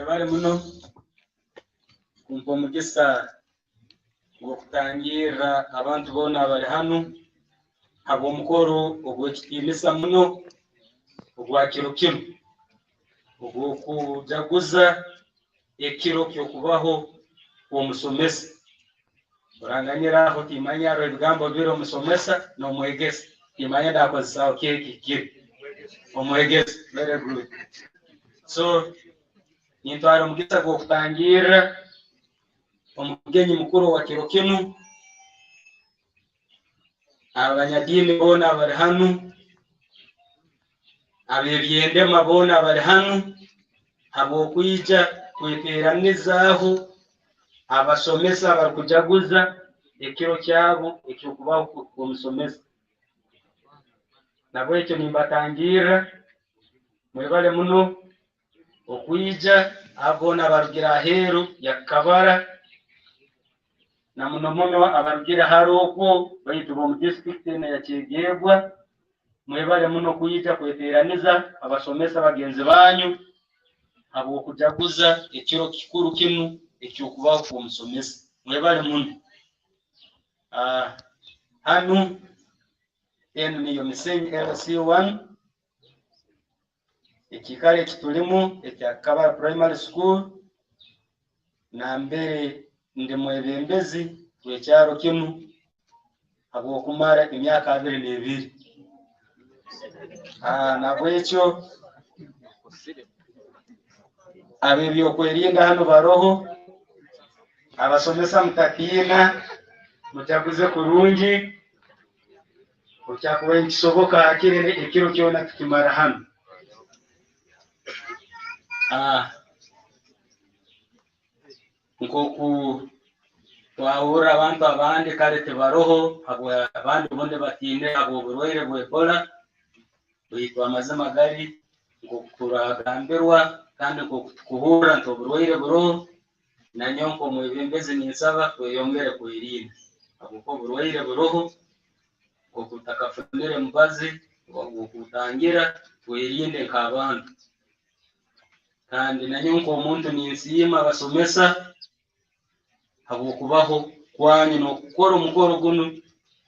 Bari muno kumpomugisa okutangira abantu bona bali hano habo mukoro ogwekitinisa muno ogwa kiro kino ogwokujaguza ekiro kyokubaho omusomesa oranganyira aho timanya ro ebigambo biro omusomesa n'omwegesa timanya ndakozesa kiri omwegesa. Very good. So nintwara omugisa gwokutangira omugenyi mukuru wa kiro kino abanyadini bona bali hano abebyendema bona bali hano habwokwija kweteranizaho abasomesa bari kujaguza ekiro kyabo ekyokubaho omusomesa. Nabo ekyo nimbatangira mwebale muno okwija abona barugira aheru ya Kakabara na muno muno abarugira haroko baitu mu district ya Kyegegwa mwebale muno kwija kweteraniza abasomesa bagenzi banyu abo kujaguza ekiro kikuru kinu ekyokubaho omusomesa. Mwebale muno hanu enu niyo Misenyi LC1 ekikale kitulimo ekya Kakabara Primary School na mbere ndi mwebembezi wekyaro kinu abo kumara emyaka 22 nabo ekyo abebyo kwerinda hano baroho abasomesa mutatina mujaguze kurungi okyakuba nkisoboka akirene ekiro kyona kikimara hano. Nkoku twahura abantu abandi kale tebaroho abandi bonde batinde abo burwaire bw'Ebola bwitwa amazima gari ngokuragambirwa kandi kuhura nto burwaire buroho na nyonko mwebembeze ninsaba tweyongere kwirinda abo ko burwaire buroho okutakafunire mubazi okutangira twirinde nk'abantu kandi na nyonko omuntu ninsima basomesa abo kubaho kwanyu no kukora umukoro guno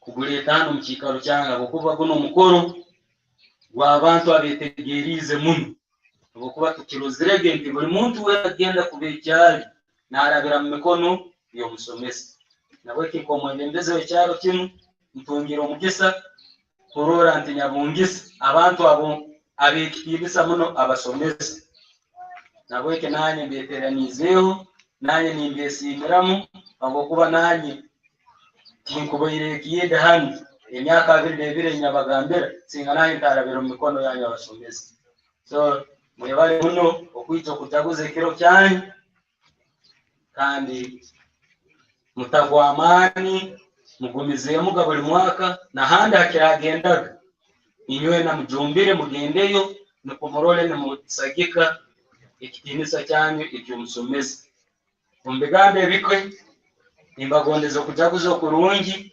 kuguleta hano mu kikaro cyanga abo kuba guno umukoro gw'abantu abetegerize muno abo kuba tukirozirege nti buri muntu we agenda kubecyari narabira mu mikono yo musomesa nabo kiko mwendeze wecyaro kinu ntungira omugisa kurora nti nyabungisa abantu abo abekitibisa muno abasomesa nabo eke nanye mbeteranizeho nanye nimbesimiramu abo kuba nanye tinkuboyire kiyede hano emyaka 22 nyabagambira singa nanye ntarabira mu mikono yanyu abasomesa. So mwebale muno okwica kutaguza ekiro cyanyu kandi mutagwa amani mugumize muga buri mwaka na handi hakiragendaga inywe na mujumbire mugendeyo nukumurole na musagika ekitinisa cyanyu icyumusomesa umbigambe bikwe imbagondeza kujaguza kurungi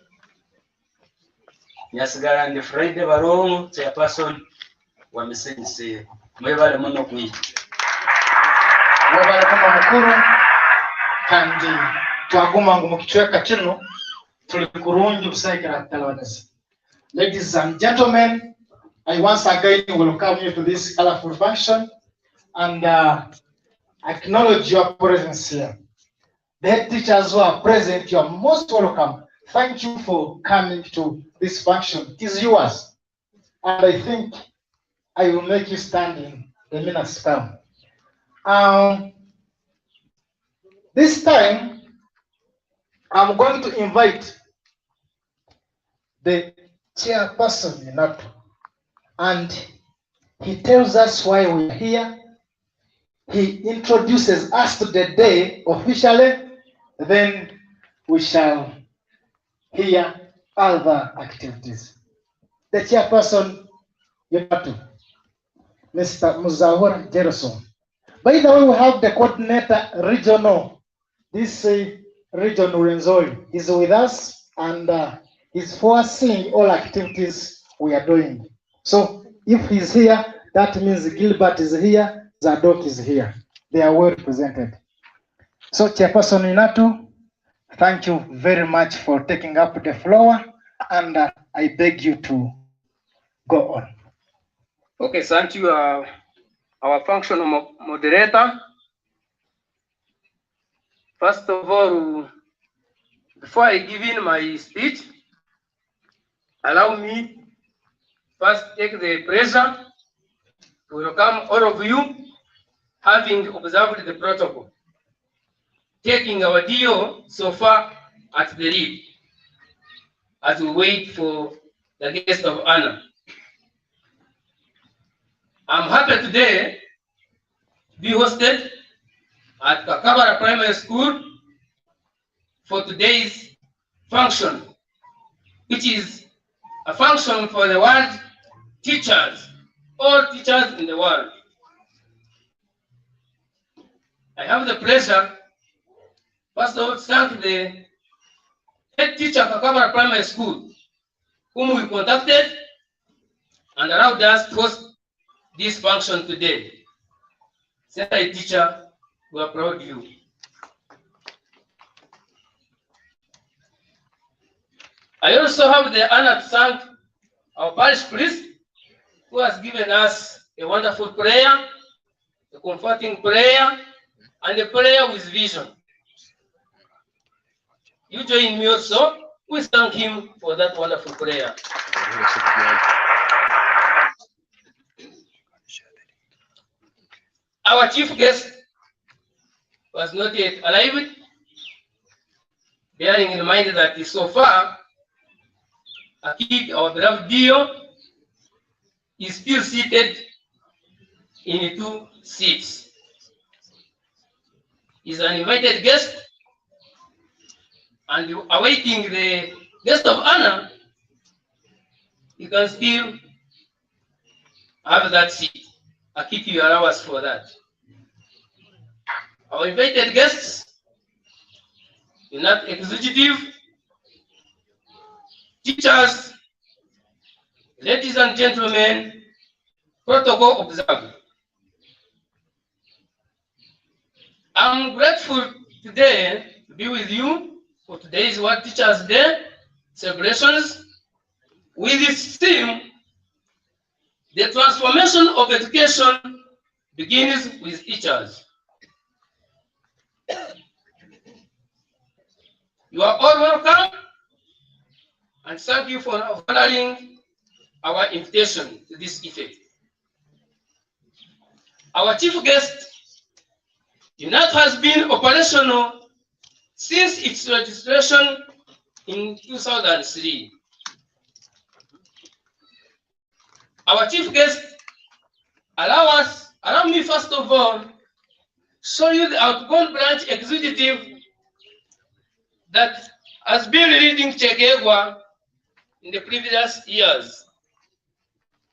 nyasigara ndi Friday barongo chairperson wa Misenyi se mwebale muno kwija mwebale kama mukuru kandi twaguma ngo mukichweka kino tuli kurungi busayikira talabanazi. Ladies and gentlemen, I once again welcome you to this colorful function and acknowledge your presence here. The head teachers who are present, you are most welcome. Thank you for coming to this function. It is yours. And I think I will make you stand in the minutes to come. This time, I'm going to invite the chairperson, Unatu, and he tells us why we're here. He introduces us to the day officially, then we shall hear other activities. The chairperson, Unatu, Mr. Muzahura Jerusalem. By the way, we have the coordinator regional, this region Urenzori is with us and he's foreseeing all activities we are doing. So if he's here, that means Gilbert is here, Zadok is here. They are well represented. So Chairperson Unatu, thank you very much for taking up the floor, and I beg you to go on. Okay, thank you, our functional moderator. First of all, before I give in my speech, allow me first take the pleasure to welcome all of you, having observed the protocol, taking our deal so far at the lead as we wait for the guest of honor. I'm happy today to be hosted at Kakabara Primary School for today's function, which is a function for the world teachers, all teachers in the world. I have the pleasure, first of all, to thank the head teacher of Kakabara Primary School, whom we contacted and allowed us to host this function today. Senior teacher, we are proud of you. I also have the honor to thank our Parish Priest, who has given us a wonderful prayer, a comforting prayer, and a prayer with vision. You join me also. We thank him for that wonderful prayer. Our chief guest was not yet alive, bearing in mind that so far, a kid, our beloved Dio, is still seated in 2 seats. He's an invited guest, and awaiting the guest of honor, you can still have that seat. Akiki, you allow us for that. Our invited guests, Unatu executive, teachers, ladies and gentlemen, protocol observed. I'm grateful today to be with you for today's World Teachers Day celebrations with this theme, the transformation of education begins with teachers. You are all welcome, and thank you for honoring our invitation to this effect. Our chief guest, Unatu has been operational since its registration in 2003. Our chief guest, allow me first of all, show you the outbound branch executive that has been leading Kyegegwa in the previous years.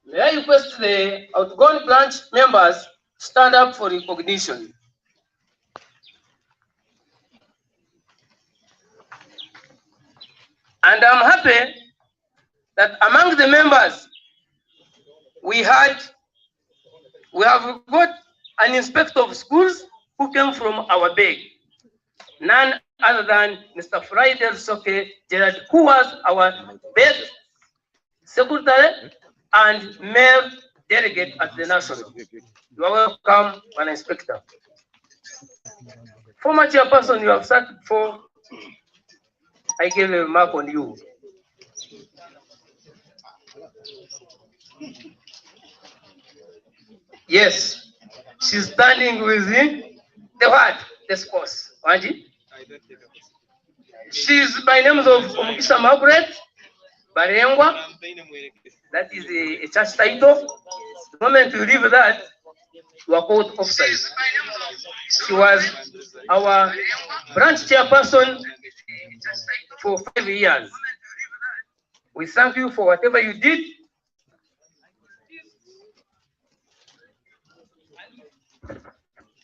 May I request the outgoing branch members stand up for recognition. And I'm happy that among the members, we have got an inspector of schools who came from our bag, none other than Mr. Friday Soke Gerard, who was our bed secretary and male delegate at the national. You are welcome, an inspector. Former chairperson, you have sat before. I gave a remark on you. Yes, she's standing with the what? The spouse. Angie? She's by name of Omukisa Margaret Barengwa. That is a church title. The moment you leave that, you are called offside. She was our branch chairperson for 5 years. We thank you for whatever you did.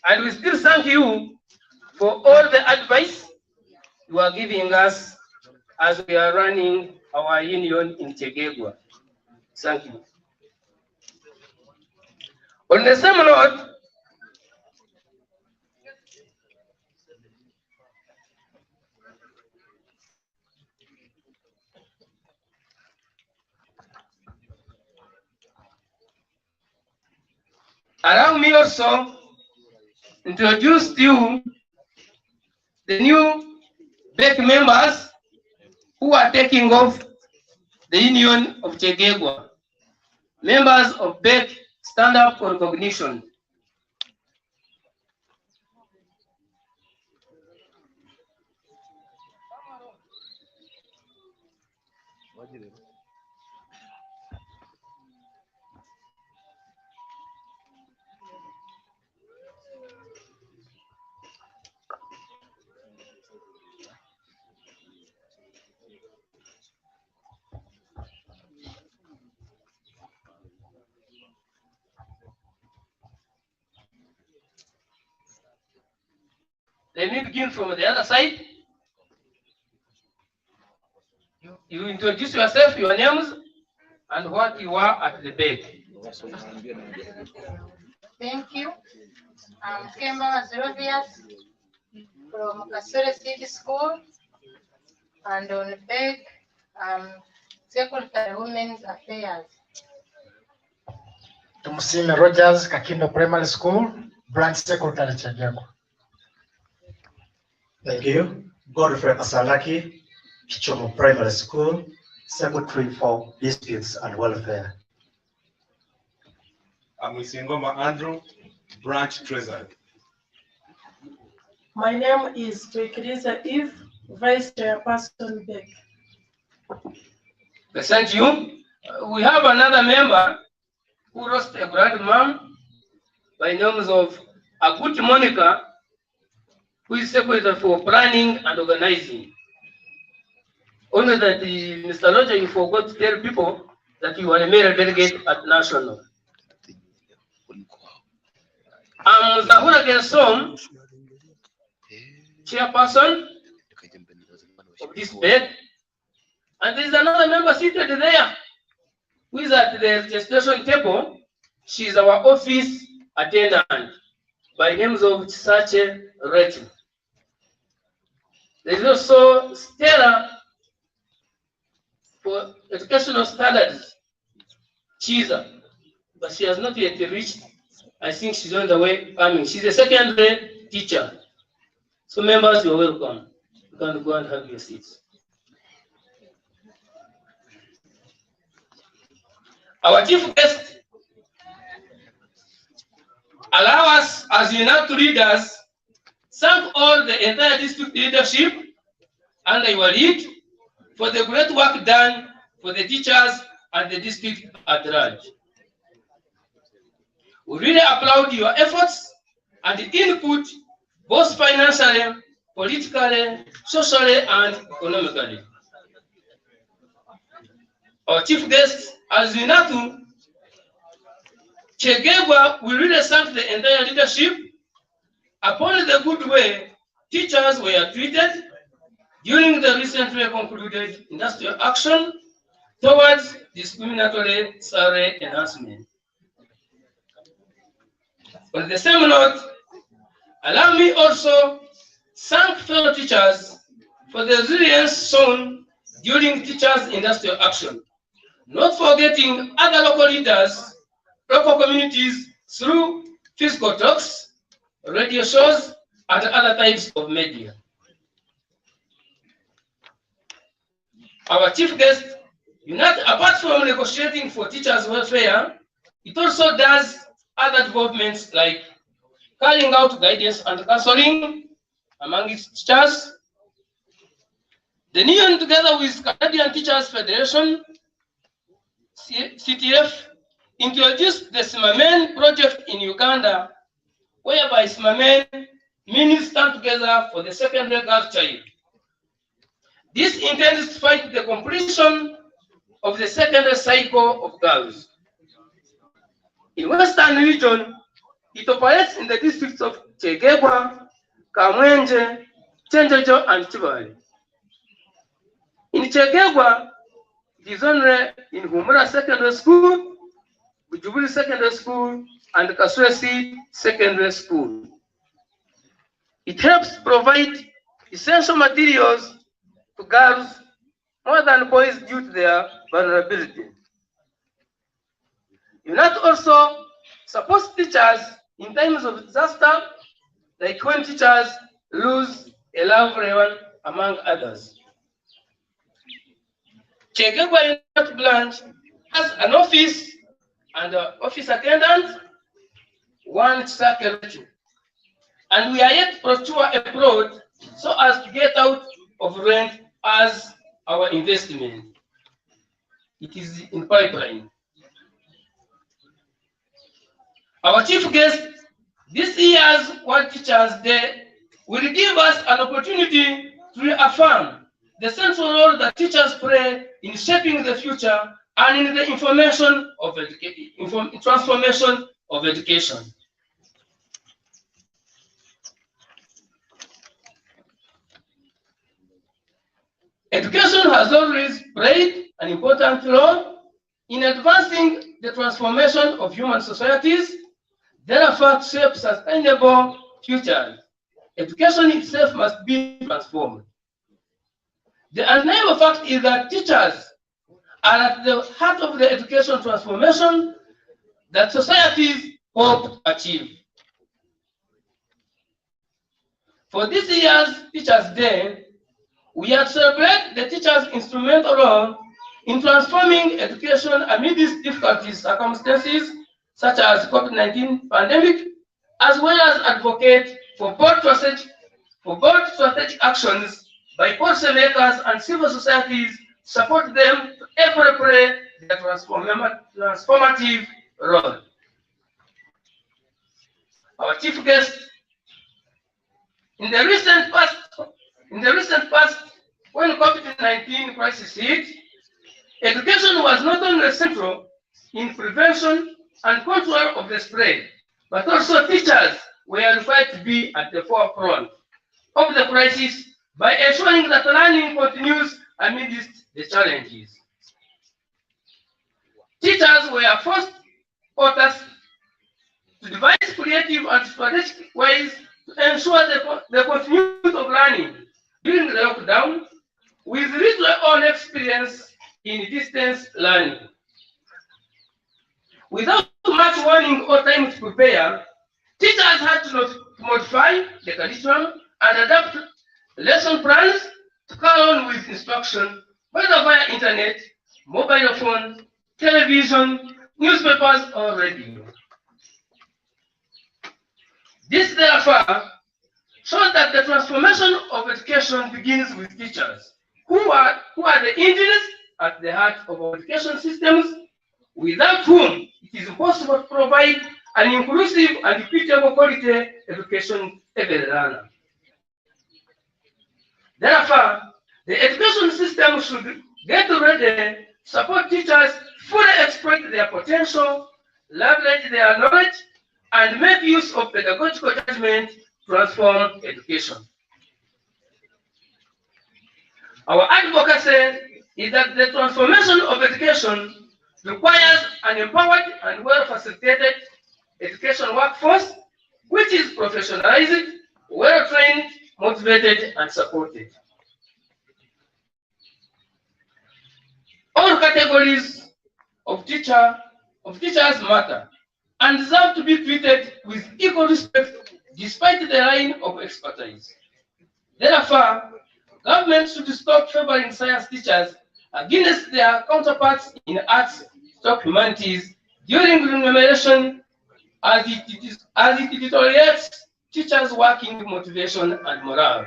And we still thank you for all the advice you are giving us as we are running our union in Kyegegwa. Thank you. On the same note, Allow me also introduce to you the new BEC members who are taking off the Union of Kyegegwa. Members of BEC, stand up for recognition. Let me begin from the other side. You introduce yourself, your names, and what you are at the back. Thank you. I'm Kemba Zerovias from Kasore City School, and on the back, Secretary Women's Affairs. Tumusime Rogers, Kakindo Primary School, Branch Secretary Kyegegwa. Thank you. Godfrey Asalaki, Kichomo Primary School, Secretary for Disputes and Welfare. I'm Isingoma Andrew, Branch Treasurer. My name is Twekiriza Eve, Vice Chairperson BEC. Thank you. We have another member who lost a grandmom by names of Akuti Monica, who is Secretary for Planning and Organizing. Only that Mr. Roger, you forgot to tell people that you are a male delegate at National. I'm Zahura Gelsom, Chairperson of this BEC. And there is another member seated there who is at the registration table. She is our office attendant by names of Chisache Rachel. There is also Stella for educational standards, Chiza, but she has not yet reached. I think she's on the way coming. She's a secondary teacher. So members, you're welcome. You can go and have your seats. Our chief guest allow us as Unatu leaders thank all the entire district leadership under your lead for the great work done for the teachers and the district at large. We really applaud your efforts and input, both financially, politically, socially, and economically. Our chief guest, as Unatu, Kyegegwa, we really thank the entire leadership upon the good way teachers were treated during the recently concluded industrial action towards discriminatory salary enhancement. On the same note, allow me also thank fellow teachers for the resilience shown during teachers' industrial action, not forgetting other local leaders, local communities through physical talks, radio shows, and other types of media. Our chief guest, apart from negotiating for teachers' welfare, it also does other developments like carrying out guidance and counseling among its teachers. The union, together with Canadian Teachers Federation, CTF, introduced the Simamen project in Uganda, whereby Simamen means stand together for the secondary girl child. This intends to fight the completion of the secondary cycle of girls. In Western region, it operates in the districts of Kyegegwa, Kamwenje, Chenjejo, and Chibali. In Kyegegwa, it is only in Humura Secondary School, Bujubuli Secondary School, and Kaswesi Secondary School. It helps provide essential materials to girls more than boys due to their vulnerability. Unatu also supports teachers in times of disaster, like when teachers lose a loved one, among others. Kyegegwa Unatu branch has an office and an office attendant, one secretary. And we are yet to procure a plot so as to get out of rent as our investment. It is in pipeline. Our chief guest this year's World Teachers Day will give us an opportunity to reaffirm the central role that teachers play in shaping the future and in the transformation of education. Education has always played an important role in advancing the transformation of human societies, therefore to shape sustainable futures. Education itself must be transformed. The undeniable fact is that teachers are at the heart of the education transformation that societies hope to achieve. For this year's Teachers' Day, we have celebrated the teachers' instrumental role in transforming education amid these difficult circumstances, such as COVID-19 pandemic, as well as advocate for both strategic actions by policymakers and civil societies to support them to ever play their transformative role. Our chief guest, in the recent past, when COVID-19 crisis hit, education was not only central in prevention and control of the spread, but also teachers were required to be at the forefront of the crisis by ensuring that learning continues amidst the challenges. Teachers were forced to devise creative and strategic ways to ensure the continuity of learning during the lockdown, with little or no experience in distance learning. Without much warning or time to prepare, teachers had to modify the curriculum and adapt lesson plans to carry on with instruction, whether via internet, mobile phone, television, newspapers, or radio. This, therefore, shows that the transformation of education begins with teachers, who are the engines at the heart of our education systems, without whom it is impossible to provide an inclusive and equitable quality education to every learner. Therefore, the education system should get ready to support teachers fully exploit their potential, leverage their knowledge, and make use of pedagogical judgment to transform education. Our advocacy is that the transformation of education requires an empowered and well-facilitated education workforce, which is professionalized, well-trained, motivated, and supported. All categories of teachers matter and deserve to be treated with equal respect despite the line of expertise. Therefore, government should stop favoring science teachers against their counterparts in arts or humanities during remuneration, as it deteriorates teachers' working motivation and morale.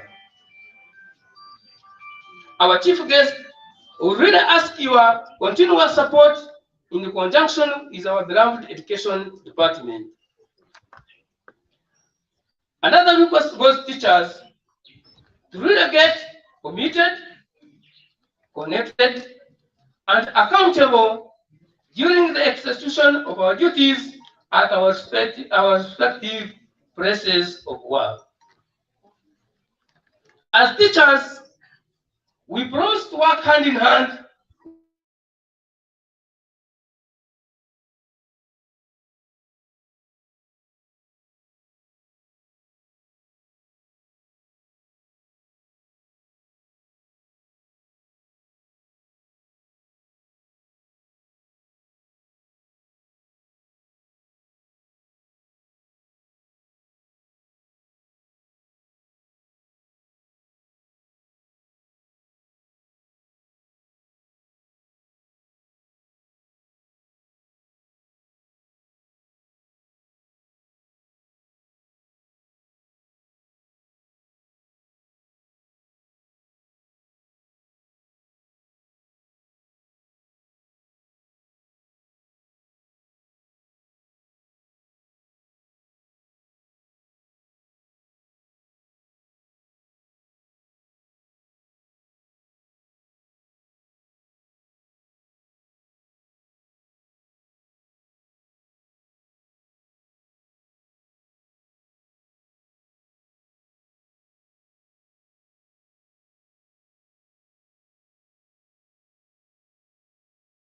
Our chief guest will really ask your continuous support in conjunction with our beloved education department. Another request goes to teachers to really get committed, connected, and accountable during the execution of our duties at our respective places of work. As teachers, we promise to work hand in hand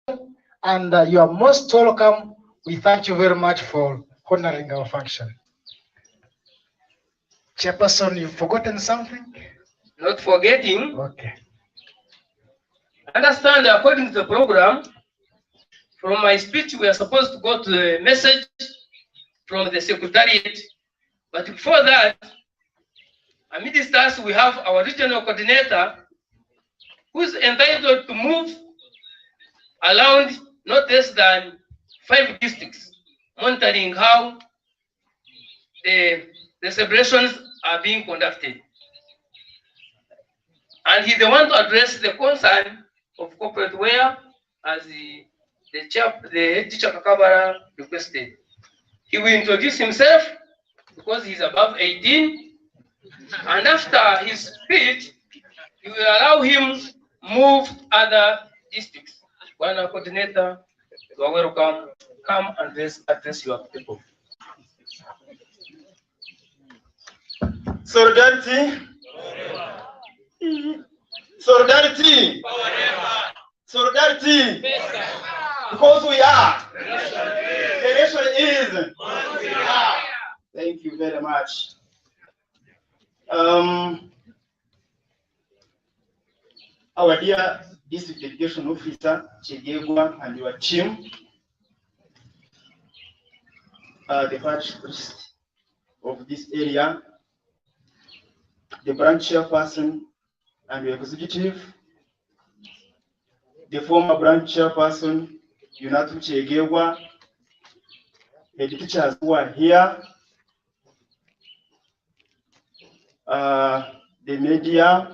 and you are most welcome. We thank you very much for honoring our function. Chairperson, you've forgotten something? Not forgetting, Okay. understand according to the program, from my speech, we are supposed to go to the message from the Secretariat. But before that, amidst us, we have our regional coordinator who is entitled to move around not less than 5 districts, monitoring how the celebrations are being conducted. And he's the one to address the concern of corporate wear as the head teacher Kakabara requested. He will introduce himself because he's above 18. And after his speech, he will allow him move other districts. One coordinator, you are welcome. Come and address your people. Solidarity. Solidarity. Solidarity. Because we are. The nation is. Thank you very much. Our dear District Education Officer, Kyegegwa, and your team, the Parish Priest of this area, the branch chairperson and the executive, the former branch chairperson, Unatu Kyegegwa, the teachers who are here, the media,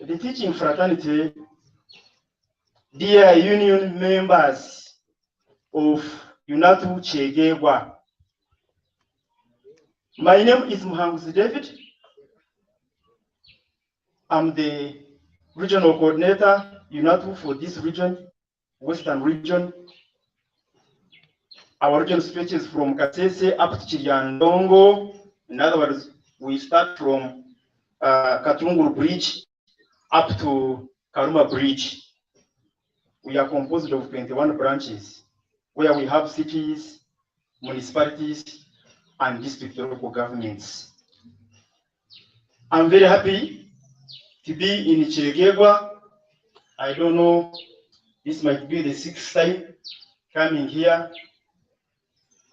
the teaching fraternity, dear union members of Unatu Kyegegwa. My name is Muhanguzi David. I'm the regional coordinator, Unatu, for this region, Western region. Our region stretches from Kasese up to Chiyandongo. In other words, we start from Katunguru Bridge up to Karuma Bridge. We are composed of 21 branches, where we have cities, municipalities, and district local governments. I'm very happy to be in Kyegegwa. I don't know, this might be the 6th time coming here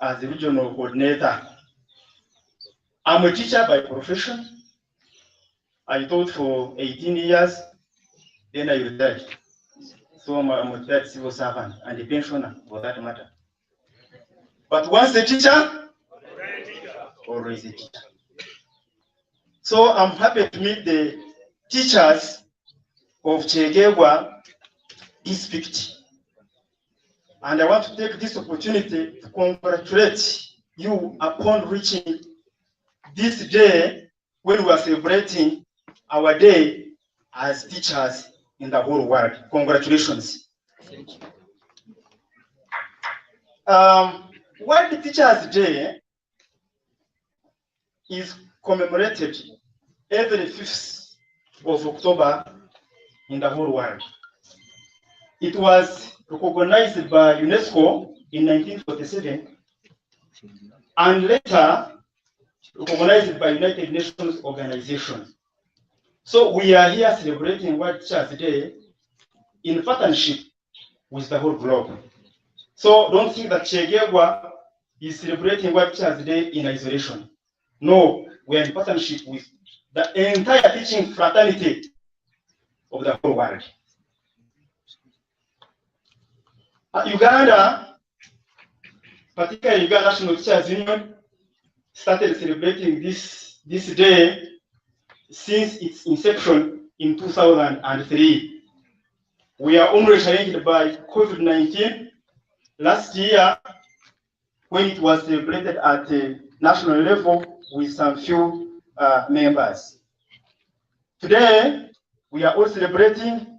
as the regional coordinator. I'm a teacher by profession. I taught for 18 years, then I retired. So I'm a retired civil servant and a pensioner for that matter. But once a teacher, always a teacher. So I'm happy to meet the teachers of Kyegegwa district. And I want to take this opportunity to congratulate you upon reaching this day when we are celebrating our day as teachers in the whole world. Congratulations. Thank you. World Teachers Day is commemorated every 5th of October in the whole world. It was recognized by UNESCO in 1947 and later recognized by United Nations organization. So we are here celebrating World Teachers Day in partnership with the whole globe. So don't think that Kyegegwa is celebrating World Teachers Day in isolation. No, we are in partnership with the entire teaching fraternity of the whole world. Uganda, particularly Uganda National Teachers Union, started celebrating this day since its inception in 2003. We are only challenged by COVID-19 last year when it was celebrated at a national level with some few members. Today, we are all celebrating.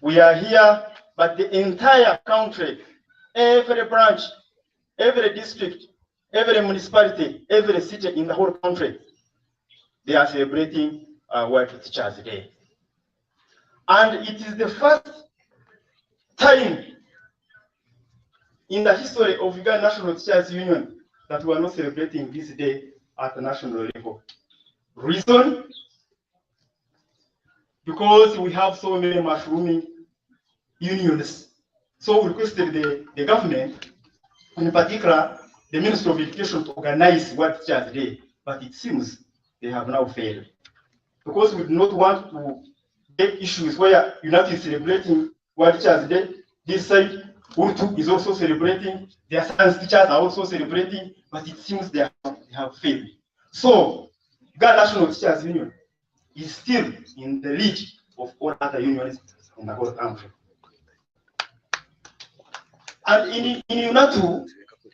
We are here, but the entire country, every branch, every district, every municipality, every city in the whole country, they are celebrating World Teachers Day. And it is the first time in the history of Uganda National Teachers Union that we are not celebrating this day at the national level. Reason? Because we have so many mushrooming unions. So we requested the government, in particular the Ministry of Education, to organize World Teachers Day, but it seems they have now failed. Because we do not want to get issues where Unatu is celebrating World Teachers Day, this side Unatu is also celebrating, their science teachers are also celebrating, but it seems they have failed. So, Uganda National Teachers Union is still in the lead of all other unions in the whole country. And in Unatu,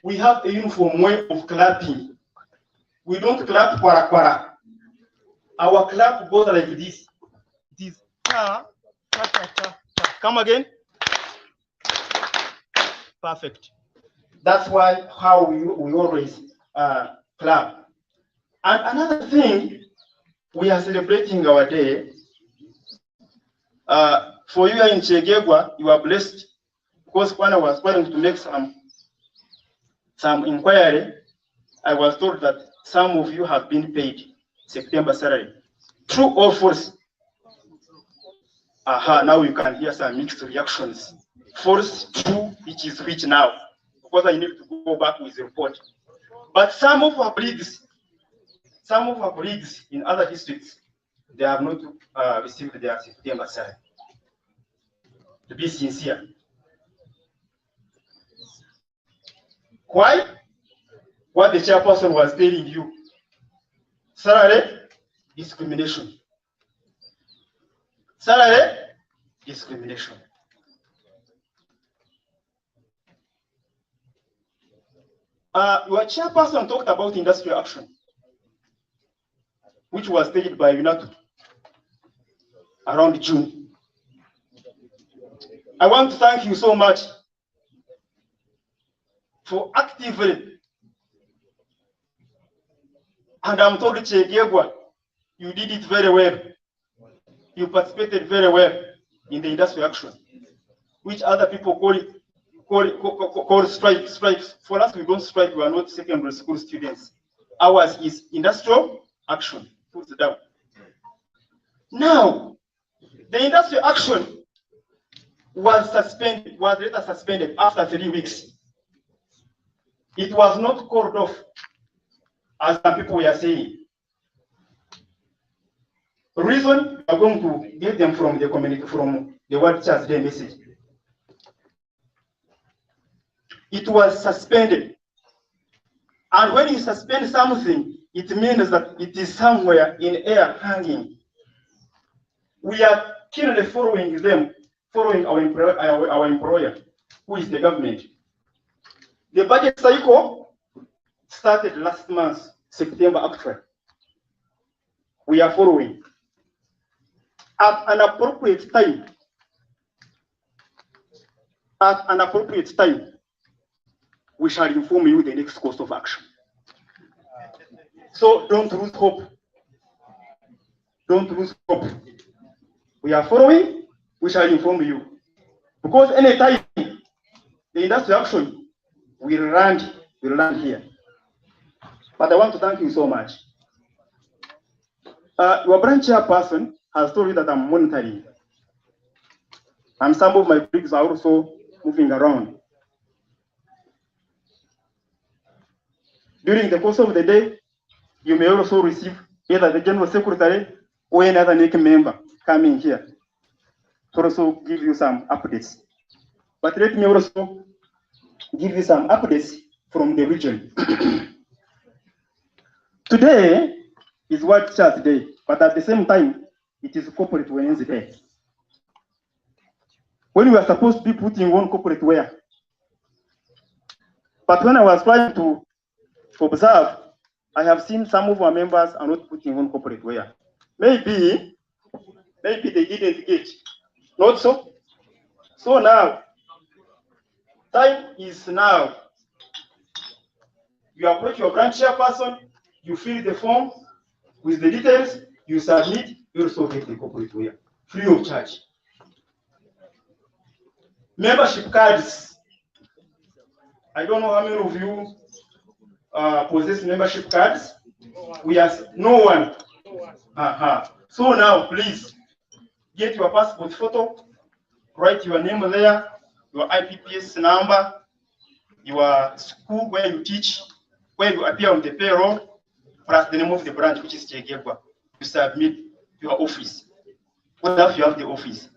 we have a uniform way of clapping. We don't clap para para. Our clap goes like this. It is ta, ta, ta, ta, ta. Come again. Perfect. That's why how we always clap. And another thing, we are celebrating our day. For you in Kyegegwa, you are blessed, because when I was planning to make some inquiry, I was told that some of you have been paid September salary. True or false? Now you can hear some mixed reactions. False, true, which is which now? Because I need to go back with the report. But some of our colleagues in other districts, they have not received their September salary. To be sincere. Why? What the chairperson was telling you. Salary discrimination. Salary discrimination. Your chairperson talked about industrial action, which was stated by Unatu around June. I want to thank you so much for actively, and I'm told Kyegegwa, you did it very well. You participated very well in the industrial action, which other people call strikes. For us, we don't strike, we are not secondary school students. Ours is industrial action. Put it down. Now, the industrial action was later suspended after 3 weeks. It was not called off, as some people were saying. The reason we are going to get them from the community, from the World Teachers Day message. It was suspended. And when you suspend something, it means that it is somewhere in air hanging. We are keenly following our employer, who is the government. The budget cycle started last month, September actually. We are following. At an appropriate time, we shall inform you the next course of action. So don't lose hope. Don't lose hope. We are following, we shall inform you. Because anytime the industrial action will land here. But I want to thank you so much. Your branch chairperson has told you that I'm monitoring. And some of my colleagues are also moving around. During the course of the day, you may also receive either the General Secretary or another NEC member coming here to also give you some updates. But let me also give you some updates from the region. Today is World Teachers Day, but at the same time, it is Corporate Women's Day. When we are supposed to be putting on corporate wear. But when I was trying to observe, I have seen some of our members are not putting on corporate wear. Maybe they didn't get. Not so? So now, time is now. You approach your branch chairperson, you fill the form with the details, you submit, you also get the corporate wear, free of charge. Membership cards. I don't know how many of you possess membership cards. We have no one. So now, please get your passport photo, write your name there, your IPPS number, your school where you teach, where you appear on the payroll, plus the name of the branch, which is Kyegegwa. You submit your office. Once you have the office,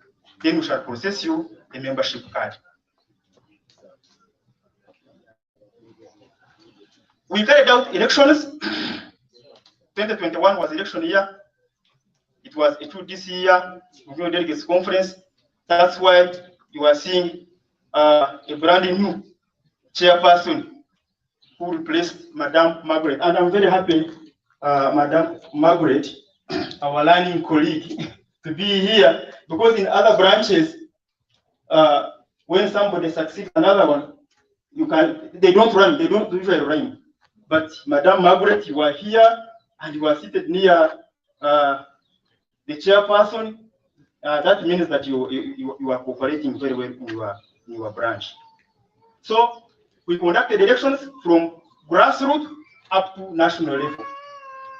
then we shall process you the membership card. We carried out elections. 2021 was election year. It was a 2 this year, Review Delegates Conference. That's why you are seeing a brand new chairperson who replaced Madame Margaret. And I'm very happy, Madame Margaret, our learning colleague, to be here, because in other branches, when somebody succeeds another one, they don't usually run. But Madame Margaret, you are here and you are seated near the chairperson. That means that you are cooperating very well in your branch. So we conducted elections from grassroots up to national level.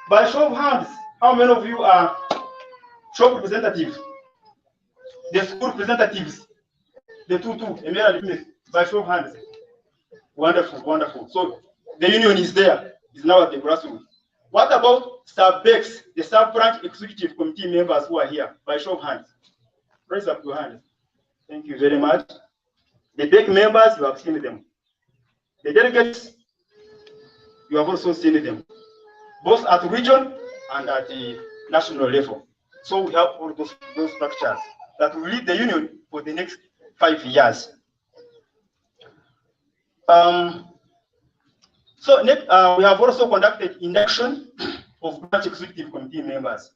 By show of hands, how many of you are shop representatives? The school representatives, the two, by show of hands. Wonderful, wonderful. So the union is there, is now at the grassroots. What about sub-BECs, the sub-branch executive committee members who are here? By show of hands. Raise up your hands. Thank you very much. The BEC members, you have seen them. The delegates, you have also seen them, both at region and at the national level. So we have all those structures that will lead the union for the next 5 years. So we have also conducted induction of branch executive committee members.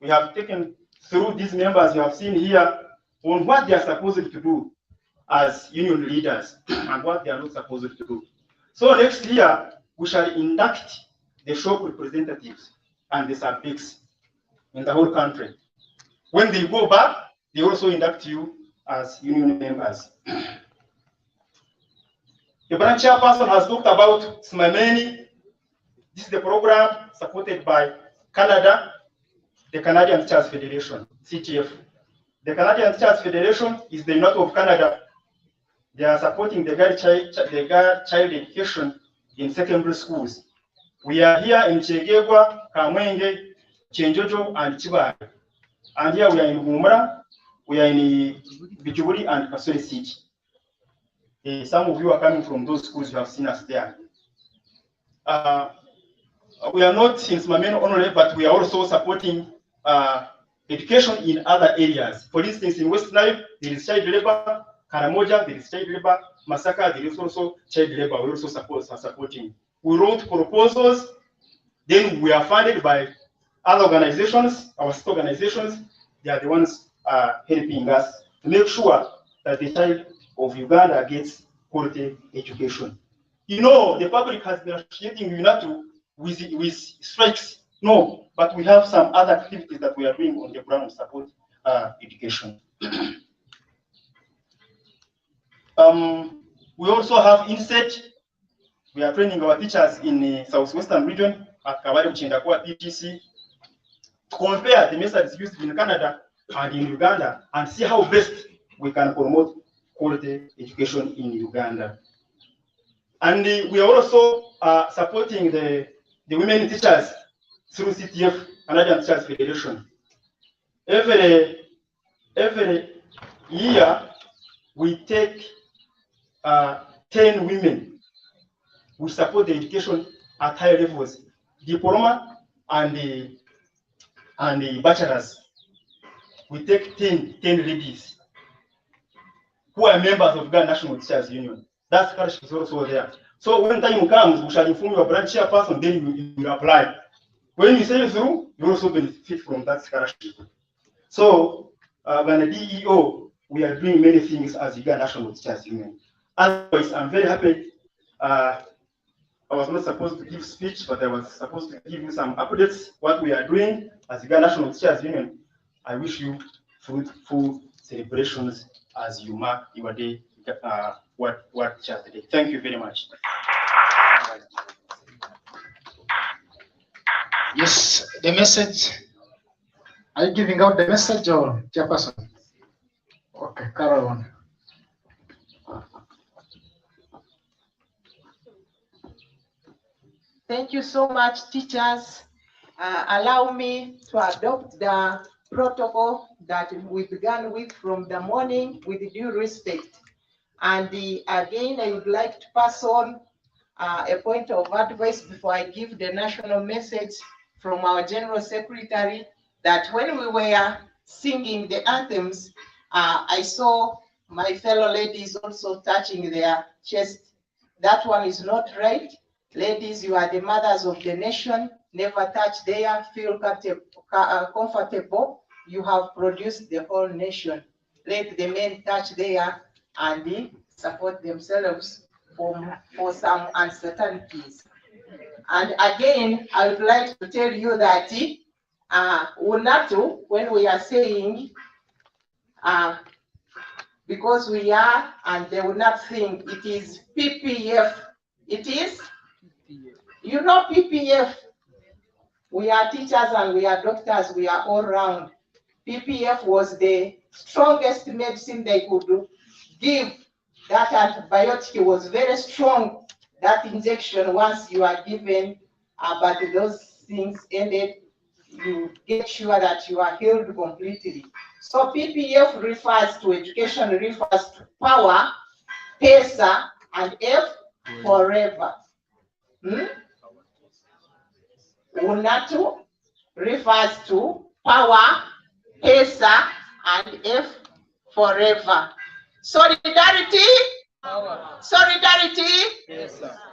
We have taken through these members you have seen here on what they are supposed to do as union leaders and what they are not supposed to do. So next year, we shall induct the shop representatives and the sub-BECs in the whole country. When they go back, they also induct you as union members. The branch chairperson has talked about Smameni. This is the program supported by Canada, the Canadian Teachers Federation, CTF. The Canadian Teachers Federation is the Unatu of Canada. They are supporting the girl child education in secondary schools. We are here in Kyegegwa, Kamwenge, Chenjojo, and Chibari. And here we are in Humra, we are in Bijuburi and Kasuri City. Some of you are coming from those schools, you have seen us there. We are not in Smameno only, but we are also supporting education in other areas. For instance, in West Nile, there is child labor. Karamoja, there is child labor. Masaka, there is also child labor. We also supporting. We wrote proposals. Then we are funded by other organizations, our state organizations. They are the ones helping us to make sure that the child of Uganda gets quality education. You know, the public has been associating Unatu with strikes. No, but we have some other activities that we are doing on the ground to support education. We also have INSET. We are training our teachers in the southwestern region at Kabari Uchindakwa PTC to compare the methods used in Canada and in Uganda and see how best we can promote quality education in Uganda. And we are also supporting the women teachers through CTF, Canadian Teachers Federation. Every year, we take 10 women. We support the education at high levels, diploma and the bachelors. We take 10 ladies who are members of Uganda National Teachers Union. That scholarship is also there. So when time comes, we shall inform your branch chairperson, then you apply. When you say through, you also benefit from that scholarship. So, by the DEO, we are doing many things as Uganda National Teachers Union. Otherwise, I'm very happy. I was not supposed to give speech, but I was supposed to give you some updates, what we are doing as Uganda National Teachers Union. I wish you fruitful celebrations as you mark your day, what Teachers Day. Thank you very much. Yes, the message. Are you giving out the message or Chairperson? Okay, carry on. Thank you so much, teachers. Allow me to adopt the protocol that we began with from the morning with due respect. And again, I would like to pass on a point of advice before I give the national message from our General Secretary, that when we were singing the anthems, I saw my fellow ladies also touching their chest. That one is not right. Ladies, you are the mothers of the nation. Never touch there. Feel comfortable. You have produced the whole nation. Let the men touch there and support themselves for some uncertainties. And again, I would like to tell you that Unatu, when we are saying, because we are, and they will not think it is PPF. It is, you know, PPF. We are teachers and we are doctors, we are all round. PPF was the strongest medicine they could give. That antibiotic was very strong. That injection, once you are given, but those things ended, you get sure that you are healed completely. So PPF refers to education, refers to power, pesa, and F, forever. Unatu refers to power, pesa, and F, forever. Solidarity, solidarity,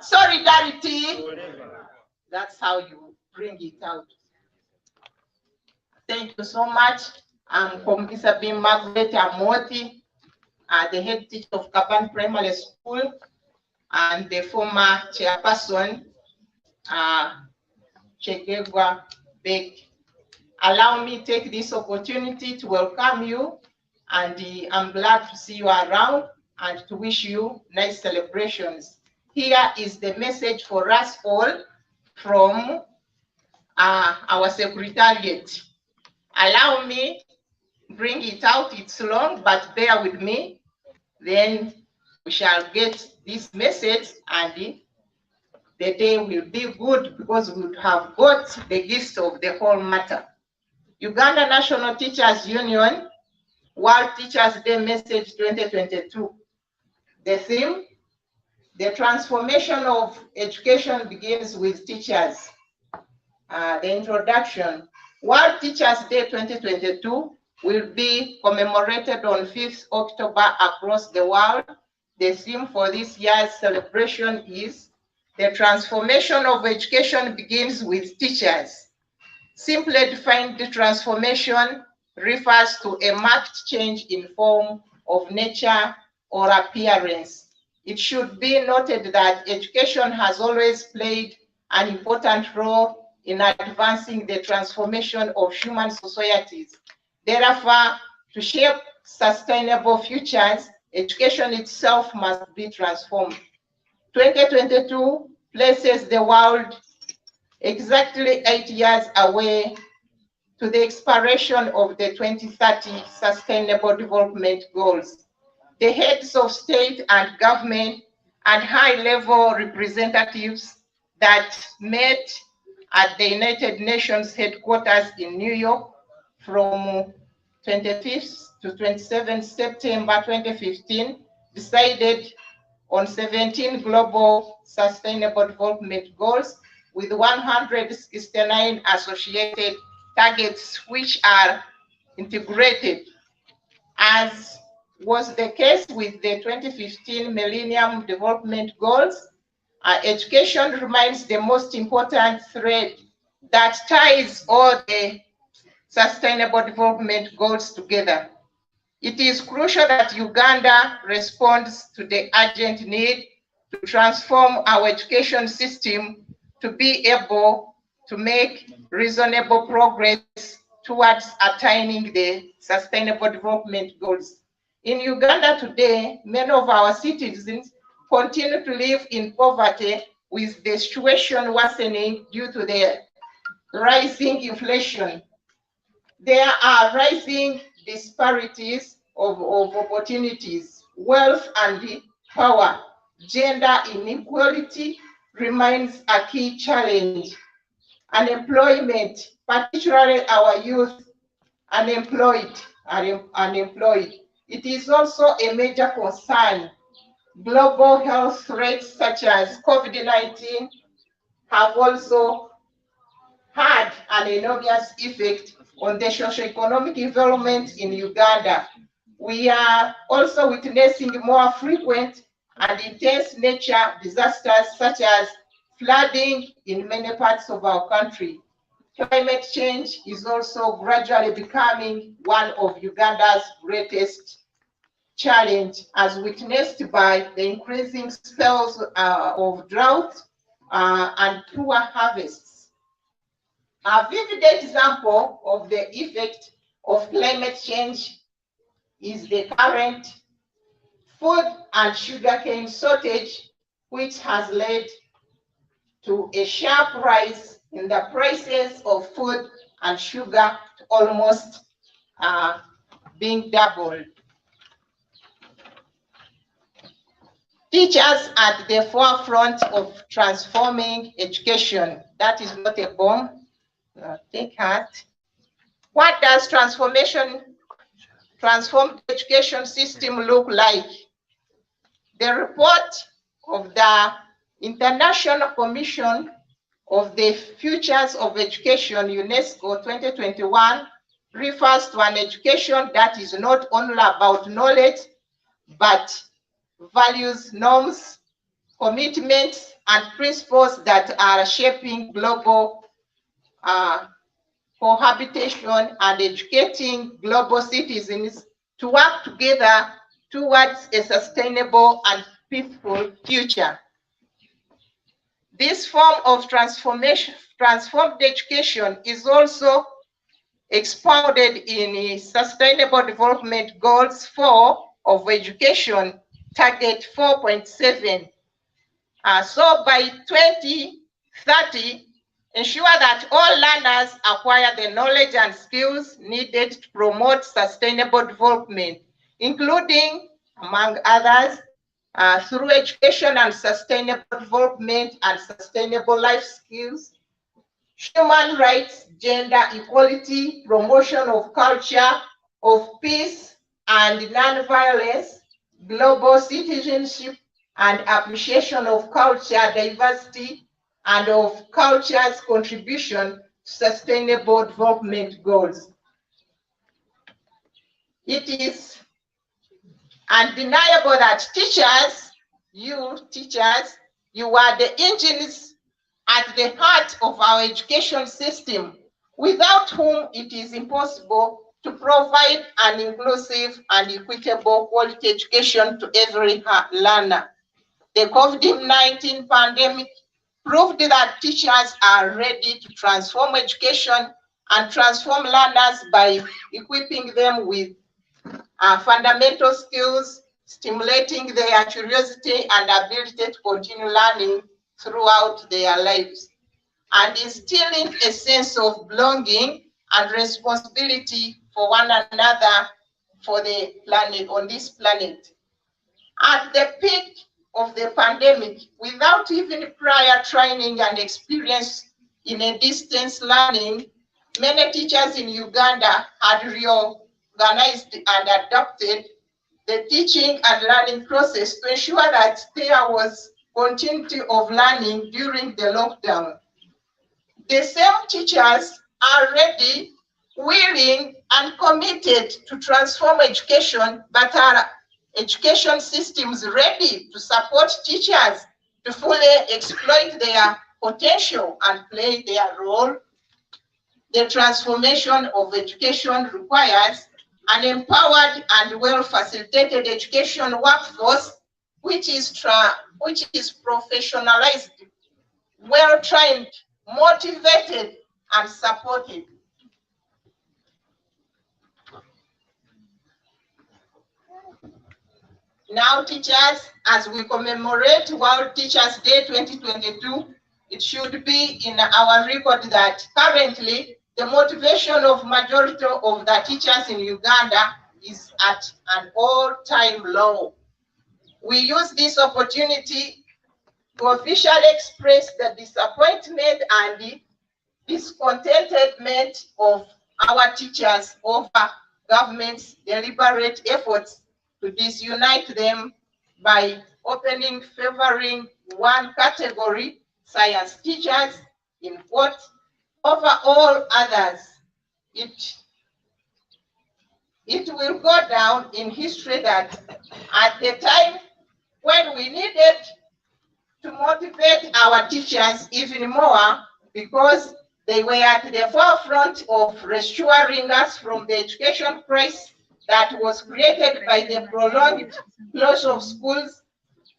solidarity. That's how you bring it out. Thank you so much. I'm Commissioner Margaret Amoti, the head teacher of Kapan Primary School and the former chairperson, Kyegegwa. Allow me to take this opportunity to welcome you, and I'm glad to see you around and to wish you nice celebrations. Here is the message for us all from our secretariat. Allow me bring it out. It's long, but bear with me. Then we shall get this message and the day will be good because we would have got the gist of the whole matter. Uganda National Teachers Union, World Teachers Day Message 2022. The theme, the transformation of education begins with teachers. The introduction, World Teachers Day 2022 will be commemorated on 5th October across the world. The theme for this year's celebration is the transformation of education begins with teachers. Simply defined, the transformation refers to a marked change in form of nature or appearance. It should be noted that education has always played an important role in advancing the transformation of human societies. Therefore, to shape sustainable futures, education itself must be transformed. 2022 places the world exactly 8 years away to the expiration of the 2030 Sustainable Development Goals. The heads of state and government and high-level representatives that met at the United Nations headquarters in New York from 25th to 27th September 2015 decided on 17 global sustainable development goals with 169 associated targets which are integrated. As was the case with the 2015 Millennium Development Goals, education remains the most important thread that ties all the Sustainable Development Goals together. It is crucial that Uganda responds to the urgent need to transform our education system to be able to make reasonable progress towards attaining the Sustainable Development Goals. In Uganda today, many of our citizens continue to live in poverty, with the situation worsening due to the rising inflation. There are rising disparities of opportunities, wealth and power. Gender inequality remains a key challenge. Unemployment, particularly our youth unemployed. It is also a major concern. Global health threats such as COVID-19 have also had an enormous effect on the socio-economic development in Uganda. We are also witnessing more frequent and intense nature disasters such as flooding in many parts of our country. Climate change is also gradually becoming one of Uganda's greatest challenge, as witnessed by the increasing spells of drought and poor harvests. A vivid example of the effect of climate change is the current food and sugarcane shortage, which has led to a sharp rise in the prices of food and sugar, almost being doubled. Teachers at the forefront of transforming education. That is not a bomb. Take heart. What does transformed education system look like? The report of the International Commission of the Futures of Education, UNESCO 2021, refers to an education that is not only about knowledge, but values, norms, commitments, and principles that are shaping global cohabitation and educating global citizens to work together towards a sustainable and peaceful future. This form of transformed education is also expounded in Sustainable Development Goals 4 of Education, Target 4.7. So by 2030, ensure that all learners acquire the knowledge and skills needed to promote sustainable development, including, among others, through education and sustainable development and sustainable life skills, human rights, gender equality, promotion of culture of peace and non-violence, global citizenship, and appreciation of culture diversity and of culture's contribution to sustainable development goals. It is undeniable that teachers, you are the engines at the heart of our education system, without whom it is impossible to provide an inclusive and equitable quality education to every learner. The COVID-19 pandemic proved that teachers are ready to transform education and transform learners by equipping them with fundamental skills, stimulating their curiosity and ability to continue learning throughout their lives, and instilling a sense of belonging and responsibility for one another for the planet, on this planet. At the peak of the pandemic, without even prior training and experience in a distance learning, many teachers in Uganda had reorganized and adapted the teaching and learning process to ensure that there was continuity of learning during the lockdown. The same teachers are ready, willing, and committed to transform education, but are education systems ready to support teachers to fully exploit their potential and play their role? The transformation of education requires an empowered and well-facilitated education workforce, which is professionalized, well-trained, motivated, and supported. Now, teachers, as we commemorate World Teachers Day 2022, it should be in our record that currently the motivation of majority of the teachers in Uganda is at an all-time low. We use this opportunity to officially express the disappointment and the discontentment of our teachers over government's deliberate efforts to disunite them by favoring one category, science teachers, in quote, over all others. It will go down in history that at the time when we needed to motivate our teachers even more, because they were at the forefront of restoring us from the education crisis that was created by the prolonged close of schools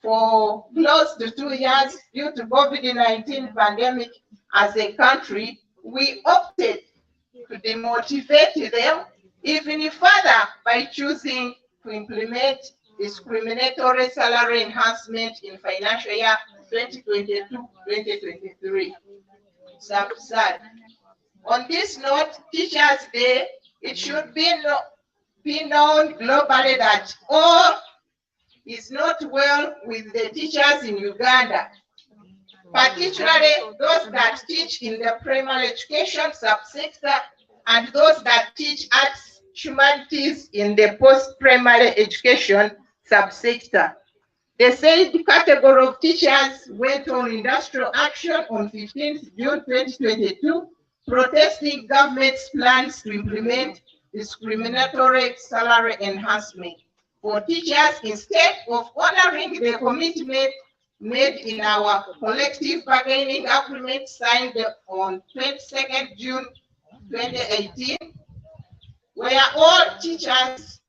for close to 2 years due to COVID-19 pandemic as a country. We opted to demotivate them even further by choosing to implement discriminatory salary enhancement in financial year 2022-2023. Sad. On this note, Teachers' Day, it should be known globally that all is not well with the teachers in Uganda, particularly those that teach in the primary education subsector and those that teach arts humanities in the post-primary education subsector. The said category of teachers went on industrial action on 15th June 2022, protesting government's plans to implement discriminatory salary enhancement for teachers instead of honoring the commitment made in our collective bargaining agreement signed on 22nd June 2018, where all teachers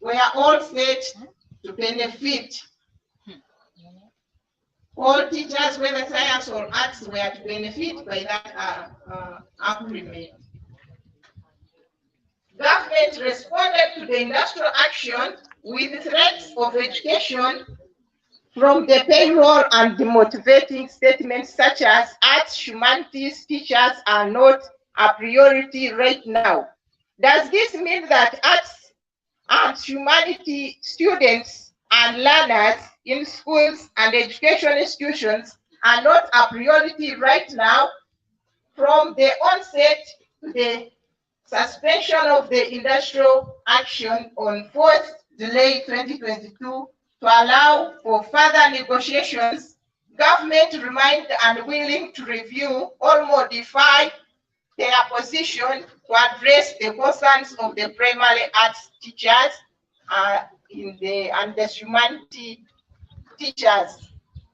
were all set to benefit. All teachers, whether science or arts, were to benefit by that agreement. Government responded to the industrial action with threats of education from the payroll and demotivating statements such as arts, humanities teachers are not a priority right now. Does this mean that arts and humanities students and learners in schools and education institutions are not a priority right now? From the onset to the suspension of the industrial action on 4th July 2022 to allow for further negotiations, government remained unwilling to review or modify their position to address the concerns of the primary arts teachers and the humanity teachers.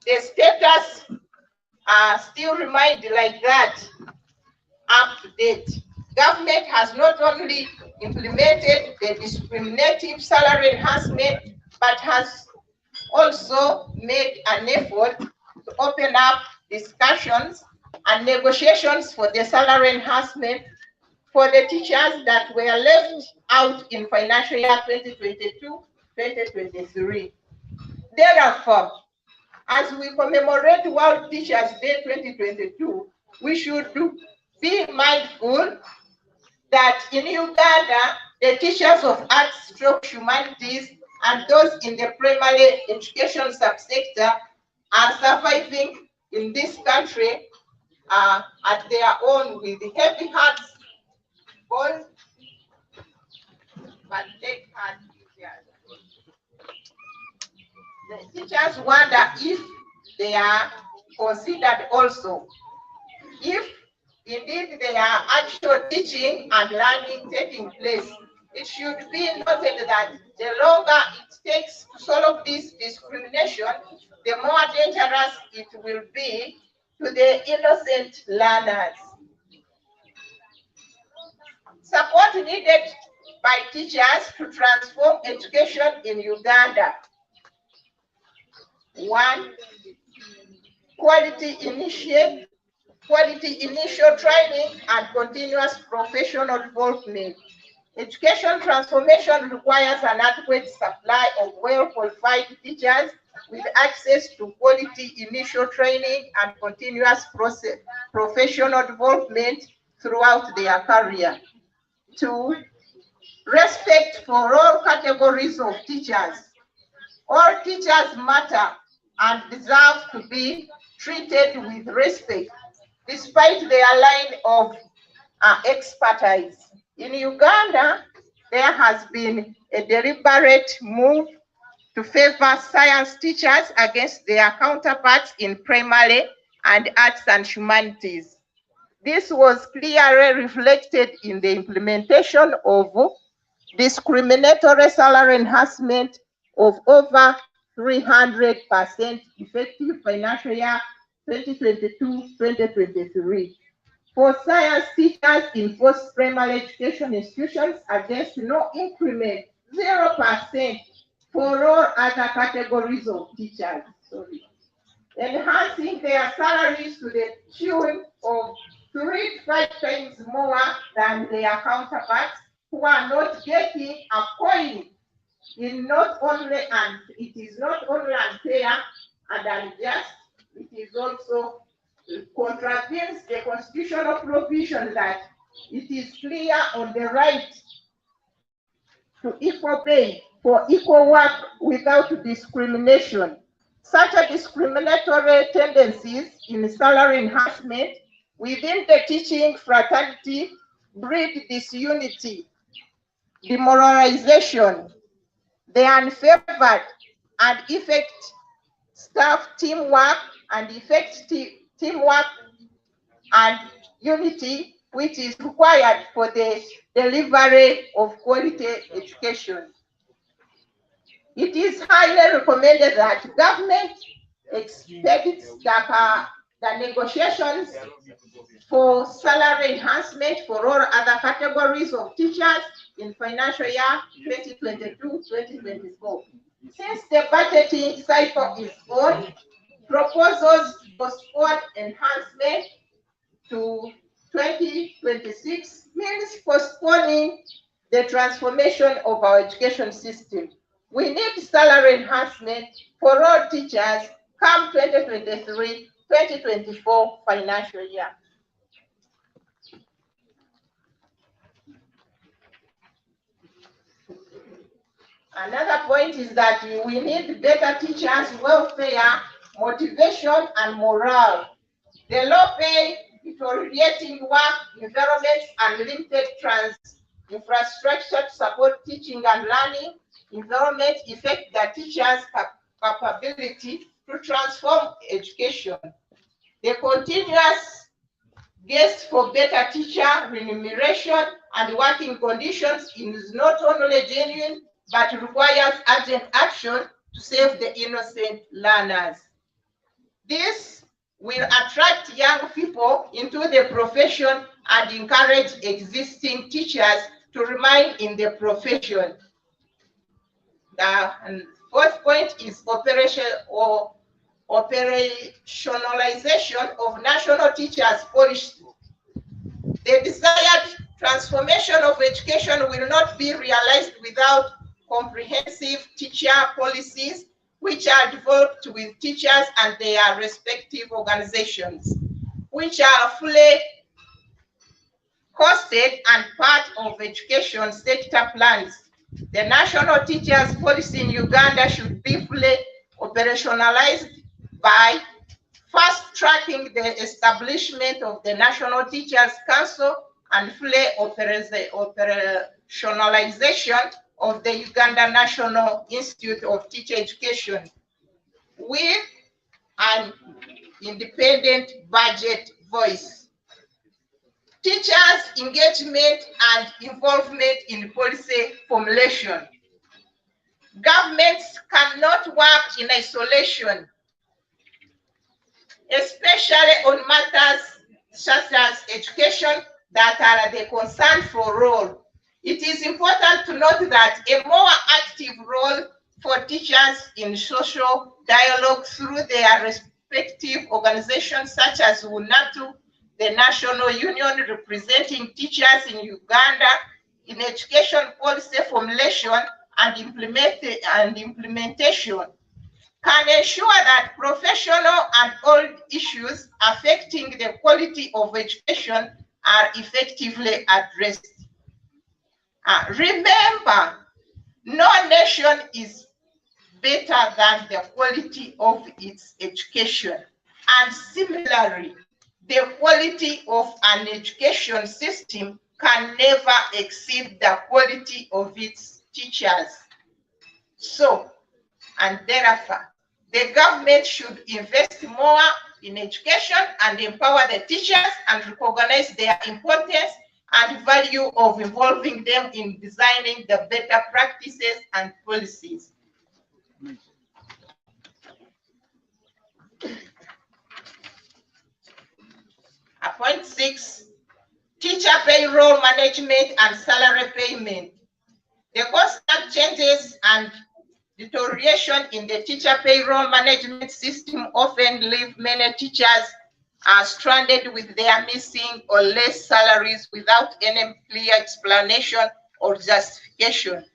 The status still remained like that up to date. Government has not only implemented the discriminative salary enhancement, but has also made an effort to open up discussions and negotiations for the salary enhancement for the teachers that were left out in financial year 2022-2023. Therefore, as we commemorate World Teachers Day 2022, we should be mindful that in Uganda, the teachers of arts, humanities, and those in the primary education subsector are surviving in this country at their own with heavy hearts, but take heart teachers. The teachers wonder if they are considered also. If indeed there are actual teaching and learning taking place, it should be noted that the longer it takes to solve this discrimination, the more dangerous it will be to the innocent learners. Support needed by teachers to transform education in Uganda. 1. Quality initial training and continuous professional development. Education transformation requires an adequate supply of well-qualified teachers with access to quality initial training and continuous professional development throughout their career. 2, respect for all categories of teachers. All teachers matter and deserve to be treated with respect, despite their line of expertise. In Uganda, there has been a deliberate move to favor science teachers against their counterparts in primary and arts and humanities. This was clearly reflected in the implementation of discriminatory salary enhancement of over 300% effective financial year 2022-2023 for science teachers in post-primary education institutions against no increment, 0% for all other categories of teachers. Sorry. Enhancing their salaries to the tune of 3 to 5 times more than their counterparts who are not getting a coin. It is not only unfair and unjust, it is also contravenes the constitutional provision that it is clear on the right to equal pay for equal work without discrimination. Such a discriminatory tendencies in salary enhancement within the teaching fraternity breed disunity, demoralization, the unfavored, and affect staff teamwork and teamwork and unity, which is required for the delivery of quality education. It is highly recommended that government expedite the negotiations for salary enhancement for all other categories of teachers in financial year 2022-2024. Since the budgeting cycle is on, proposals for sport enhancement to 2026 means postponing the transformation of our education system. We need salary enhancement for all teachers come 2023-2024 financial year. Another point is that we need better teachers' welfare, motivation, and morale. The low pay, deteriorating work environments, and limited infrastructure to support teaching and learning environment affect the teachers' capability to transform education. The continuous quest for better teacher remuneration and working conditions is not only genuine, but requires urgent action to save the innocent learners. This will attract young people into the profession and encourage existing teachers to remain in the profession. The fourth point is operationalization of national teachers' policy. The desired transformation of education will not be realized without comprehensive teacher policies which are developed with teachers and their respective organizations, which are fully costed and part of education sector plans. The national teachers policy in Uganda should be fully operationalized by fast-tracking the establishment of the National Teachers Council and fully operationalization of the Uganda National Institute of Teacher Education with an independent budget voice. Teachers' engagement and involvement in policy formulation. Governments cannot work in isolation, especially on matters such as education that are the concern for all. It is important to note that a more active role for teachers in social dialogue through their respective organizations such as Unatu, the national union representing teachers in Uganda, in education policy formulation and implementation can ensure that professional and all issues affecting the quality of education are effectively addressed. Remember, no nation is better than the quality of its education. And similarly, the quality of an education system can never exceed the quality of its teachers. So, and therefore, the government should invest more in education and empower the teachers and recognize their importance and value of involving them in designing the better practices and policies. Point 6, teacher payroll management and salary payment. The constant changes and deterioration in the teacher payroll management system often leave many teachers stranded with their missing or less salaries without any clear explanation or justification.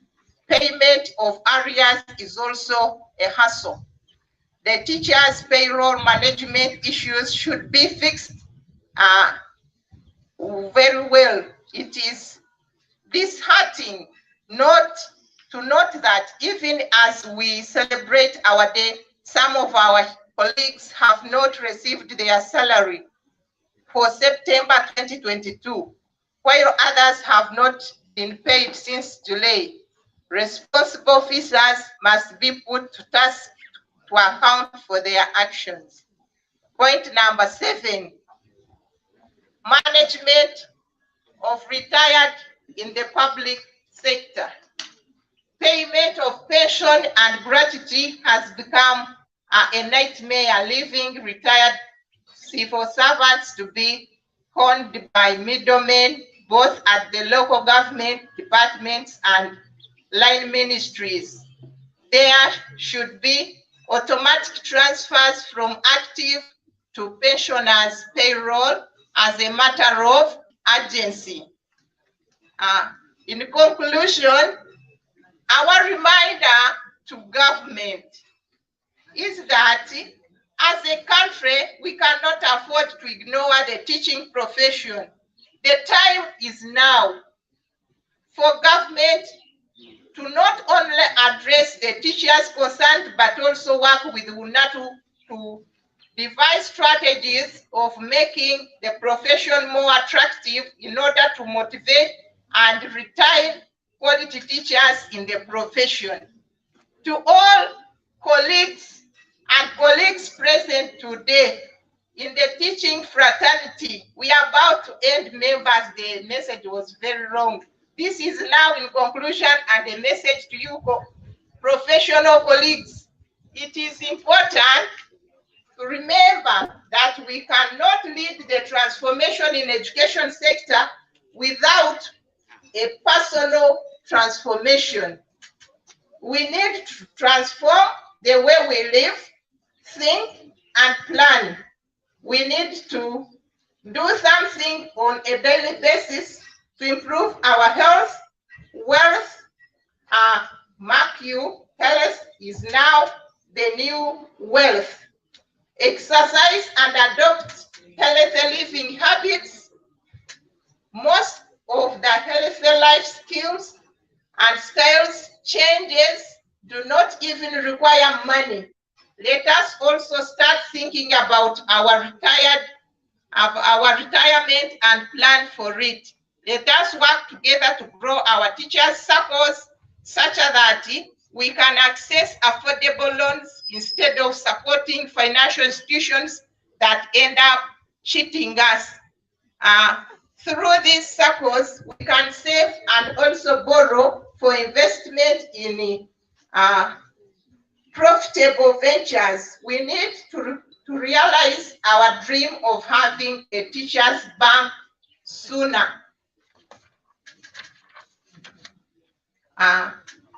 Payment of arrears is also a hassle. The teachers' payroll management issues should be fixed very well. It is disheartening to note that even as we celebrate our day, some of our colleagues have not received their salary for September 2022, while others have not been paid since July. Responsible officers must be put to task to account for their actions. Point number 7, management of retired in the public sector. Payment of pension and gratuity has become a nightmare, leaving retired civil servants to be conned by middlemen, both at the local government departments and line ministries. There should be automatic transfers from active to pensioners' payroll as a matter of urgency. In conclusion, our reminder to government is that as a country, we cannot afford to ignore the teaching profession. The time is now for government to not only address the teachers concerned, but also work with Unatu to devise strategies of making the profession more attractive in order to motivate and retain quality teachers in the profession. To all colleagues present today in the teaching fraternity, we are about to end members. The message was very long. This is now in conclusion and a message to you professional colleagues. It is important to remember that we cannot lead the transformation in education sector without a personal transformation. We need to transform the way we live, think, and plan. We need to do something on a daily basis to improve our health, wealth. Mark you, health is now the new wealth. Exercise and adopt healthy living habits. Most of the healthy life skills and styles changes do not even require money. Let us also start thinking about our retirement and plan for it. Let us work together to grow our teachers' circles such that we can access affordable loans instead of supporting financial institutions that end up cheating us. Through these circles, we can save and also borrow for investment in profitable ventures. We need to realize our dream of having a teacher's bank sooner.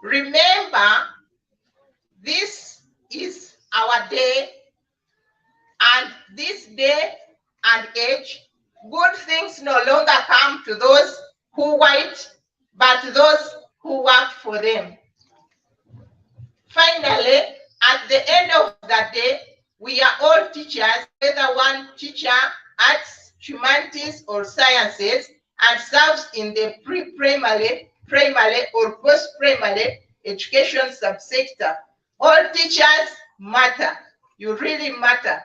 Remember, this is our day, and this day and age, good things no longer come to those who wait but those who work for them. Finally, at the end of the day, we are all teachers, whether one teacher, arts, humanities, or sciences, and serves in the pre-primary, primary, or post-primary education subsector. All teachers matter. You really matter.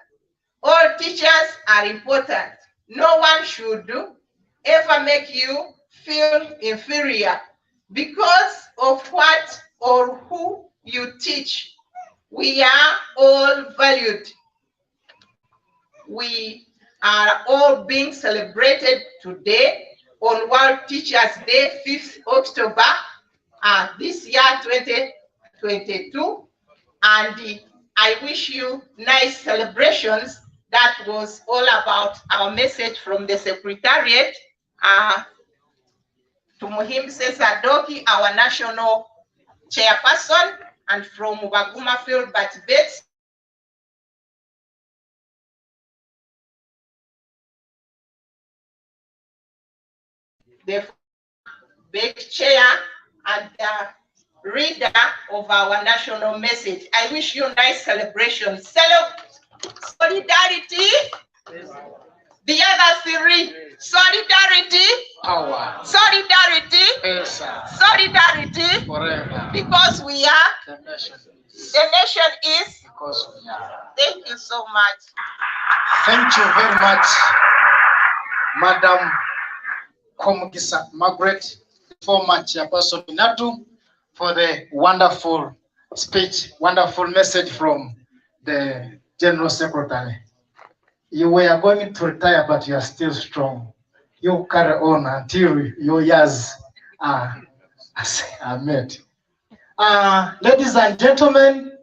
All teachers are important. No one should ever make you feel inferior because of what or who you teach. We are all valued. We are all being celebrated today on World Teachers Day, 5th October, this year, 2022. And I wish you nice celebrations. That was all about our message from the Secretariat to Muhim Sadoki, our national chairperson, and from Baguma Field Batibet. The big chair and the reader of our national message. I wish you nice celebrations. Solidarity. The other three. Solidarity. Power. Solidarity. Yes, Solidarity. forever. Because we are. The nation is. The nation is. Because we are. Thank you so much. Thank you very much, Madam Komugisa Margaret, former chairperson Unatu, for the wonderful speech, wonderful message from the General Secretary. You were going to retire, but you are still strong. You carry on until your years are met. Ladies and gentlemen,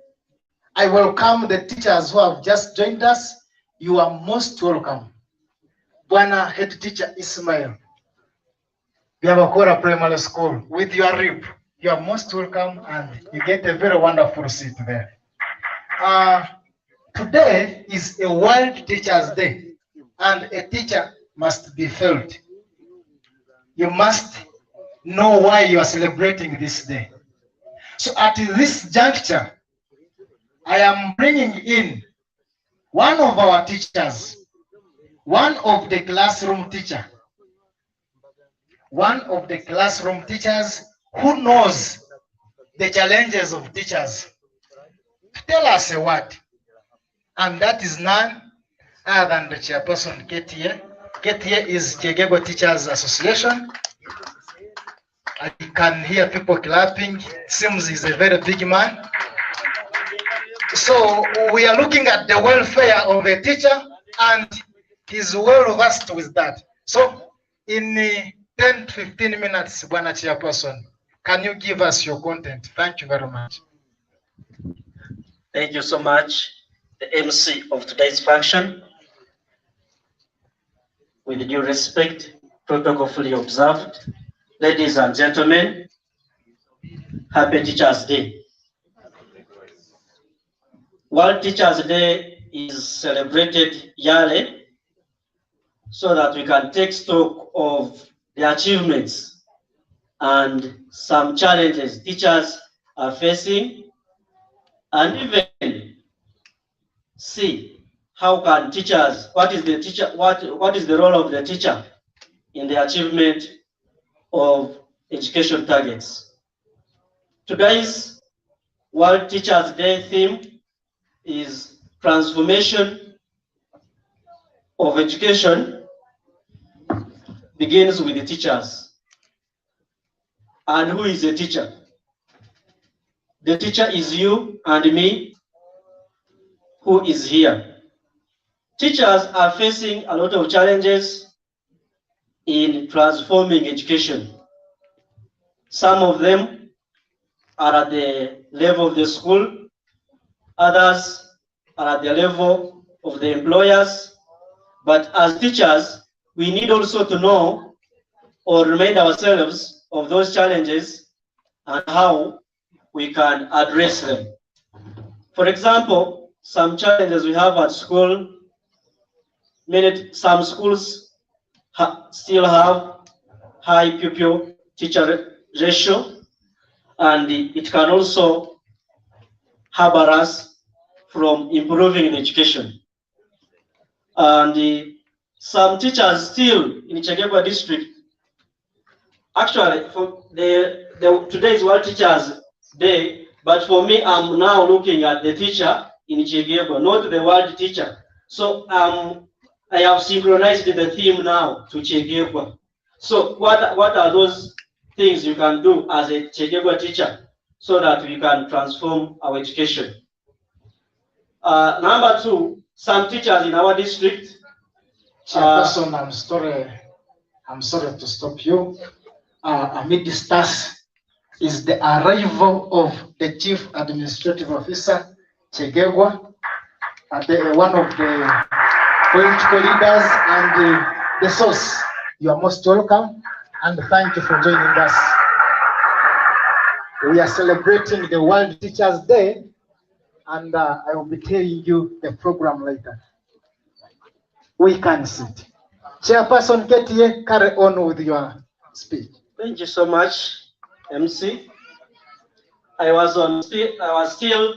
I welcome the teachers who have just joined us. You are most welcome. Bwana Head Teacher Ismail, Byabakora Primary School, with your rib. You are most welcome and you get a very wonderful seat there. Today is a World Teachers Day and a teacher must be felt. You must know why you are celebrating this day. So at this juncture, I am bringing in one of our teachers, one of the classroom teachers who knows the challenges of teachers. Tell us a word, and that is none other than the chairperson, Ketia. Ketia is Kyegegwa Teachers Association. I can hear people clapping. Seems he's a very big man. So we are looking at the welfare of a teacher, and he's well versed with that. So in 10 to 15 minutes, Bwana Chairperson, can you give us your content? Thank you very much. Thank you so much, the MC of today's function. With due respect, protocol fully observed. Ladies and gentlemen, happy Teachers Day. World Teachers Day is celebrated yearly so that we can take stock of the achievements and some challenges teachers are facing, and even see how can teachers, what is the role of the teacher in the achievement of education targets. Today's World Teachers Day theme is transformation of education begins with the teachers. And who is a teacher? The teacher is you and me who is here. Teachers are facing a lot of challenges in transforming education. Some of them are at the level of the school, others are at the level of the employers. But as teachers, we need also to know or remind ourselves of those challenges and how we can address them. For example, some challenges we have at school, some schools still have high pupil teacher ratio, and it can also harbor us from improving in education. And some teachers still in Kyegegwa district, actually, for today is World Teachers Day, but for me, I'm now looking at the teacher in Kyegegwa, not the world teacher. So I have synchronized the theme now to Kyegegwa. So what are those things you can do as a Kyegegwa teacher so that we can transform our education? Number two, some teachers in our district. Chairperson, I'm sorry to stop you. Amidst us is the arrival of the Chief Administrative Officer, Kyegegwa, one of the political leaders and the source. You are most welcome and thank you for joining us. We are celebrating the World Teachers Day, and I will be telling you the program later. We can sit. Chairperson Ketie, carry on with your speech. Thank you so much, MC. I was still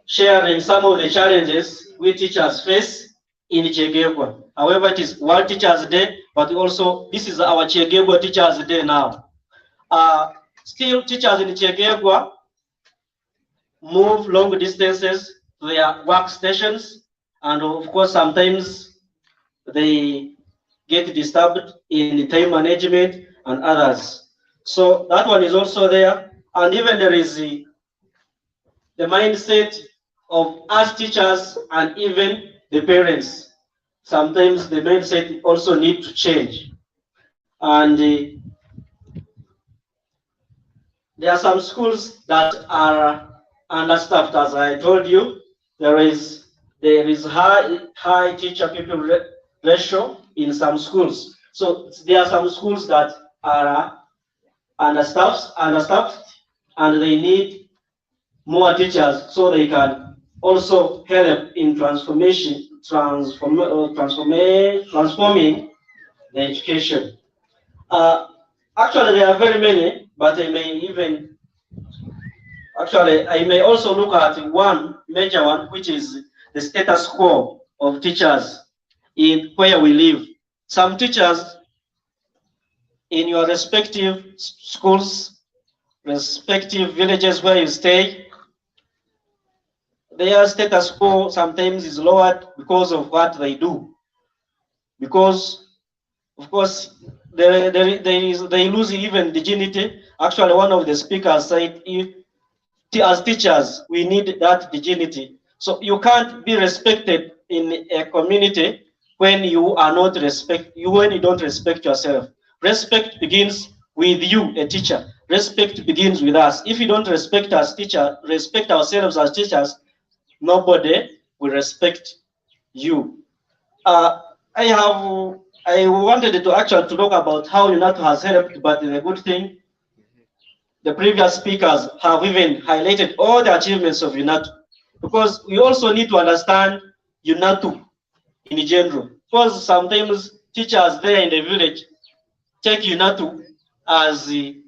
sharing some of the challenges we teachers face in Kyegegwa. However, it is World Teachers Day, but also this is our Kyegegwa Teachers Day now. Still, teachers in Kyegegwa move long distances to their workstations, and of course, sometimes they get disturbed in time management and others. So that one is also there. And even there is the mindset of us teachers and even the parents. Sometimes the mindset also need to change. And there are some schools that are understaffed, as I told you. There is high teacher pupil ratio in some schools. So there are some schools that are understaffed, and they need more teachers so they can also help in transforming the education. Actually, there are very many, but I may also look at one major one, which is the status quo of teachers in where we live. Some teachers in your respective schools, respective villages where you stay, their status quo sometimes is lowered because of what they do. Because, of course, they lose even dignity. Actually, one of the speakers said, as teachers, we need that dignity. So you can't be respected in a community when you are not when you don't respect yourself. Respect begins with you, a teacher. Respect begins with us. If you don't respect us, respect ourselves as teachers, nobody will respect you. I wanted to actually talk about how Unatu has helped, but the good thing, the previous speakers have even highlighted all the achievements of Unatu, because we also need to understand Unatu in general. Because sometimes teachers there in the village take Unatu as an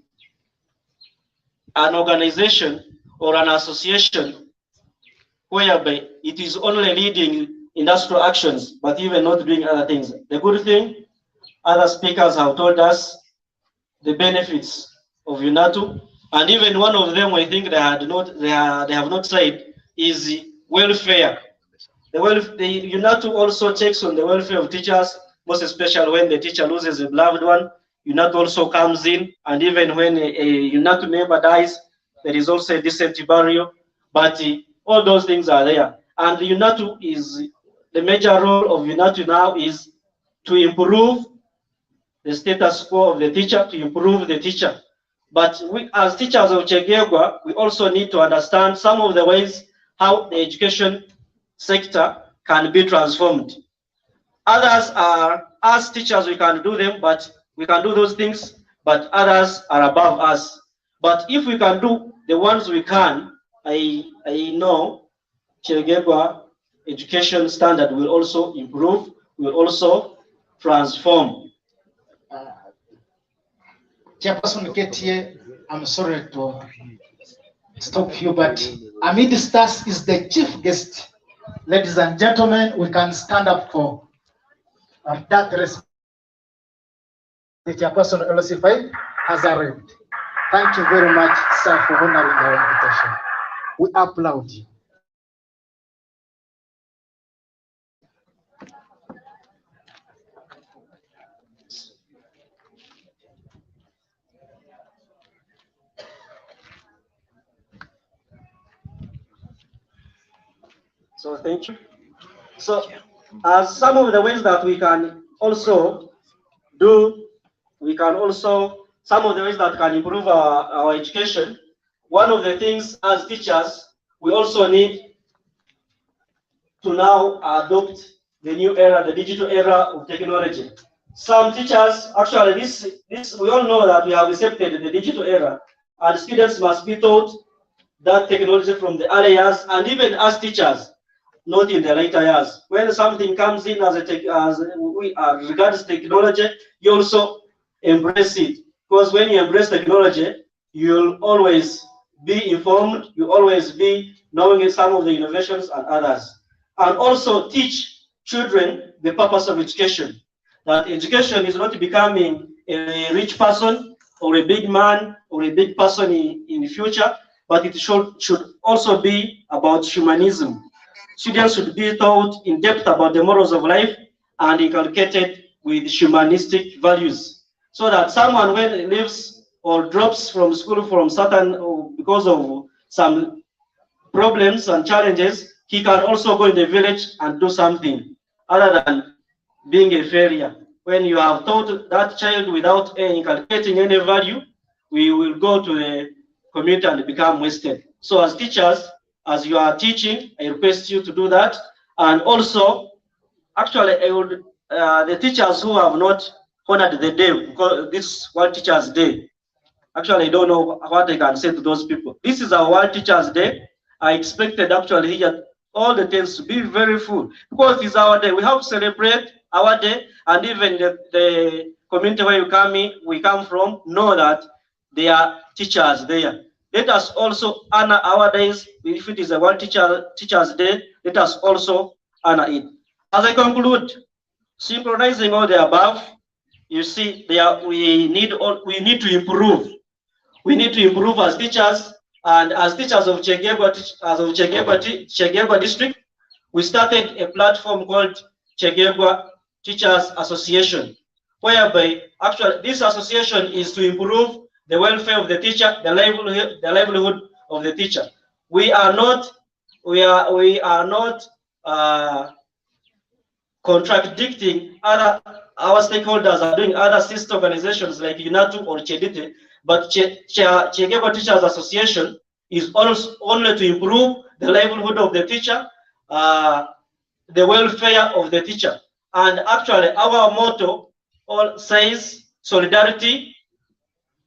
organization or an association whereby it is only leading industrial actions, but even not doing other things. The good thing, other speakers have told us the benefits of Unatu, and even one of them, I think they have not said, is welfare. The Unatu also checks on the welfare of teachers, most especially when the teacher loses a beloved one. Unatu also comes in, and even when a Unatu member dies, there is also a decent burial. But all those things are there. And the Unatu is, the major role of Unatu now is to improve the status quo of the teacher, to improve the teacher. But we, as teachers of Kyegegwa, we also need to understand some of the ways how the education sector can be transformed. Others are, as teachers, we can do them, but we can do those things, but others are above us. But if we can do the ones we can, I know Kyegegwa education standard will also improve, will also transform. Chairperson Ketie, I'm sorry to stop you, but amidst us is the chief guest. Ladies and gentlemen, we can stand up for that respect. The chairperson LC5 has arrived. Thank you very much, sir, for honoring our invitation. We applaud you. So thank you. So some of the ways that we can also do, some of the ways that can improve our education. One of the things as teachers, we also need to now adopt the new era, the digital era of technology. Some teachers, actually this we all know that we have accepted the digital era, and students must be taught that technology from the early years, and even as teachers, not in the later years. When something comes in regards technology, you also embrace it. Because when you embrace technology, you'll always be informed, you'll always be knowing some of the innovations and others. And also teach children the purpose of education. That education is not becoming a rich person or a big man or a big person in the future, but it should also be about humanism. Students should be taught in depth about the morals of life and inculcated with humanistic values, so that someone, when he leaves or drops from school from certain, because of some problems and challenges, he can also go in the village and do something other than being a failure. When you have taught that child without inculcating any value, we will go to the community and become wasted. So as teachers, as you are teaching, I request you to do that. And also, actually, I would the teachers who have not honored the day, because this is World Teachers Day. Actually, I don't know what I can say to those people. This is our World Teachers Day. I expected actually here all the tents to be very full, because it's our day. We have to celebrate our day, and even the community where we come from know that there are teachers there. Let us also honor our days. If it is a World Teachers Day, let us also honor it. As I conclude, synchronizing all the above, you see, we need to improve. We need to improve as teachers, and as teachers of Kyegegwa district, we started a platform called Kyegegwa Teachers Association, whereby actually this association is to improve the welfare of the teacher, the livelihood of the teacher. We are not contradicting our stakeholders are doing other sister organizations like Unatu or Chedite, but Kyegegwa Teachers Association is also only to improve the livelihood of the teacher, the welfare of the teacher. And actually our motto all says solidarity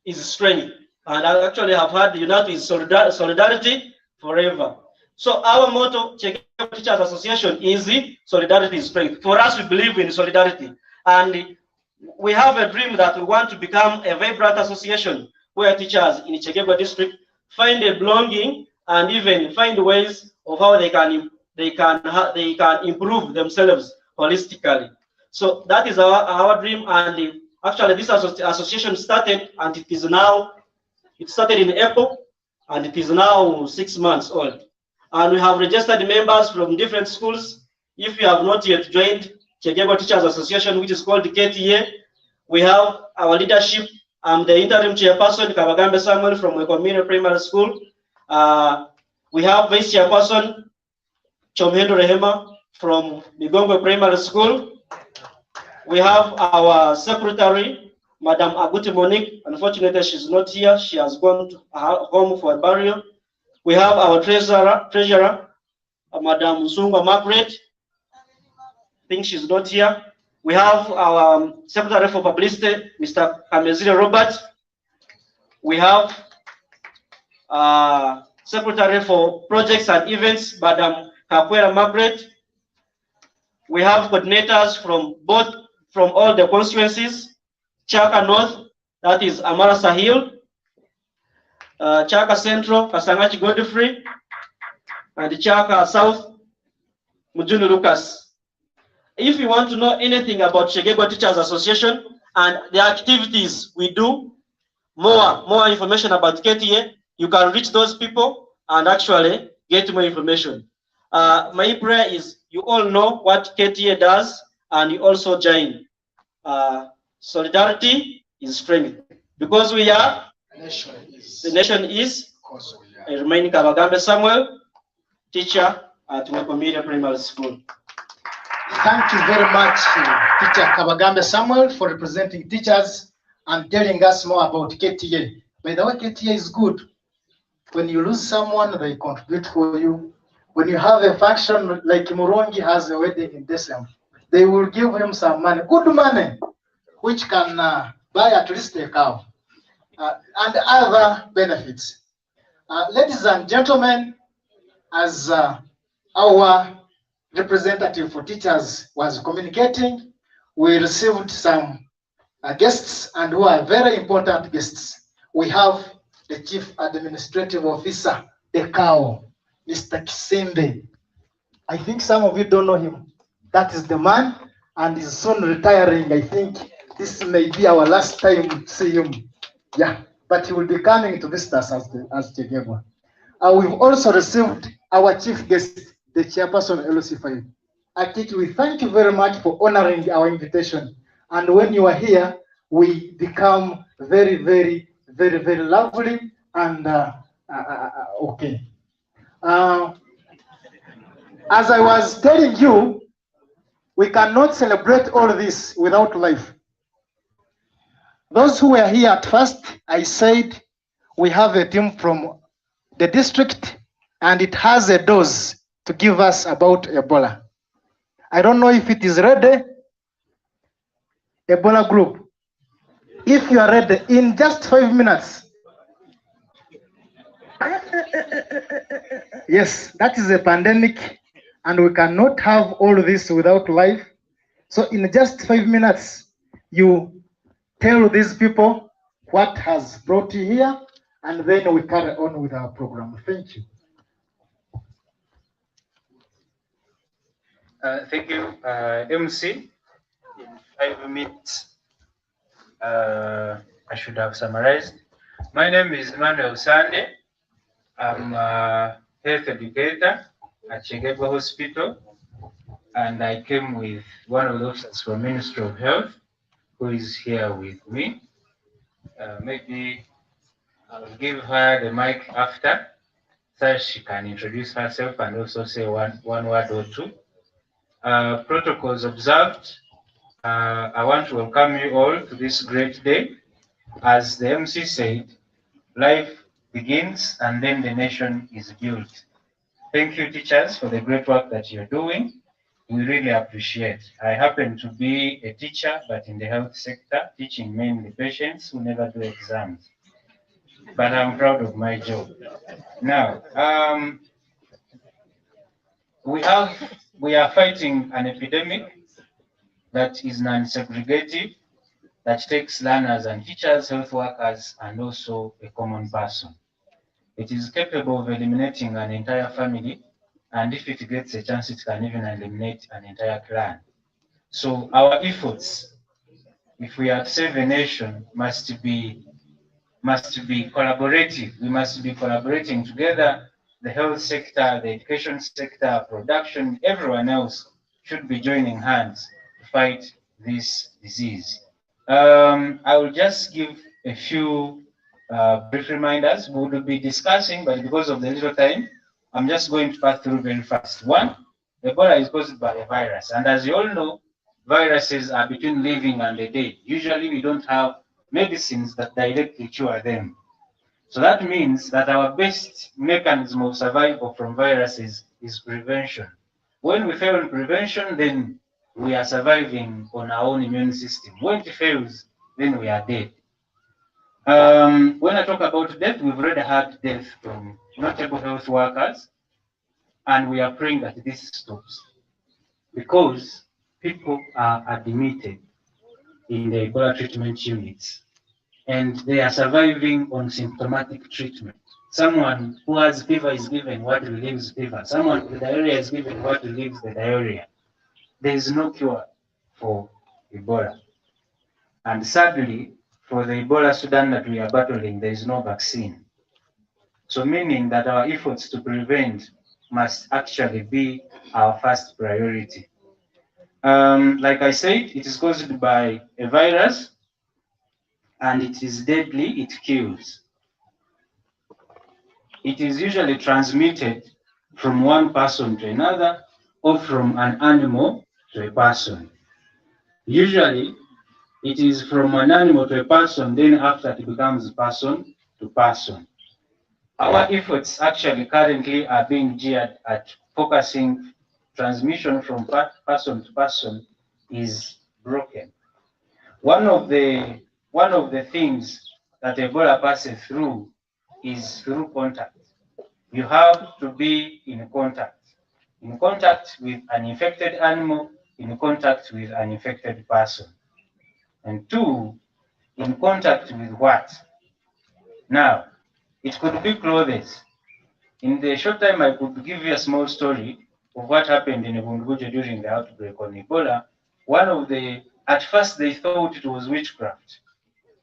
is strength. And I actually have heard Unatu is solidarity forever. So our motto, Kyegegwa Teachers Association, is solidarity is strength. For us, we believe in solidarity. And we have a dream that we want to become a vibrant association where teachers in Kyegegwa district find a belonging and even find ways of how they can improve themselves holistically. So that is our dream. And actually this association started, and it started in April, and it is now 6 months old. And we have registered members from different schools. If you have not yet joined Kyegegwa Teachers Association, which is called the KTA, we have our leadership. I'm the interim chairperson, Kabagambe Samuel from Wekomine Primary School. We have vice chairperson, Chomhendo Rehema from Migongo Primary School. We have our secretary, Madam Aguti Monique. Unfortunately, she's not here. She has gone to her home for a burial. We have our treasurer, Madam Nsungwa Margaret. I think she's not here. We have our secretary for publicity, Mr. Kamezire Robert. We have secretary for projects and events, Madam Kakwera Margaret. We have coordinators from all the constituencies, Chaka North, that is Amara Sahil, Chaka Central, Kasangachi Godfrey, and Chaka South, Mujuni Lucas. If you want to know anything about Kyegegwa Teachers Association and the activities we do, more information about KTA, you can reach those people and actually get more information. My prayer is you all know what KTA does and you also join. Solidarity is strength. Because we are, the nation is. I remain Kabagambe Samuel, teacher at Media Primary School. Thank you very much, Teacher Kabagambe Samuel, for representing teachers and telling us more about KTA. By the way, KTA is good. When you lose someone, they contribute for you. When you have a function like Murongi has a wedding in December, they will give him some money, good money, which can buy at least a cow and other benefits. Ladies and gentlemen, as our representative for teachers was communicating, we received some guests and who are very important guests. We have the Chief Administrative Officer, the cow, Mr. Kisembe. I think some of you don't know him. That is the man, and he's soon retiring. I think this may be our last time to see him. Yeah, but he will be coming to visit us as Kyegegwa. We've also received our chief guest, the chairperson, LC5. Akiki, we thank you very much for honoring our invitation. And when you are here, we become very, very, very, very lovely and okay. As I was telling you, we cannot celebrate all this without life. Those who were here at first, I said we have a team from the district and it has a dose to give us about Ebola. I don't know if it is ready. Ebola group. If you are ready, in just 5 minutes. Yes, that is a pandemic and we cannot have all this without life. So in just 5 minutes, you tell these people what has brought you here and then we carry on with our program. Thank you. Thank you, MC. In 5 minutes, I should have summarized. My name is Emmanuel Sande. I'm a health educator at Kyegegwa Hospital, and I came with one of the officers from Ministry of Health, who is here with me. Maybe I'll give her the mic after, so she can introduce herself and also say one word or two. Protocols observed. I want to welcome you all to this great day. As the MC said, life begins and then the nation is built. Thank you, teachers, for the great work that you're doing. We really appreciate. I happen to be a teacher, but in the health sector, teaching mainly patients who never do exams. But I'm proud of my job. Now, we are fighting an epidemic that is non-segregative, that takes learners and teachers, health workers, and also a common person. It is capable of eliminating an entire family, and if it gets a chance, it can even eliminate an entire clan. So our efforts, if we are to save a nation, must be collaborative. We must be collaborating together. The health sector, the education sector, production, everyone else should be joining hands to fight this disease. I will just give a few brief reminders. We will be discussing, but because of the little time, I'm just going to pass through very fast. One, Ebola is caused by a virus. And as you all know, viruses are between living and the dead. Usually we don't have medicines that directly cure them. So that means that our best mechanism of survival from viruses is prevention. When we fail in prevention, then we are surviving on our own immune system. When it fails, then we are dead. When I talk about death, we've already had death from notable health workers, and we are praying that this stops because people are admitted in the Ebola treatment units. and they are surviving on symptomatic treatment. Someone who has fever is given what relieves fever. Someone with diarrhea is given what relieves the diarrhea. There is no cure for Ebola. And sadly, for the Ebola Sudan that we are battling, there is no vaccine. So meaning that our efforts to prevent must actually be our first priority. Like I said, it is caused by a virus, and it is deadly, it kills. It is usually transmitted from one person to another or from an animal to a person. Usually, it is from an animal to a person, then after it becomes person to person. Our efforts actually currently are being geared at focusing transmission from person to person is broken. One of the things that Ebola passes through is through contact. You have to be in contact with an infected animal, in contact with an infected person. And two, in contact with what? Now, it could be clothes. In the short time, I could give you a small story of what happened in Ebunguja during the outbreak on Ebola. At first they thought it was witchcraft,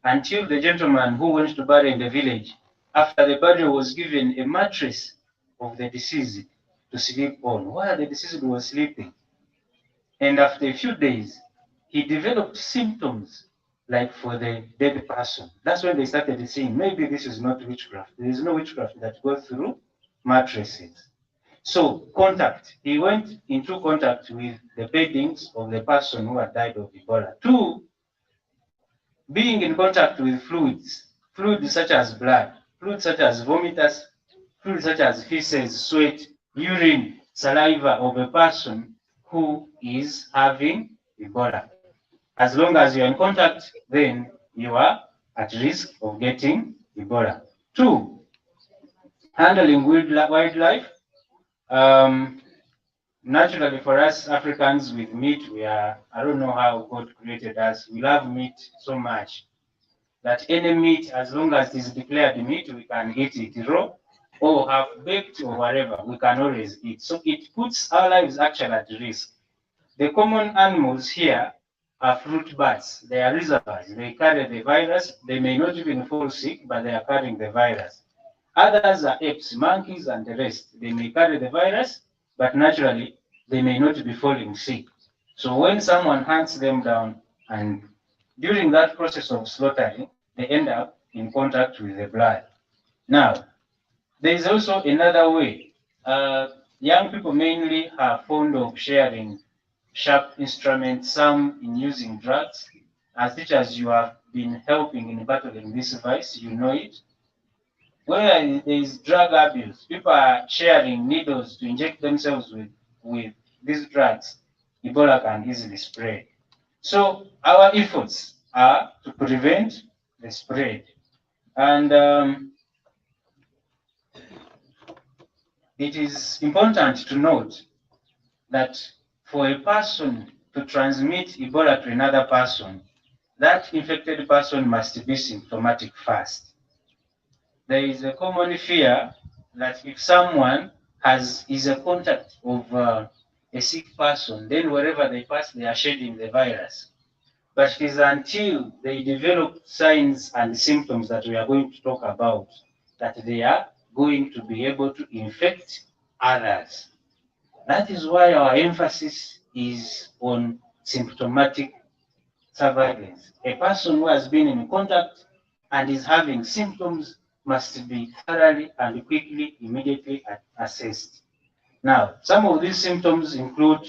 until the gentleman who went to bury in the village, after the burial was given a mattress of the deceased to sleep on, while the deceased was sleeping. And after a few days, he developed symptoms like for the dead person. That's when they started saying, maybe this is not witchcraft. There is no witchcraft that goes through mattresses. So contact, he went into contact with the beddings of the person who had died of Ebola. Two, being in contact with fluids such as blood, fluids such as vomitus, fluids such as feces, sweat, urine, saliva of a person who is having Ebola. As long as you're in contact, then you are at risk of getting Ebola. Two, handling wildlife. Naturally, for us Africans with meat, I don't know how God created us. We love meat so much that any meat, as long as it is declared meat, we can eat it raw or half baked or whatever, we can always eat. So it puts our lives actually at risk. The common animals here are fruit bats. They are reservoirs. They carry the virus. They may not even fall sick, but they are carrying the virus. Others are apes, monkeys, and the rest. They may carry the virus, but naturally, they may not be falling sick. So when someone hunts them down, and during that process of slaughtering, they end up in contact with the blood. Now, there is also another way. Young people mainly are fond of sharing sharp instruments, some in using drugs. As teachers, you have been helping in battling this vice, you know it. Where there is drug abuse, people are sharing needles to inject themselves with these drugs, Ebola can easily spread. So our efforts are to prevent the spread. And it is important to note that for a person to transmit Ebola to another person, that infected person must be symptomatic first. There is a common fear that if someone is a contact of a sick person, then wherever they pass, they are shedding the virus. But it is until they develop signs and symptoms that we are going to talk about that they are going to be able to infect others. That is why our emphasis is on symptomatic surveillance. A person who has been in contact and is having symptoms must be thoroughly and quickly, immediately assessed. Now, some of these symptoms include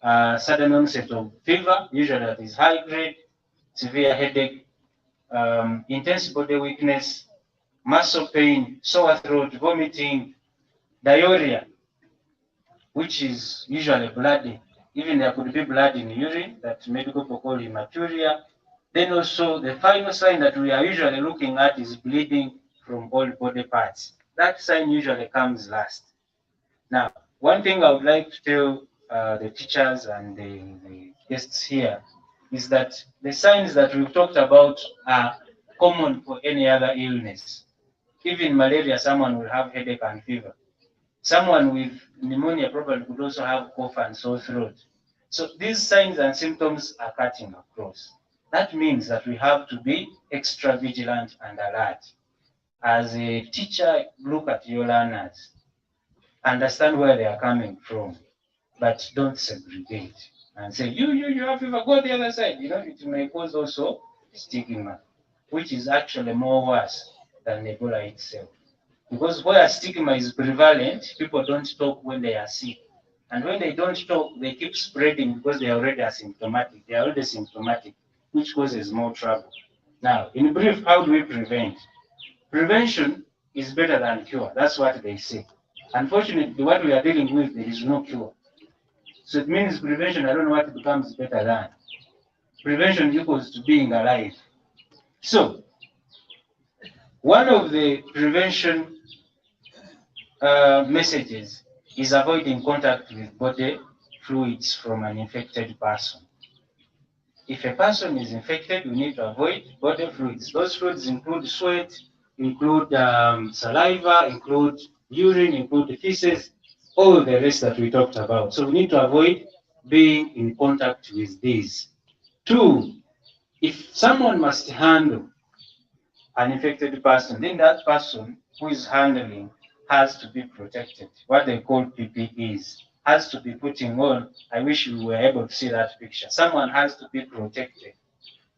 sudden onset of fever, usually that is high grade, severe headache, intense body weakness, muscle pain, sore throat, vomiting, diarrhea, which is usually bloody. Even there could be blood in urine that medical people call hematuria. Then also the final sign that we are usually looking at is bleeding from all body parts. That sign usually comes last. Now, one thing I would like to tell the teachers and the guests here is that the signs that we've talked about are common for any other illness. Even malaria, someone will have headache and fever. Someone with pneumonia probably could also have cough and sore throat. So these signs and symptoms are cutting across. That means that we have to be extra vigilant and alert. As a teacher, look at your learners, understand where they are coming from, but don't segregate and say, you have fever, go the other side. It may cause also stigma, which is actually more worse than Ebola itself. Because where stigma is prevalent, people don't talk when they are sick. And when they don't talk, they keep spreading because they are already asymptomatic. They are already symptomatic, which causes more trouble. Now, in brief, how do we prevent? Prevention is better than cure. That's what they say. Unfortunately, what we are dealing with, there is no cure. So it means prevention, I don't know what becomes better than. Prevention equals to being alive. So, one of the prevention messages is avoiding contact with body fluids from an infected person. If a person is infected, we need to avoid body fluids. Those fluids include sweat, include saliva, include urine, include feces, all the rest that we talked about. So we need to avoid being in contact with these. 2, if someone must handle an infected person, then that person who is handling has to be protected. What they call PPEs has to be putting on. I wish you were able to see that picture. Someone has to be protected.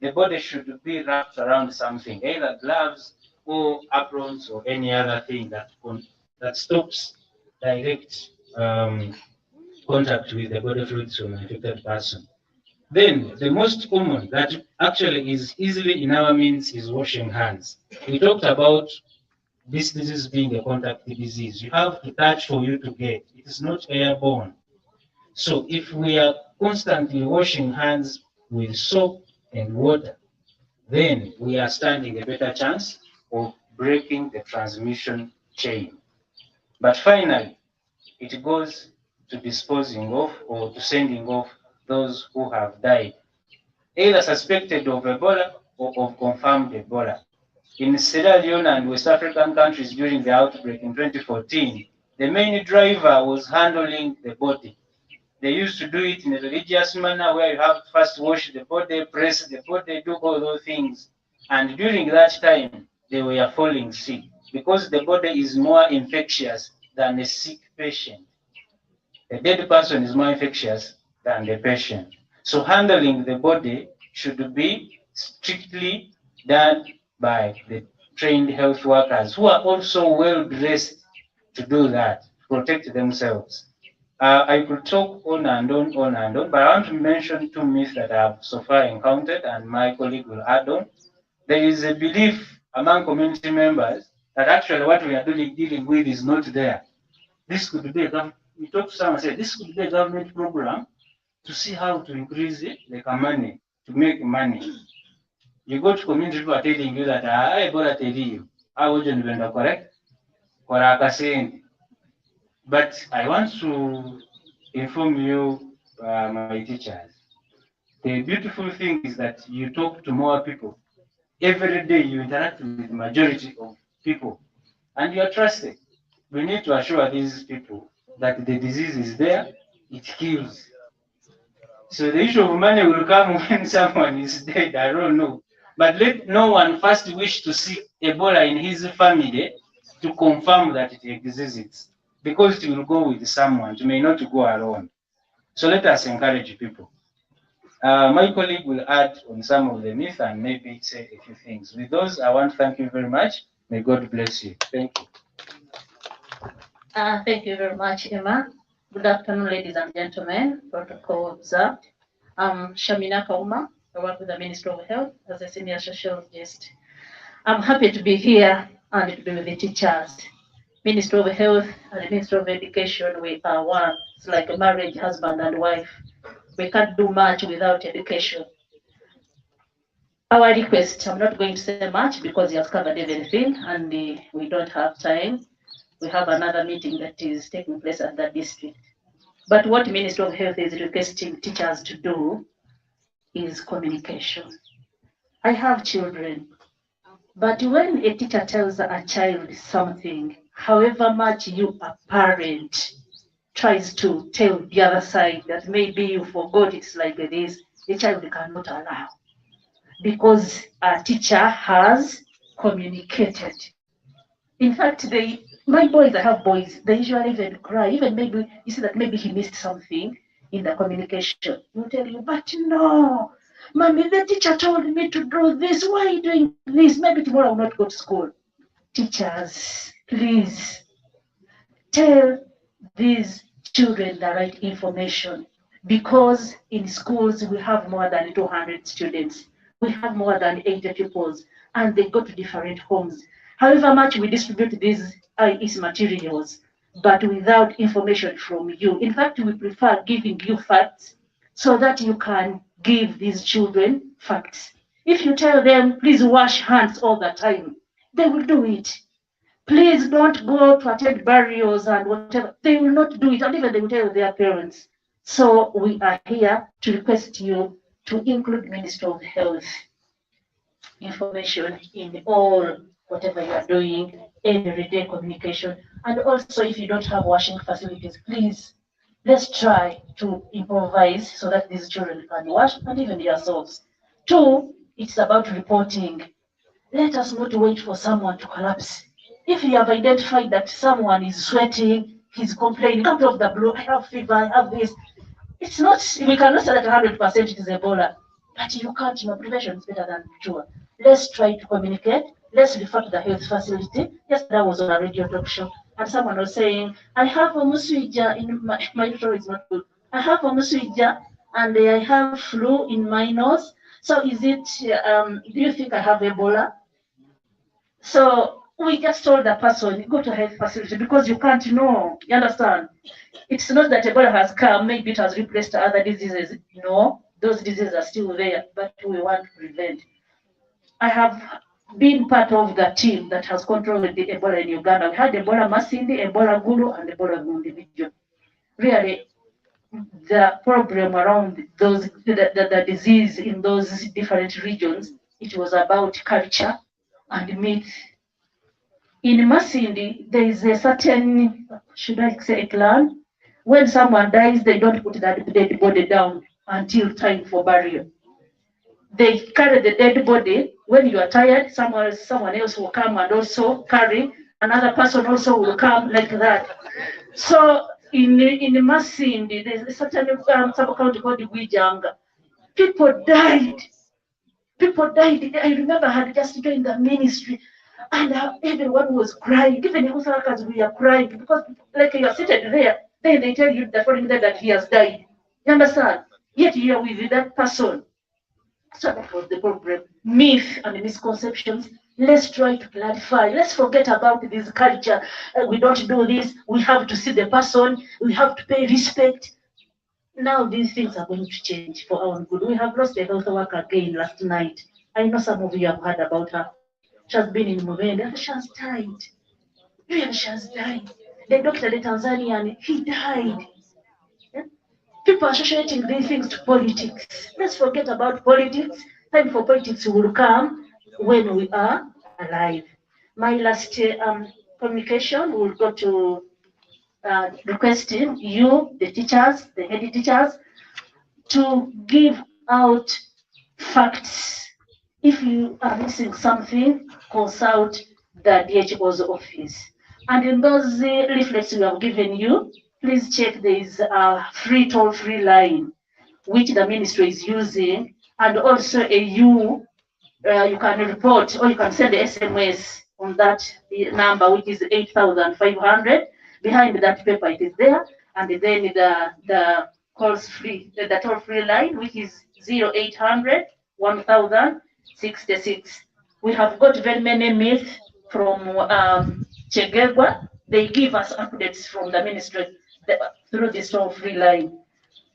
The body should be wrapped around something, either gloves or aprons or any other thing that stops direct contact with the body fluids from an infected person. Then the most common that actually is easily in our means is washing hands. We talked about this disease being a contact disease. You have to touch for you to get. It is not airborne. So if we are constantly washing hands with soap and water, then we are standing a better chance of breaking the transmission chain. But finally, it goes to disposing of or to sending off those who have died, either suspected of Ebola or of confirmed Ebola. In Sierra Leone and West African countries during the outbreak in 2014, the main driver was handling the body. They used to do it in a religious manner where you have to first wash the body, press the body, do all those things. And during that time, they were falling sick because the body is more infectious than a sick patient. A dead person is more infectious than the patient. So handling the body should be strictly done by the trained health workers who are also well dressed to do that, to protect themselves. I could talk on and on, but I want to mention 2 myths that I have so far encountered, and my colleague will add on. There is a belief among community members that actually what we are dealing with is not there. This could be we talk to someone and say this could be a government program to see how to increase it, like money, to make money. You go to community people are telling you that I got to tell you, I wouldn't be correct or I saying. But I want to inform you, my teachers. The beautiful thing is that you talk to more people. Every day you interact with the majority of people and you are trusted. We need to assure these people that the disease is there, it kills. So the issue of money will come when someone is dead, I don't know. But let no one first wish to see Ebola in his family to confirm that it exists, because it will go with someone, it may not go alone. So let us encourage people. My colleague will add on some of the myths and maybe say a few things. With those, I want to thank you very much. May God bless you. Thank you. Thank you very much, Emma. Good afternoon, ladies and gentlemen. Protocol observed. I'm Shamina Kauma. I work with the Ministry of Health as a senior sociologist. I'm happy to be here and to be with the teachers. Ministry of Health and the Ministry of Education, we are one. It's like a marriage, husband and wife. We can't do much without education. Our request, I'm not going to say much because he has covered everything and we don't have time. We have another meeting that is taking place at the district. But what Ministry of Health is requesting teachers to do is communication. I have children. But when a teacher tells a child something, however much you, a parent, tries to tell the other side that maybe you forgot it's like this, the child cannot allow. Because a teacher has communicated. In fact, my boys, I have boys, they usually even cry, even maybe you see that maybe he missed something in the communication. He'll tell you, but no, mommy, the teacher told me to do this. Why are you doing this? Maybe tomorrow I will not go to school. Teachers, please tell these children the right information, because in schools we have more than 200 students. We have more than 80 pupils, and they go to different homes. However much we distribute these IES materials, but without information from you. In fact, we prefer giving you facts so that you can give these children facts. If you tell them, please wash hands all the time, they will do it. Please don't go to attend burials and whatever. They will not do it, and even they will tell their parents. So we are here to request you to include Ministry of Health information in all whatever you are doing, everyday communication. And also, if you don't have washing facilities, please, let's try to improvise so that these children can wash, and even yourselves. Two, it's about reporting. Let us not wait for someone to collapse. If you have identified that someone is sweating, he's complaining, out of the blue, I have fever, I have this. It's not, we cannot say that 100% it is Ebola, but you can't, prevention is better than cure. Let's try to communicate. Let's refer to the health facility. Yesterday I was on a radio talk show, and someone was saying, I have a muswija in my throat is not good. I have a muswija, and I have flu in my nose. So is it, do you think I have Ebola? So we just told the person, go to health facility, because you can't know. You understand? It's not that Ebola has come, maybe it has replaced other diseases. No, those diseases are still there, but we want to prevent. I have been part of the team that has controlled the Ebola in Uganda. We had Ebola Masindi, Ebola Gulu, and Ebola Gundi region. Really, the problem around those the disease in those different regions, it was about culture and myth. In Masindi, there is a certain, should I say, a clan. When someone dies, they don't put that dead body down until time for burial. They carry the dead body. When you are tired, someone else will come and also carry. Another person also will come like that. So in Masindi, there's a certain sub-county called Gwijanga. People died. People died. I remember I had just joined the ministry, and everyone was crying. Even the workers, we are crying, because like you are seated there, then they tell you the following day that he has died. You understand? Yet you are with that person. So that was the problem. Myth and misconceptions. Let's try to clarify. Let's forget about this culture. We don't do this. We have to see the person. We have to pay respect. Now these things are going to change for our good. We have lost a health worker again last night. I know some of you have heard about her. She has been in Mubende. She has died. Really, she has died. The doctor, the Tanzanian, he died. People are associating these things to politics. Let's forget about politics. Time for politics will come when we are alive. My last communication will go to requesting you, the teachers, the head teachers, to give out facts. If you are missing something, consult the DHO's office. And in those leaflets we have given you, please check there is a free toll-free line which the ministry is using, and also you can report, or you can send the SMS on that number, which is 8,500. Behind that paper it is there, and then the calls free, the toll-free line, which is 0800 1066. We have got very many myths from Kyegegwa. They give us updates from the ministry through this toll-free line.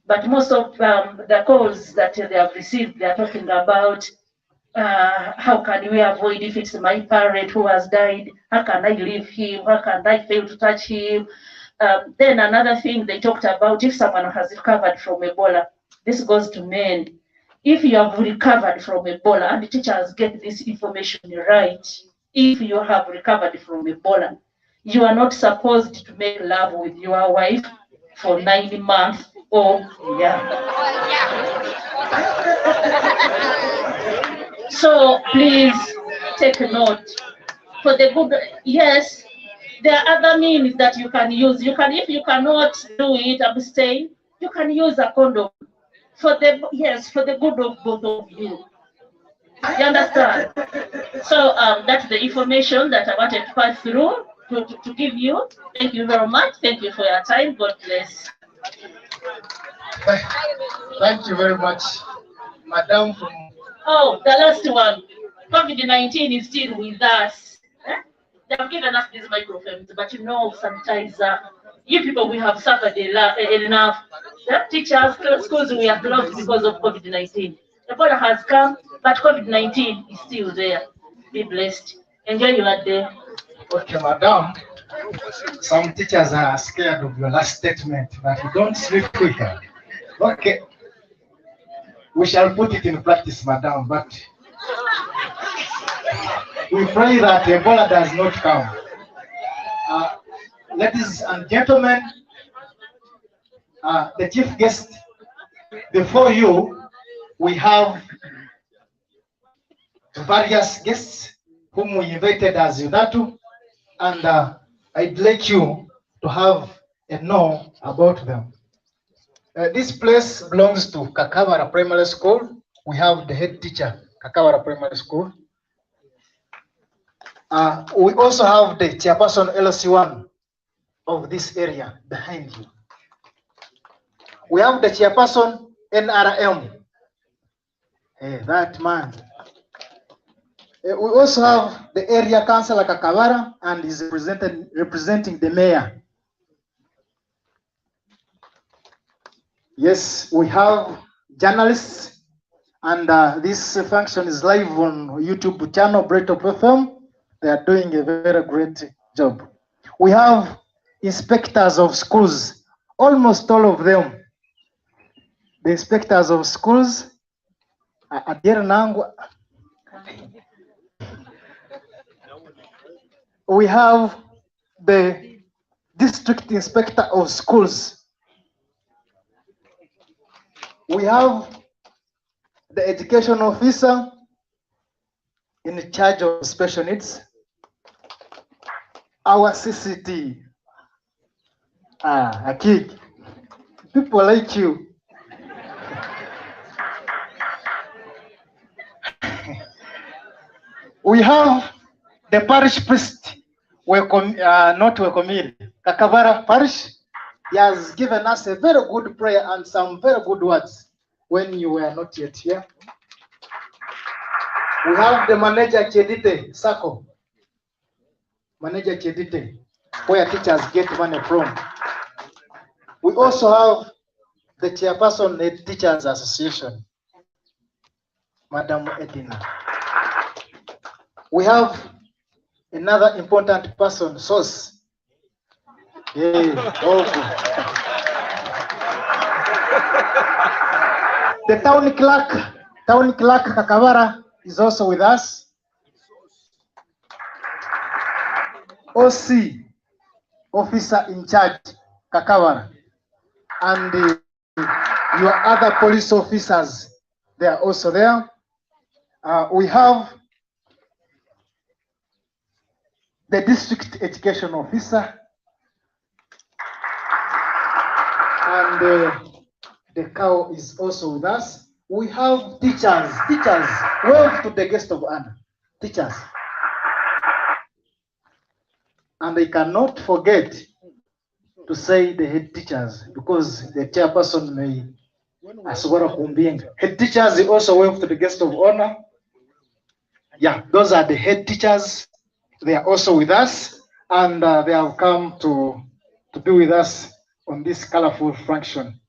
But most of the calls that they have received, they are talking about how can we avoid, if it's my parent who has died, how can I leave him, how can I fail to touch him? Then another thing they talked about, if someone has recovered from Ebola, this goes to men. if you have recovered from Ebola, and the teachers get this information right, if you have recovered from Ebola, you are not supposed to make love with your wife for 9 months or So please take note. For the good, yes, there are other means that you can use. You can, if you cannot do it, abstain, you can use a condom. For the, yes, for the good of both of you. You understand? So that's the information that I wanted to pass through to give you. Thank you very much. Thank you for your time. God bless. Thank you very much, Madam. Oh, the last one. COVID-19 is still with us. They have given us these microfilms, but you know, sometimes you people, we have suffered enough. Teachers, schools, we are closed because of COVID-19. Ebola has come, but COVID-19 is still there. Be blessed. Enjoy your day. Okay, Madam. Some teachers are scared of your last statement, but you don't sleep quicker. Okay. We shall put it in practice, Madam, but we pray that Ebola does not come. Ladies and gentlemen, the chief guest, before you, we have various guests whom we invited as Unatu, and I'd like you to have a know about them. This place belongs to Kakabara Primary School. We have the head teacher, Kakabara Primary School. We also have the chairperson LC1 of this area behind you. We have the chairperson NRM. Hey, that man. We also have the area councillor Kakabara, and is representing the mayor. Yes, we have journalists, and this function is live on YouTube channel Breadtop FM. They are doing a very great job. We have inspectors of schools, almost all of them. The inspectors of schools, we have the district inspector of schools. We have the education officer in charge of special needs. Our CCT, a kid, people like you. We have the parish priest, Kakabara Parish. He has given us a very good prayer and some very good words when you were not yet here. We have the manager Chedite Sako. Manager Chedite, where teachers get money from. We also have the chairperson of the Teachers Association, Madam Edina. We have another important person, Source. Hey, okay. The town clerk Kakabara is also with us. OC, officer in charge, Kakabara, and your other police officers, they are also there. We have the district education officer, and the cow is also with us. We have teachers, wave to the guest of honor, teachers. And I cannot forget to say the head teachers, because the chairperson may as well being. Head teachers also wave to the guest of honor. Yeah, those are the head teachers. They are also with us, and they have come to be with us on this colorful function.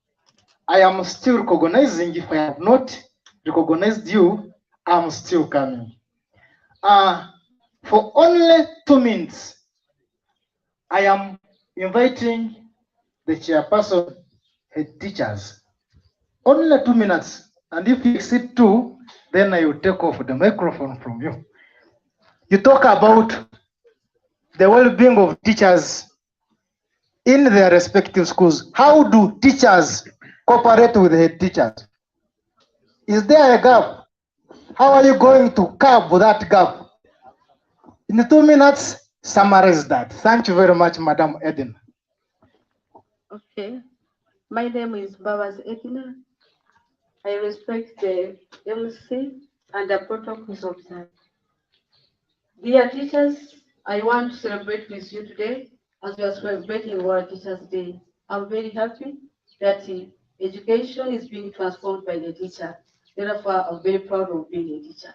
I am still recognizing. If I have not recognized you, I'm still coming. For only 2 minutes, I am inviting the chairperson, head teachers. Only 2 minutes. And if you exceed 2, then I will take off the microphone from you. You talk about the well-being of teachers in their respective schools. How do teachers cooperate with head teachers? Is there a gap? How are you going to curb that gap? In 2 minutes, summarize that. Thank you very much, Madam Edna. Okay. My name is Babas Edna. I respect the MC and the protocols observed. Dear teachers, I want to celebrate with you today as we are celebrating World Teachers Day. I'm very happy that education is being transformed by the teacher. Therefore, I'm very proud of being a teacher.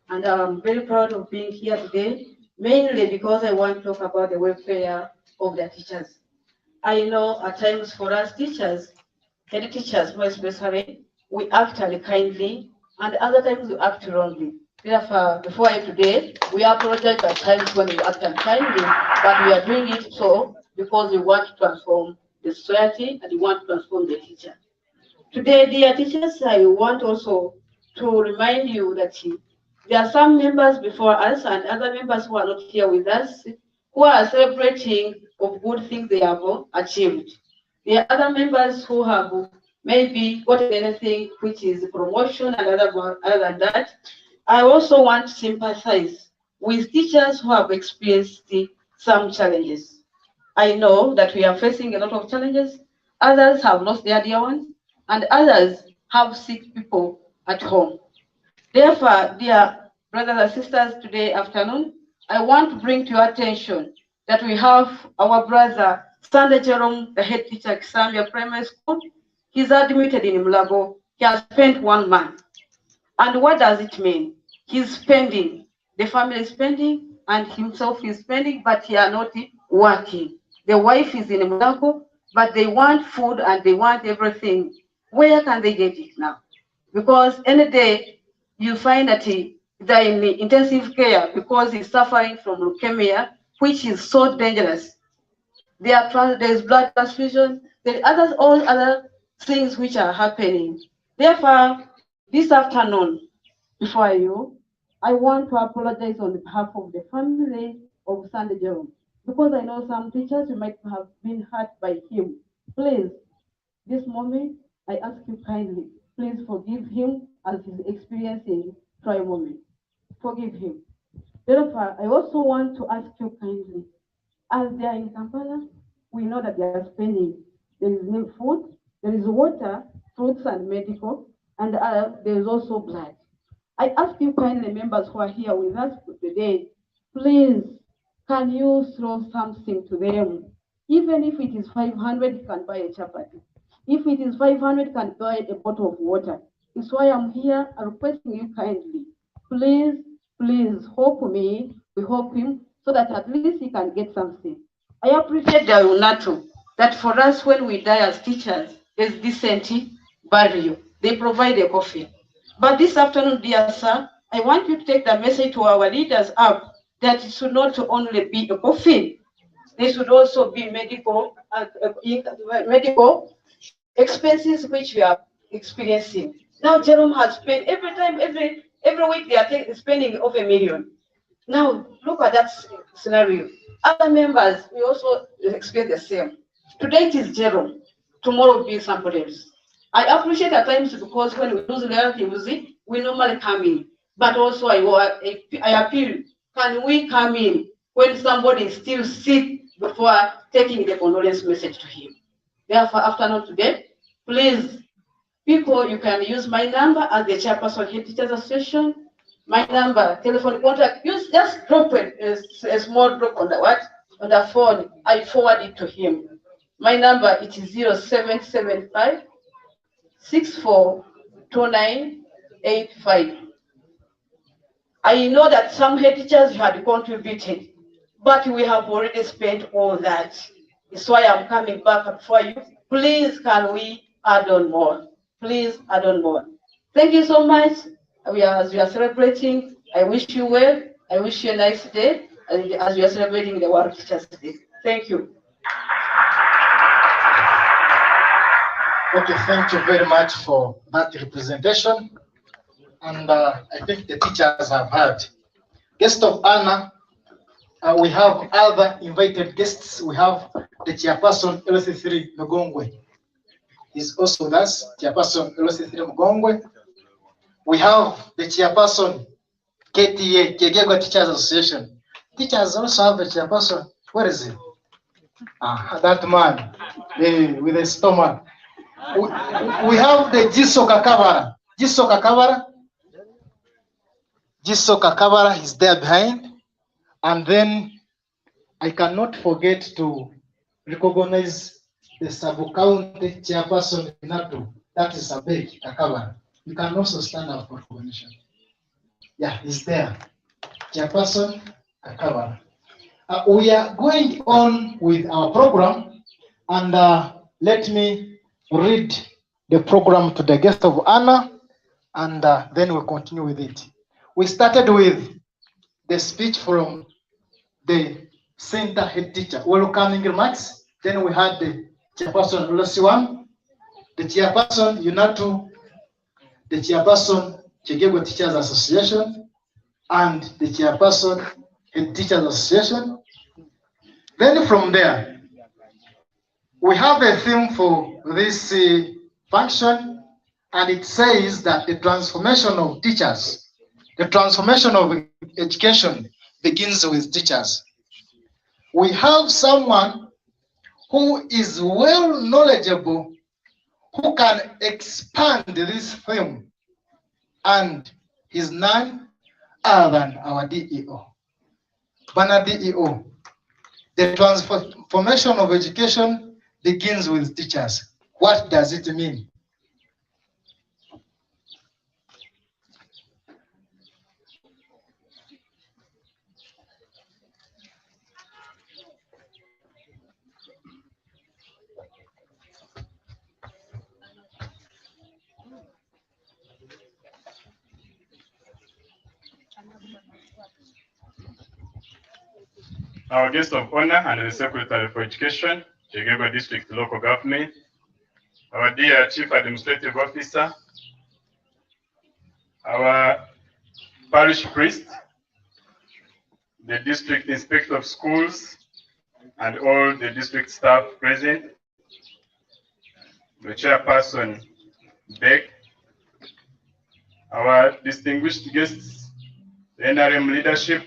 And I'm very proud of being here today, mainly because I want to talk about the welfare of the teachers. I know at times for us teachers, head teachers more especially, we act unkindly, and other times we act wrongly. Therefore, before I today, we apologize at times when we act unkindly, but we are doing it so because we want to transform the society and we want to transform the teacher. Today, dear teachers, I want also to remind you that there are some members before us and other members who are not here with us who are celebrating of good things they have achieved. There are other members who have maybe gotten anything which is promotion and other than that. I also want to sympathize with teachers who have experienced some challenges. I know that we are facing a lot of challenges. Others have lost their dear ones, and others have sick people at home. Therefore, dear brothers and sisters, today afternoon, I want to bring to your attention that we have our brother, Sunday Jerome, the head teacher at Kisambia Primary School. He's admitted in Mulago. He has spent 1 month. And what does it mean? He's spending, the family is spending, and himself is spending, but he are not working. The wife is in Mulago, but they want food and they want everything. Where can they get it now? Because any day you find that they're in intensive care because he's suffering from leukemia, which is so dangerous. There's blood transfusion, there are all other things which are happening. Therefore, this afternoon, before you, I want to apologize on behalf of the family of Sunday Jerome, because I know some teachers might have been hurt by him. Please, this moment, I ask you kindly, please forgive him as he's experiencing trial moment. Forgive him. Therefore, I also want to ask you kindly, as they are in Kampala, we know that they are spending. There is no food, there is water, fruits and medical, and there is also blood. I ask you kindly, members who are here with us today, please, can you throw something to them? Even if it is 500, you can buy a chapati. If it is 500, you can buy a bottle of water. It's why I'm here requesting you kindly. Please, please hope me, we hope him, so that at least he can get something. I appreciate the Unatu, that for us when we die as teachers, there's decent burial. They provide a coffin. But this afternoon, dear sir, I want you to take the message to our leaders up that it should not only be a coffin, there should also be medical expenses which we are experiencing. Now Jerome has spent every week they are spending over $1 million. Now look at that scenario. Other members we also expect the same. Today it is Jerome, tomorrow will be somebody else. I appreciate at times because when we lose relatives, we normally come in. But also I appeal, can we come in when somebody is still sick before taking the condolence message to him? Therefore, afternoon today, please, people, you can use my number as the chairperson Head Teachers Association. My number, telephone contact, just drop a small drop on the phone. I forward it to him. My number it is 0775 642985. I know that some head teachers had contributed, but we have already spent all that. That's why I'm coming back for you. Please, can we add on more? Please add on more. Thank you so much. As we are celebrating, I wish you well. I wish you a nice day as we are celebrating the World Teachers Day. Thank you. Okay, thank you very much for that representation. And I think the teachers have heard. Guest of honor, we have other invited guests. We have the chairperson, LC3 Mugongwe. He's also with us, chairperson, LC3 Mugongwe. We have the chairperson, KTA, Kyegegwa Teachers Association. Teachers also have a chairperson. Where is he? That man with the stomach. We have the Jiso Kakabara. Jiso Kakabara. Jiso Kakabara is there behind. And then I cannot forget to recognize the sub-county chairperson in Unatu. That is Abeg Kakabara. You can also stand up for recognition. Yeah, he's there. Chairperson Kakabara. We are going on with our program, and let me read the program to the guest of honor, and then we'll continue with it. We started with the speech from the center head teacher, welcoming remarks. Then we had the chairperson Olosiwan, the chairperson Unatu, the chairperson Kyegegwa Teachers Association, and the chairperson Head Teachers Association. Then from there, we have a theme for this function, and it says that the transformation of teachers, the transformation of education begins with teachers. We have someone who is well knowledgeable, who can expand this theme, and he's none other than our DEO. Bana DEO, the transformation of education begins with teachers. What does it mean? Our guest of honor and the Secretary for Education, Kyegegwa District Local Government, our dear Chief Administrative Officer, our Parish Priest, the District Inspector of Schools, and all the district staff present, the Chairperson, Beck, our distinguished guests, the NRM leadership,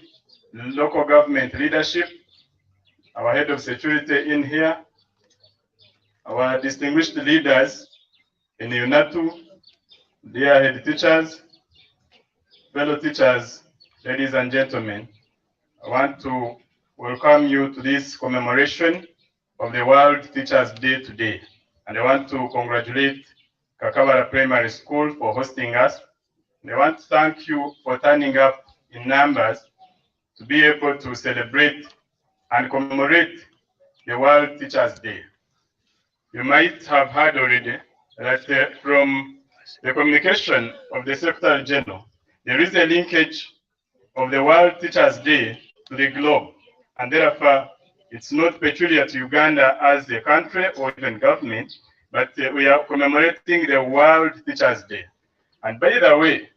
local government leadership, our head of security in here, our distinguished leaders in Unatu, dear head teachers, fellow teachers, ladies and gentlemen, I want to welcome you to this commemoration of the World Teachers Day today. And I want to congratulate Kakabara Primary School for hosting us. And I want to thank you for turning up in numbers to be able to celebrate and commemorate the World Teachers Day. You might have heard already that from the communication of the Secretary General, there is a linkage of the World Teachers Day to the globe, and therefore it's not peculiar to Uganda as a country or even government, but we are commemorating the World Teachers Day. And by the way,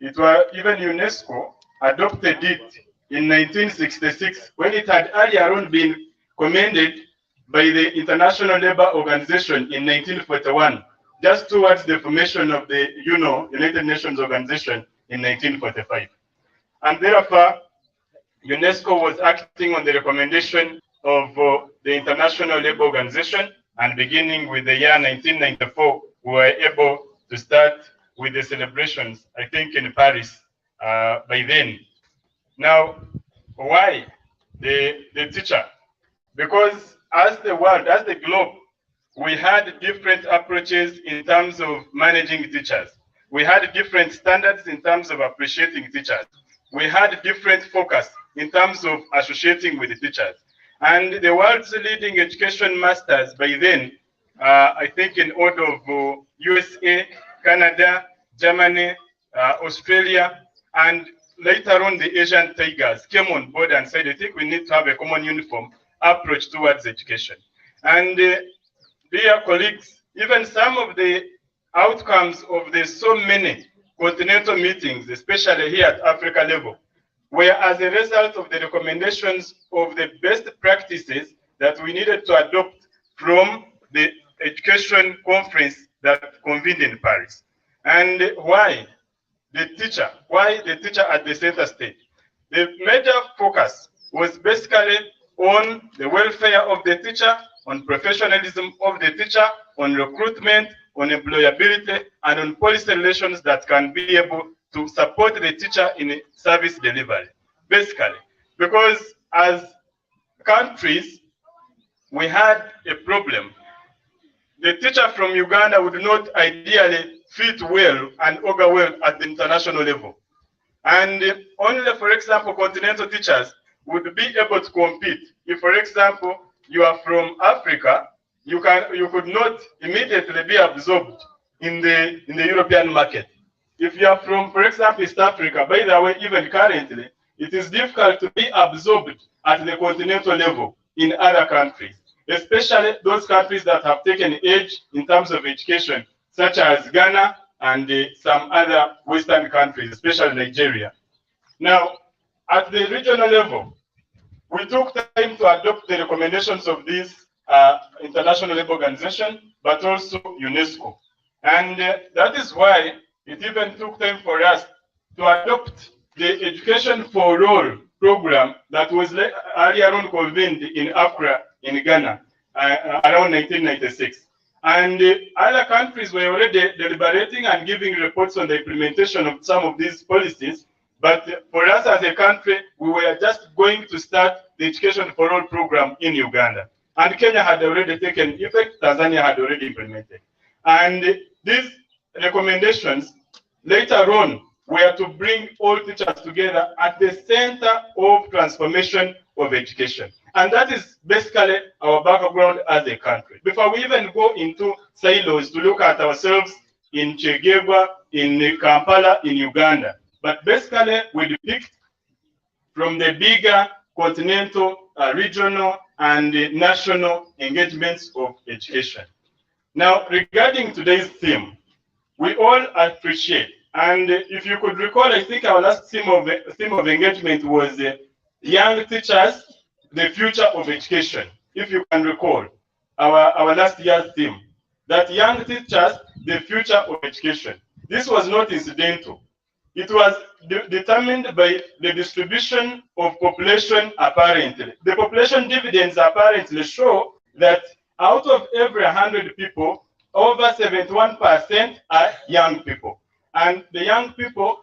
it was even UNESCO adopted it in 1966 when it had earlier on been commended by the International Labour Organization in 1941, just towards the formation of the United Nations Organization in 1945. And therefore, UNESCO was acting on the recommendation of the International Labour Organization, and beginning with the year 1994, we were able to start with the celebrations, I think, in Paris by then. Now, why the teacher? Because as the world, as the globe, we had different approaches in terms of managing teachers. We had different standards in terms of appreciating teachers. We had different focus in terms of associating with the teachers. And the world's leading education masters by then, I think in order of USA, Canada, Germany, Australia, and later on the Asian tigers came on board and said, I think we need to have a common uniform approach towards education. And dear colleagues, even some of the outcomes of the so many continental meetings, especially here at Africa level, were as a result of the recommendations of the best practices that we needed to adopt from the education conference that convened in Paris. And why the teacher at the center stage? The major focus was basically on the welfare of the teacher, on professionalism of the teacher, on recruitment, on employability, and on policy relations that can be able to support the teacher in service delivery. Basically, because as countries, we had a problem. The teacher from Uganda would not ideally fit well and augur well at the international level. And only, for example, continental teachers would be able to compete. If, for example, you are from Africa, you could not immediately be absorbed in the European market. If you are from, for example, East Africa, by the way, even currently, it is difficult to be absorbed at the continental level in other countries, especially those countries that have taken edge in terms of education, such as Ghana and some other Western countries, especially Nigeria. Now, at the regional level, we took time to adopt the recommendations of this international labor organization, but also UNESCO. And that is why it even took time for us to adopt the Education for All program that was earlier on convened in Accra, in Ghana, around 1996. And other countries were already deliberating and giving reports on the implementation of some of these policies. But for us as a country, we were just going to start the Education for All program in Uganda. And Kenya had already taken effect, Tanzania had already implemented. And these recommendations later on were to bring all teachers together at the center of transformation of education. And that is basically our background as a country. Before we even go into silos to look at ourselves in Kyegegwa, in Kampala, in Uganda, but basically we depict from the bigger continental, regional, and national engagements of education. Now, regarding today's theme, we all appreciate, and if you could recall, I think our last theme of engagement was young teachers, the future of education. If you can recall, our last year's theme, that young teachers, the future of education. This was not incidental. It was determined by the distribution of population apparently. The population dividends apparently show that out of every 100 people, over 71% are young people. And the young people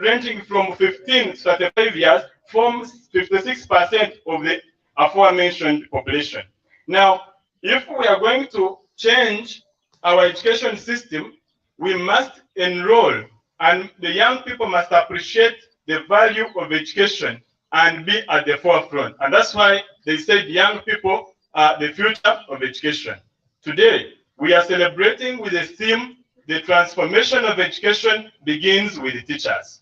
ranging from 15 to 35 years forms 56% of the aforementioned population. Now, if we are going to change our education system, we must enroll, and the young people must appreciate the value of education and be at the forefront. And that's why they said young people are the future of education. Today, we are celebrating with the theme, the transformation of education begins with the teachers.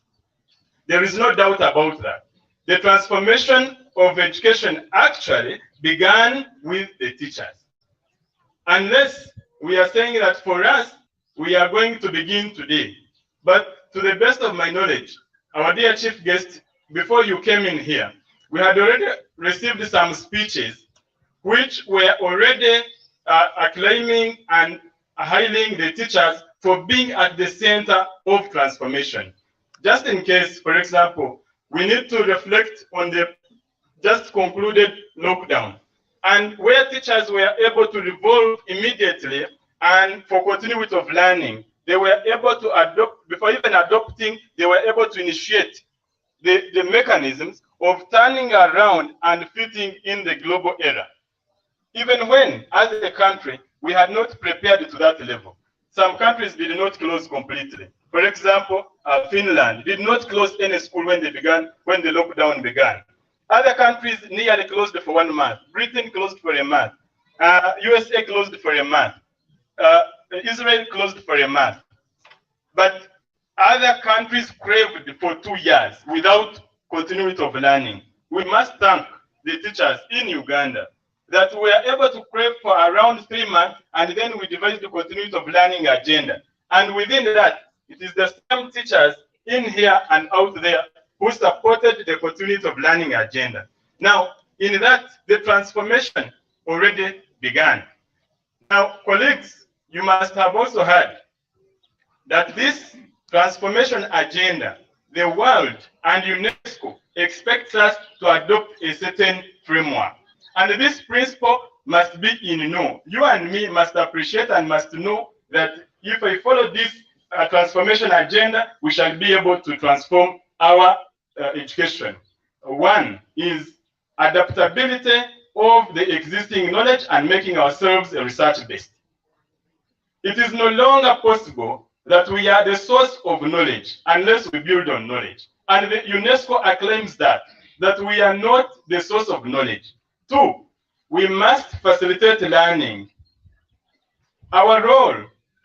There is no doubt about that. The transformation of education actually began with the teachers. Unless we are saying that for us, we are going to begin today. But to the best of my knowledge, our dear chief guest, before you came in here, we had already received some speeches which were already acclaiming and hailing the teachers for being at the center of transformation. Just in case, for example, we need to reflect on the just concluded lockdown, and where teachers were able to revolve immediately and for continuity of learning, they were able to adopt, before even adopting, they were able to initiate the mechanisms of turning around and fitting in the global era. Even when, as a country, we had not prepared to that level. Some countries did not close completely. For example, Finland did not close any school when the lockdown began. Other countries nearly closed for 1 month. Britain closed for a month. USA closed for a month. Israel closed for a month. But other countries craved for 2 years without continuity of learning. We must thank the teachers in Uganda that we were able to prep for around 3 months, and then we devised the continuity of learning agenda. And within that, it is the same teachers in here and out there who supported the continuity of learning agenda. Now, in that, the transformation already began. Now, colleagues, you must have also heard that this transformation agenda, the world and UNESCO expect us to adopt a certain framework. And this principle must be in know. You and me must appreciate and must know that if I follow this transformation agenda, we shall be able to transform our education. One is adaptability of the existing knowledge and making ourselves research-based. It is no longer possible that we are the source of knowledge unless we build on knowledge. And the UNESCO acclaims that we are not the source of knowledge. Two, we must facilitate learning. Our role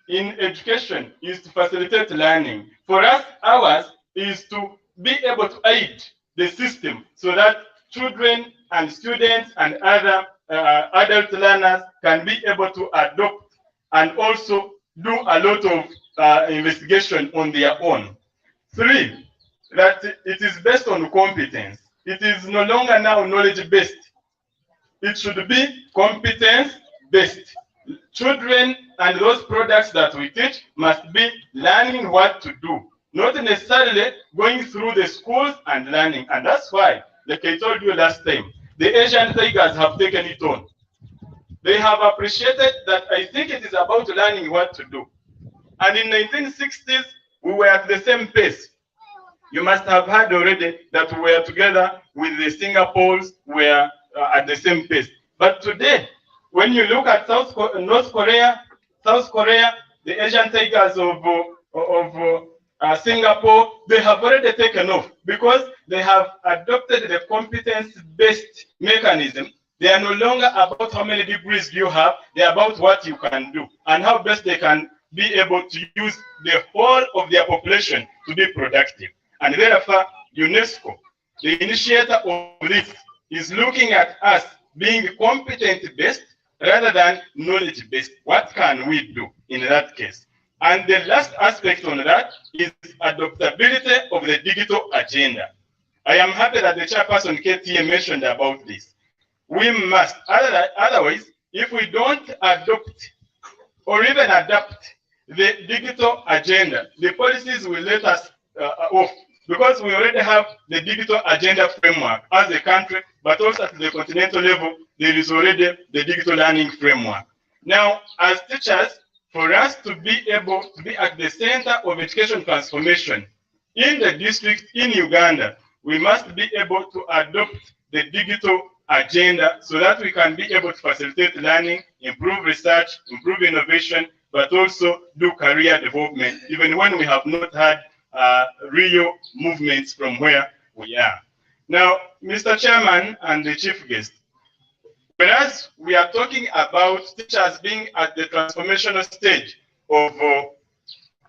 in education is to facilitate learning. For us, ours is to be able to aid the system so that children and students and other adult learners can be able to adopt and also do a lot of investigation on their own. Three, that it is based on competence. It is no longer now knowledge-based. It should be competence-based. Children and those products that we teach must be learning what to do, not necessarily going through the schools and learning. And that's why, like I told you last time, the Asian tigers have taken it on. They have appreciated that I think it is about learning what to do. And in 1960s, we were at the same pace. You must have heard already that we were together with the Singapores, we were at the same pace. But today, when you look at North Korea, South Korea, the Asian tigers of Singapore, they have already taken off because they have adopted the competence-based mechanism. They are no longer about how many degrees you have, they are about what you can do and how best they can be able to use the whole of their population to be productive. And therefore, UNESCO, the initiator of this, is looking at us being competent-based rather than knowledge-based. What can we do in that case? And the last aspect on that is adaptability of the digital agenda. I am happy that the chairperson KTA mentioned about this. We must, otherwise, if we don't adopt or even adapt the digital agenda, the policies will let us off, because we already have the digital agenda framework as a country, but also at the continental level, there is already the digital learning framework. Now, as teachers, for us to be able to be at the center of education transformation in the district in Uganda, we must be able to adopt the digital agenda so that we can be able to facilitate learning, improve research, improve innovation, but also do career development, even when we have not had real movements from where we are. Now, Mr. Chairman and the chief guest, whereas we are talking about teachers being at the transformational stage of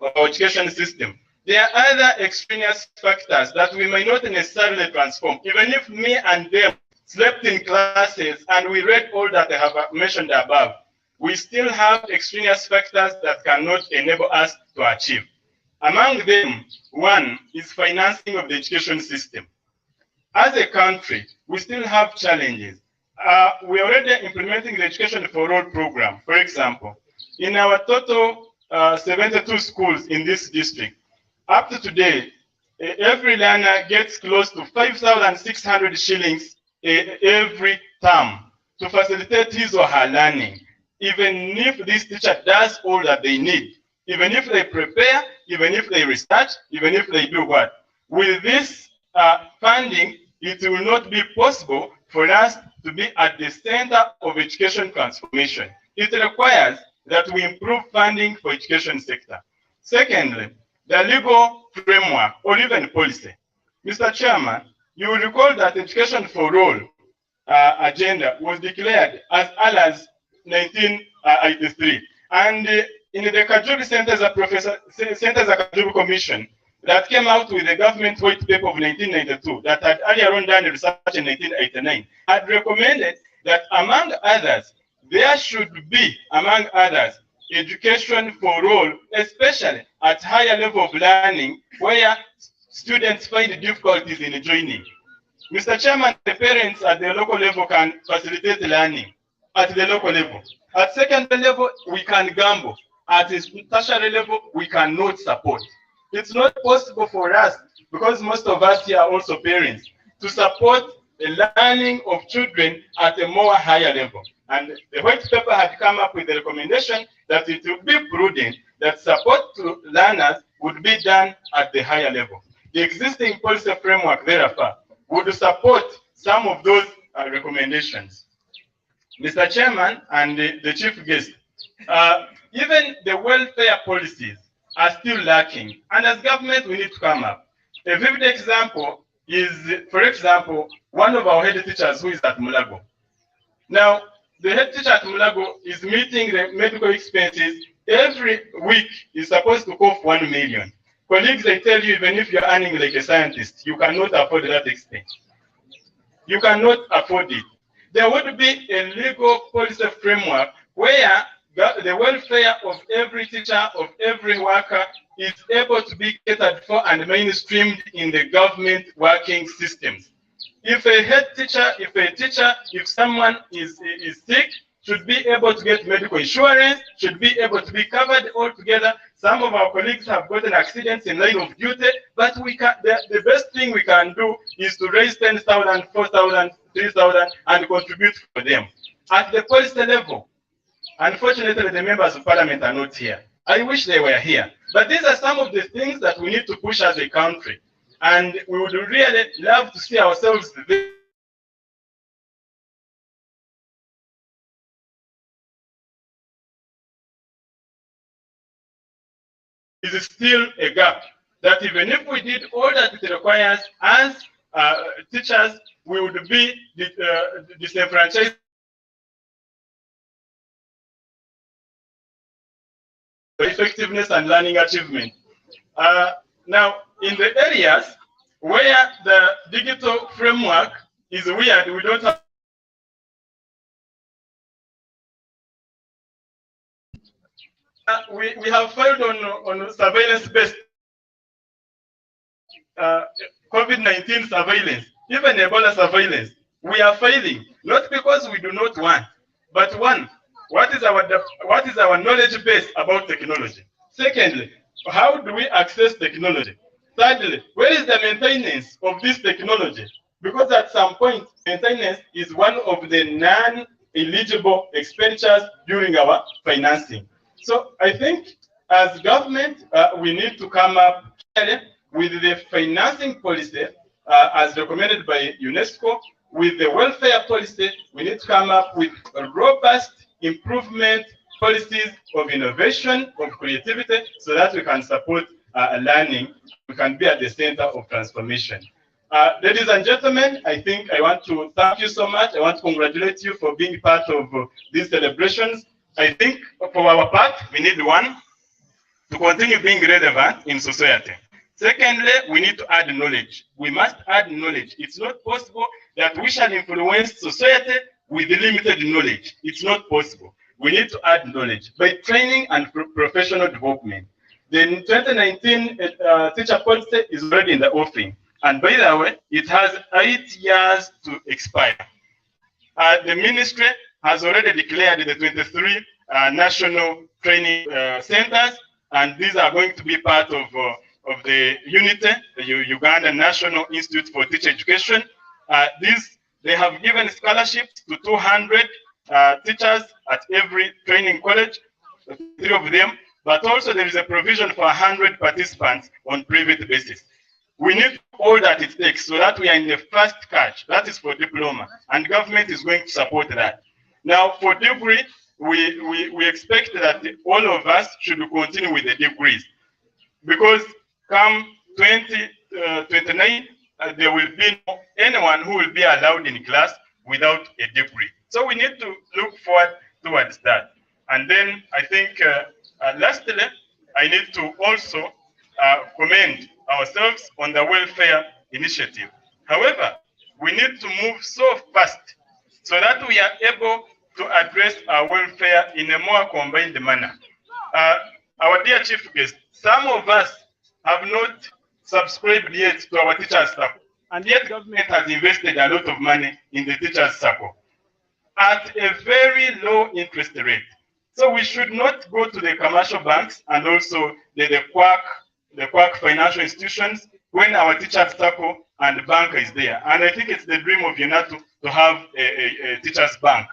our education system, there are other extraneous factors that we may not necessarily transform. Even if me and them slept in classes and we read all that I have mentioned above, we still have extraneous factors that cannot enable us to achieve. Among them, one is financing of the education system. As a country, we still have challenges. We're already implementing the Education for All program. For example, in our total 72 schools in this district, up to today, every learner gets close to 5,600 shillings every term to facilitate his or her learning. Even if this teacher does all that they need, even if they prepare, even if they research, even if they do what? With this funding, it will not be possible for us to be at the center of education transformation. It requires that we improve funding for education sector. Secondly, the legal framework or even policy. Mr. Chairman, you will recall that Education for All agenda was declared as early as 1983. And in the Kajubi Centers Kajubi Commission that came out with the government white paper of 1992 that had earlier on done research in 1989, had recommended that among others, there should be, among others, education for all, especially at higher level of learning where students find difficulties in joining. Mr. Chairman, the parents at the local level can facilitate learning at the local level. At secondary level, we can gamble. At the tertiary level, we cannot support. It's not possible for us, because most of us here are also parents, to support the learning of children at a more higher level. And the white paper had come up with the recommendation that it would be prudent that support to learners would be done at the higher level. The existing policy framework, therefore, would support some of those recommendations. Mr. Chairman and the chief guest, even the welfare policies are still lacking, and as government we need to come up. A vivid example is, for example, one of our head teachers who is at Mulago. Now, the head teacher at Mulago is meeting the medical expenses every week. Is supposed to cost 1 million. Colleagues, I tell you, even if you're earning like a scientist, you cannot afford that expense. You cannot afford it. There would be a legal policy framework where the welfare of every teacher, of every worker, is able to be catered for and mainstreamed in the government working systems. If a head teacher, if someone is sick, should be able to get medical insurance, should be able to be covered altogether. Some of our colleagues have gotten accidents in line of duty, but we can, the best thing we can do is to raise 10,000, 4,000, 3,000 and contribute for them. At the policy level, unfortunately, the members of parliament are not here. I wish they were here. But these are some of the things that we need to push as a country. And we would really love to see ourselves there. Is still a gap that even if we did all that it requires as teachers, we would be disenfranchised. Effectiveness and learning achievement. Now, in the areas where the digital framework is weird, we don't have. We have filed on surveillance-based COVID-19 surveillance, even Ebola surveillance. We are failing, not because we do not want, but one, what is our knowledge base about technology? Secondly, how do we access technology? Thirdly, where is the maintenance of this technology? Because at some point, maintenance is one of the non-eligible expenditures during our financing. So I think as government, we need to come up with the financing policy as recommended by UNESCO. With the welfare policy, we need to come up with a robust improvement policies of innovation, of creativity, so that we can support learning. We can be at the center of transformation. Ladies and gentlemen, I think I want to thank you so much. I want to congratulate you for being part of these celebrations. I think for our part, we need one, to continue being relevant in society. Secondly, we need to add knowledge. We must add knowledge. It's not possible that we shall influence society with limited knowledge. It's not possible. We need to add knowledge by training and professional development. The 2019 teacher policy is already in the offing. And by the way, it has 8 years to expire. The ministry has already declared the 23 national training centers, and these are going to be part of the UNITE, the Uganda National Institute for Teacher Education. They have given scholarships to 200 teachers at every training college, 3 of them, but also there is a provision for 100 participants on private basis. We need all that it takes so that we are in the first catch. That is for diploma, and government is going to support that. Now, for degree, we expect that all of us should continue with the degrees, because come 2029, there will be anyone who will be allowed in class without a degree. So we need to look forward towards that. And then I think, lastly, I need to also commend ourselves on the welfare initiative. However, we need to move so fast so that we are able to address our welfare in a more combined manner. Our dear chief guest, some of us have not subscribed yet to our teachers' circle, and yet government has invested a lot of money in the teachers' circle at a very low interest rate. So we should not go to the commercial banks and also the quack financial institutions when our teachers' circle and bank is there. And I think it's the dream of Unatu to have a teachers' bank.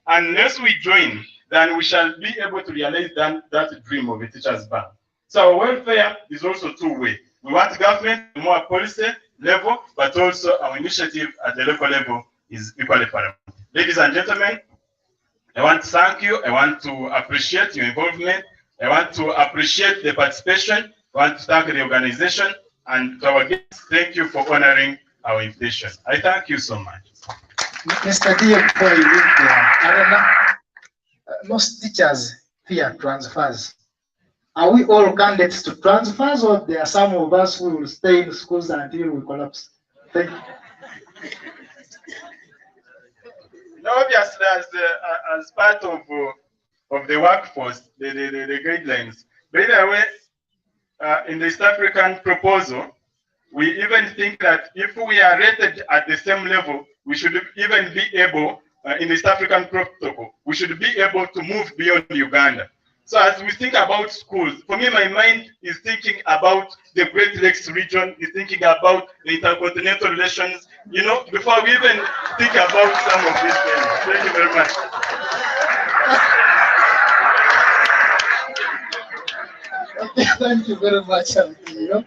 Unless we join, then we shall be able to realize that dream of a teachers' bank. So our welfare is also two-way. We want government more at policy level, but also our initiative at the local level is equally paramount. Ladies and gentlemen, I want to thank you. I want to appreciate your involvement. I want to appreciate the participation. I want to thank the organization. And to our guests, thank you for honoring our invitation. I thank you so much. Mr. D, before you leave there, I don't know, most teachers fear transfers. Are we all candidates to transfers, or there are some of us who will stay in schools until we collapse? Thank you. No, obviously, as part of the workforce, the guidelines. By the way, in the East African proposal, we even think that if we are rated at the same level, we should even be able, in the East African protocol, we should be able to move beyond Uganda. So as we think about schools, for me, my mind is thinking about the Great Lakes region, is thinking about the intercontinental relations, you know, before we even think about some of these things. Thank you very much. Okay, thank you very much, Alvio.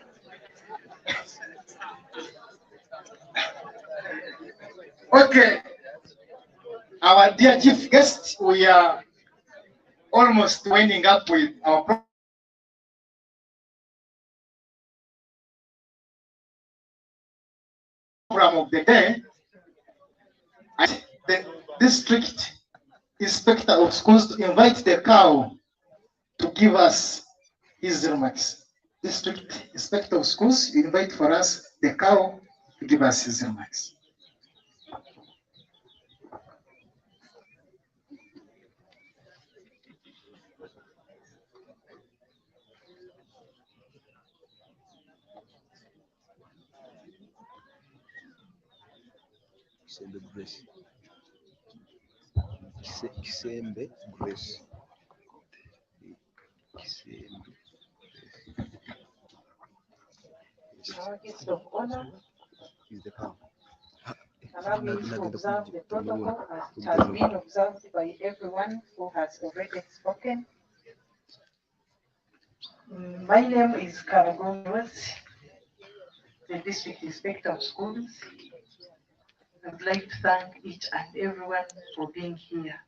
Okay, our dear chief guest, we are almost winding up with our program of the day. The district inspector of schools to invite the cow to give us his remarks. District inspector of schools, you invite for us the cow to give us his remarks. Grace. Kisembe Grace. Our guest of honor, Is the cow. allow me to observe the protocol as it has been observed by everyone who has already spoken. My name is Kyegegwa, the District Inspector of Schools. I would like to thank each and everyone for being here,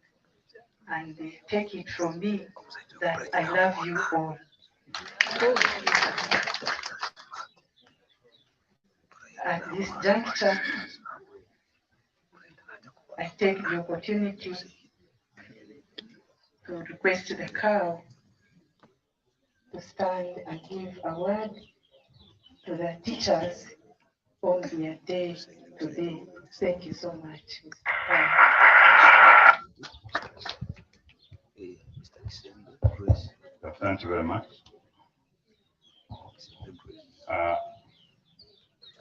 and take it from me that I love you all. At this juncture, I take the opportunity to request the cow to stand and give a word to the teachers on their day today. Thank you so much. Thank you very much.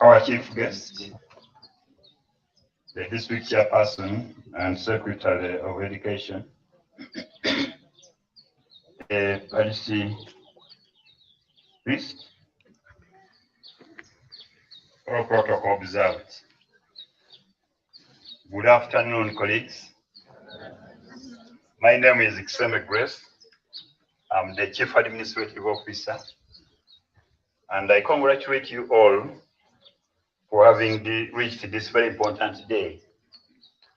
Our chief guest, the district chairperson and secretary of education, the Parish Priest, all protocol observed. Good afternoon, colleagues. My name is Kyegegwa Grace. I'm the Chief Administrative Officer, and I congratulate you all for having reached this very important day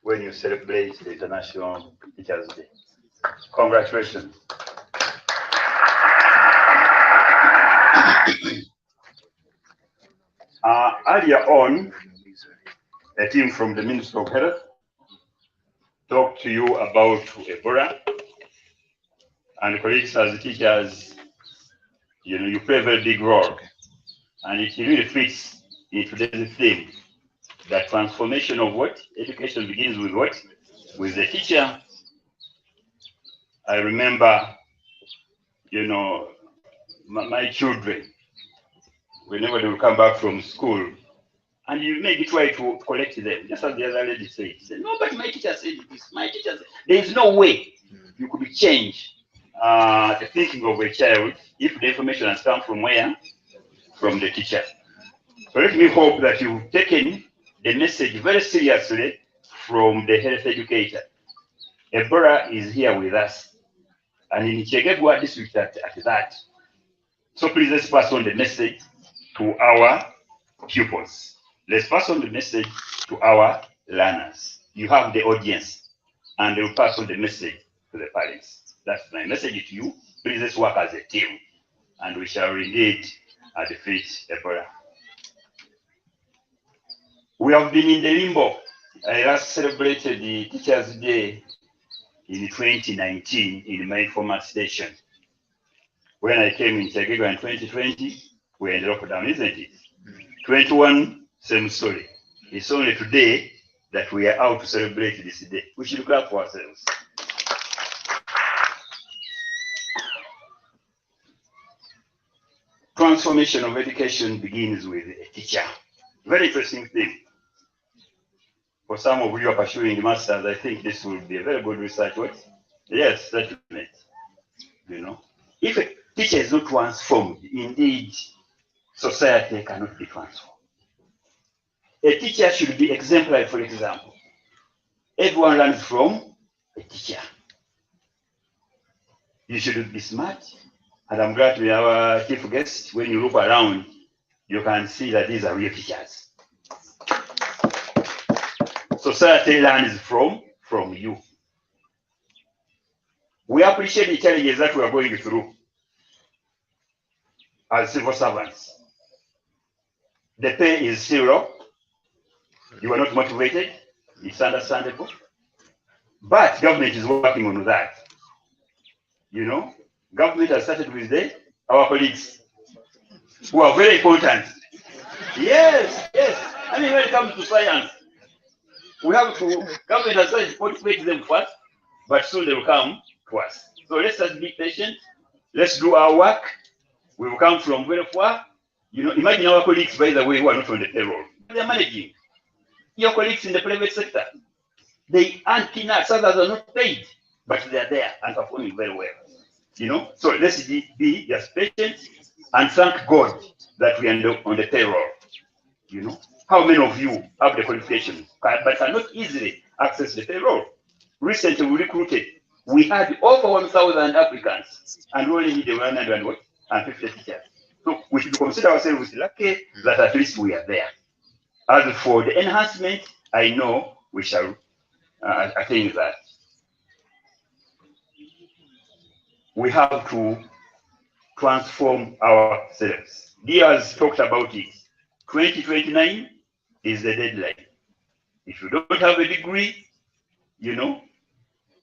when you celebrate the International Teachers' Day. Congratulations. Earlier on, a team from the Ministry of Health talked to you about Ebola. And colleagues, as teachers, you play a very big role. And it really fits into today's theme. The transformation of what? Education begins with what? with the teacher, I remember, you know, my children, whenever they will come back from school, and you maybe try to collect them, just as the other lady said, no, but my teacher said this, my teacher said, there is no way you could change the thinking of a child if the information has come from where? From the teacher. So let me hope that you've taken the message very seriously from the health educator. Ebola is here with us, and in Kyegegwa district at that. So please let's pass on the message to our pupils. Let's pass on the message to our learners. You have the audience, and they will pass on the message to the parents. That's my message to you. Please let's work as a team, and we shall indeed defeat Ebola. We have been in the limbo. I last celebrated the Teachers' Day in 2019 in my former station. When I came in Kyegegwa in 2020, we were in lockdown, isn't it? 21, same story. It's only today that we are out to celebrate this day. We should clap for ourselves. Transformation of education begins with a teacher. Very interesting thing. For some of you who are pursuing the masters, I think this will be a very good research work. Yes, that's it. You know, if a teacher is not transformed, indeed, society cannot be transformed. A teacher should be exemplary, for example. Everyone learns from a teacher. You should be smart. And I'm glad to be our chief guest. When you look around, you can see that these are real teachers. Society learns from you. We appreciate the challenges that we are going through as civil servants. The pay is still low. You are not motivated. It's understandable. But government is working on that. You know, government has started with our colleagues who are very important. Yes, yes. I mean, when it comes to science, we have to, government has started to motivate them first, but soon they will come to us. So let's just be patient. Let's do our work. We will come from very far. You know, imagine our colleagues, by the way, who are not on the payroll. They are managing. Your colleagues in the private sector, they earn peanuts, others are not paid, but they are there and performing very well. You know, so let's be just patient and thank God that we are on the payroll. You know, how many of you have the qualification but cannot easily access the payroll? Recently, we recruited. We had over 1,000 applicants, and we only needed 150 teachers. So we should consider ourselves lucky that at least we are there. As for the enhancement, I know we shall attain that. We have to transform ourselves. Diaz talked about it. 2029 is the deadline. If you don't have a degree, you know,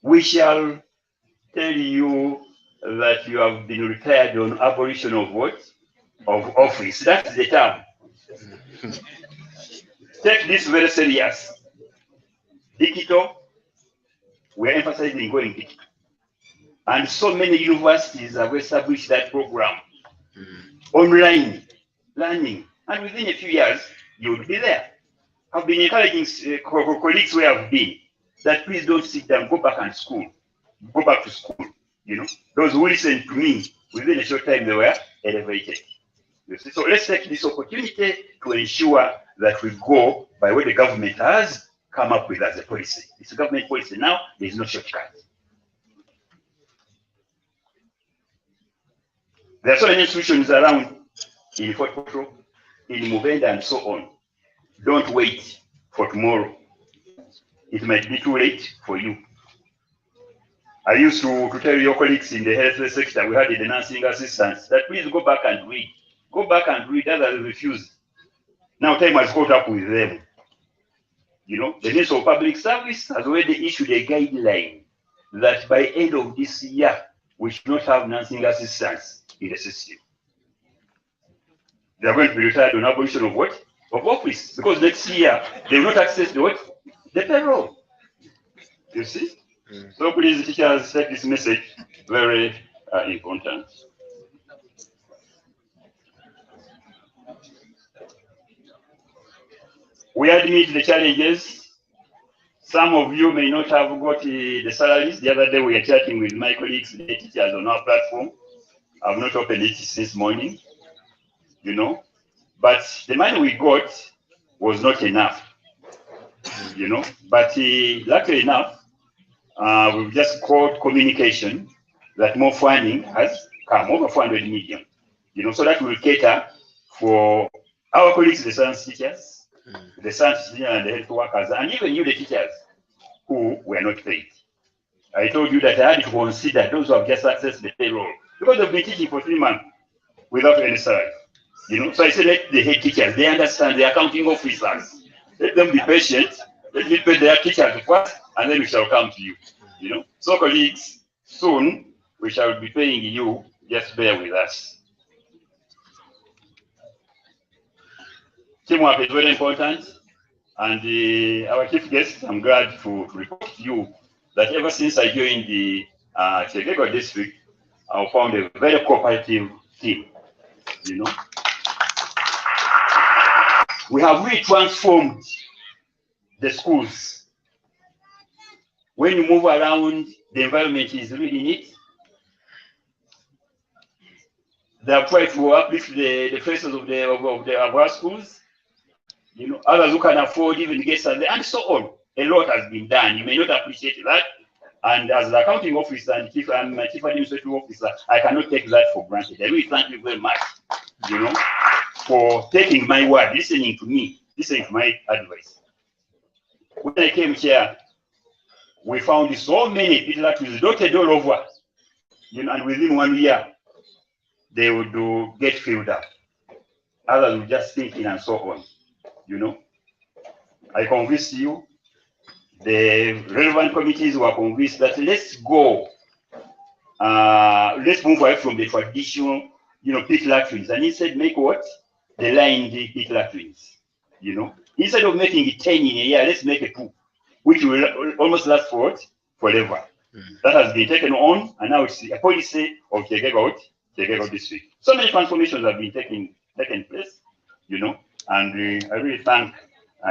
we shall tell you that you have been retired on abolition of what? Of office. That's the term. Take this very serious. Digital, we're emphasizing going digital. And so many universities have established that program. Online learning. And within a few years, you will be there. I've been encouraging colleagues where I've been that please don't sit down, go back and school. Go back to school. You know, those who listened to me, within a short time, they were elevated. You see? So let's take this opportunity to ensure that we go by what the government has come up with as a policy. It's a government policy now, there is no shortcut. There are so many institutions around in Fort Portal, in Muvenda, and so on. Don't wait for tomorrow. It might be too late for you. I used to tell your colleagues in the health sector, we had the nursing assistants, that please go back and read. Go back and read, others refuse. Now time has caught up with them. You know, the Ministry of Public Service has already issued a guideline that by end of this year, we should not have nursing assistants in the system. They are going to be retired on abolition of what? Of office. Because next year, they will not access the what? The payroll. You see? So please, teachers, take this message very important. We admit the challenges. Some of you may not have got the salaries. The other day we were chatting with my colleagues, the teachers on our platform. I've not opened it since morning, you know. But the money we got was not enough, you know. But luckily enough, we've just called communication that more funding has come, over 400 million, you know, so that will cater for our colleagues, the science teachers, the science teachers and the health workers, and even you, the teachers, who were not paid. I told you that I had to consider those who have just accessed the payroll, because they've been teaching for 3 months without any salary. You know, so I said, let the head teachers, they understand, the accounting officers, let them be patient, let me pay their teachers first, and then we shall come to you. You know, so colleagues, soon we shall be paying you, just bear with us. Teamwork is very important, and our chief guest, I'm glad to report to you that ever since I joined the Kyegegwa district, I found a very cooperative team, you know. We have really transformed the schools. When you move around, the environment is really neat. They have tried to uplift the faces of our schools. You know, others who can afford even get and so on. A lot has been done. You may not appreciate that. And as the accounting officer and my chief administrative officer, I cannot take that for granted. I really thank you very much, you know, for taking my word, listening to me, listening to my advice. When I came here, we found so many people that was dotted all over, you know, and within 1 year, they would get filled up. Others would just thinking and so on, you know. I convinced you, the relevant committees were convinced that let's go, let's move away from the traditional, you know, pit latrines, and instead make what? The lined pit latrines, you know. Instead of making it 10 in a year, let's make a 2, which will almost last for what? Forever. That has been taken on, and now it's a policy of Kyegegwa district. So many transformations have been taking place, you know, and I really thank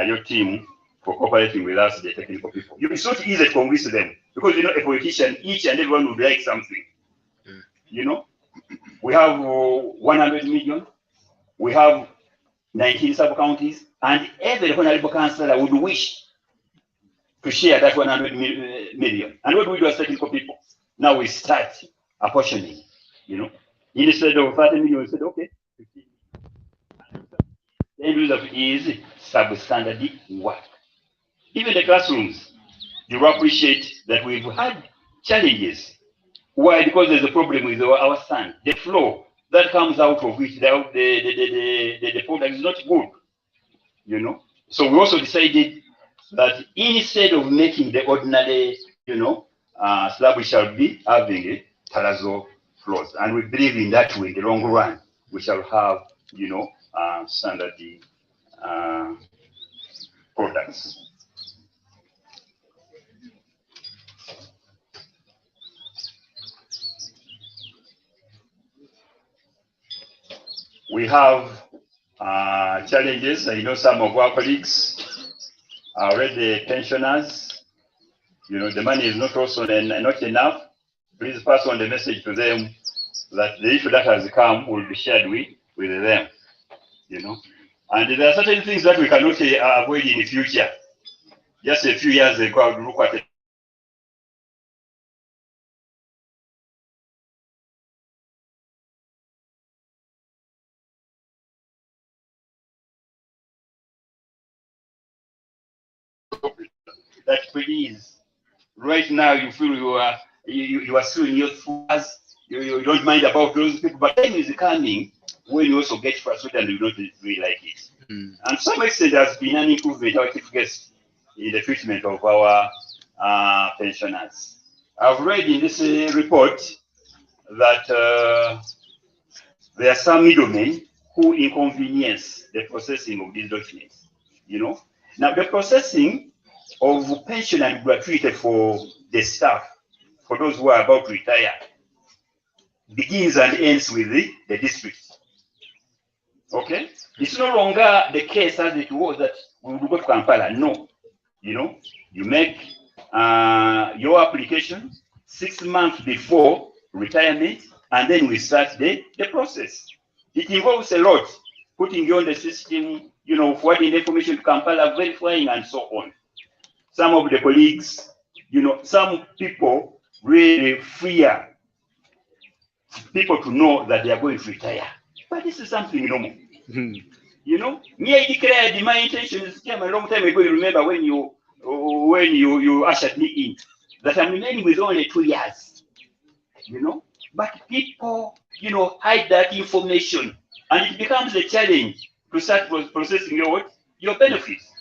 your team for cooperating with us, the technical people. It's not easy to convince them, because, you know, a politician, each and everyone would like something. You know, we have 100 million, we have 19 sub-counties, and every honorable councillor would wish to share that 100 million. And what do we do as technical people? Now we start apportioning, you know. Instead of 30 million, we said, okay, 15. The end result is substandard work. Even the classrooms, you will appreciate that we've had challenges. Why? Because there's a problem with our sand. The flow that comes out of which the product is not good, you know. So we also decided that instead of making the ordinary, you know, slab, we shall be having a terrazzo floors. And we believe in that way, in the long run, we shall have, you know, standard products. We have challenges. I know some of our colleagues are already pensioners. You know, the money is not also not enough. Please pass on the message to them that the issue that has come will be shared with them. You know, and there are certain things that we cannot avoid in the future. Just a few years ago, I would look at it. That please, right now you feel you are still in your thoughts, you don't mind about those people, but time is coming when you also get frustrated and you don't really like it. And to some extent there has been an improvement, our chief guest, in the treatment of our pensioners. I've read in this report that there are some middlemen who inconvenience the processing of these documents. You know, now the processing of pension and gratuity for the staff, for those who are about to retire, begins and ends with the district. Okay? It's no longer the case as it was that we will go to Kampala. No. You know, you make your application 6 months before retirement, and then we start the process. It involves a lot, putting you on the system, you know, forwarding the information to Kampala, verifying, and so on. Some of the colleagues, you know, some people really fear people to know that they are going to retire. But this is something normal. You know, me, I declared my intentions came a long time ago. You remember when you ushered me in, that I'm remaining with only 2 years. You know, but people, you know, hide that information, and it becomes a challenge to start processing your benefits.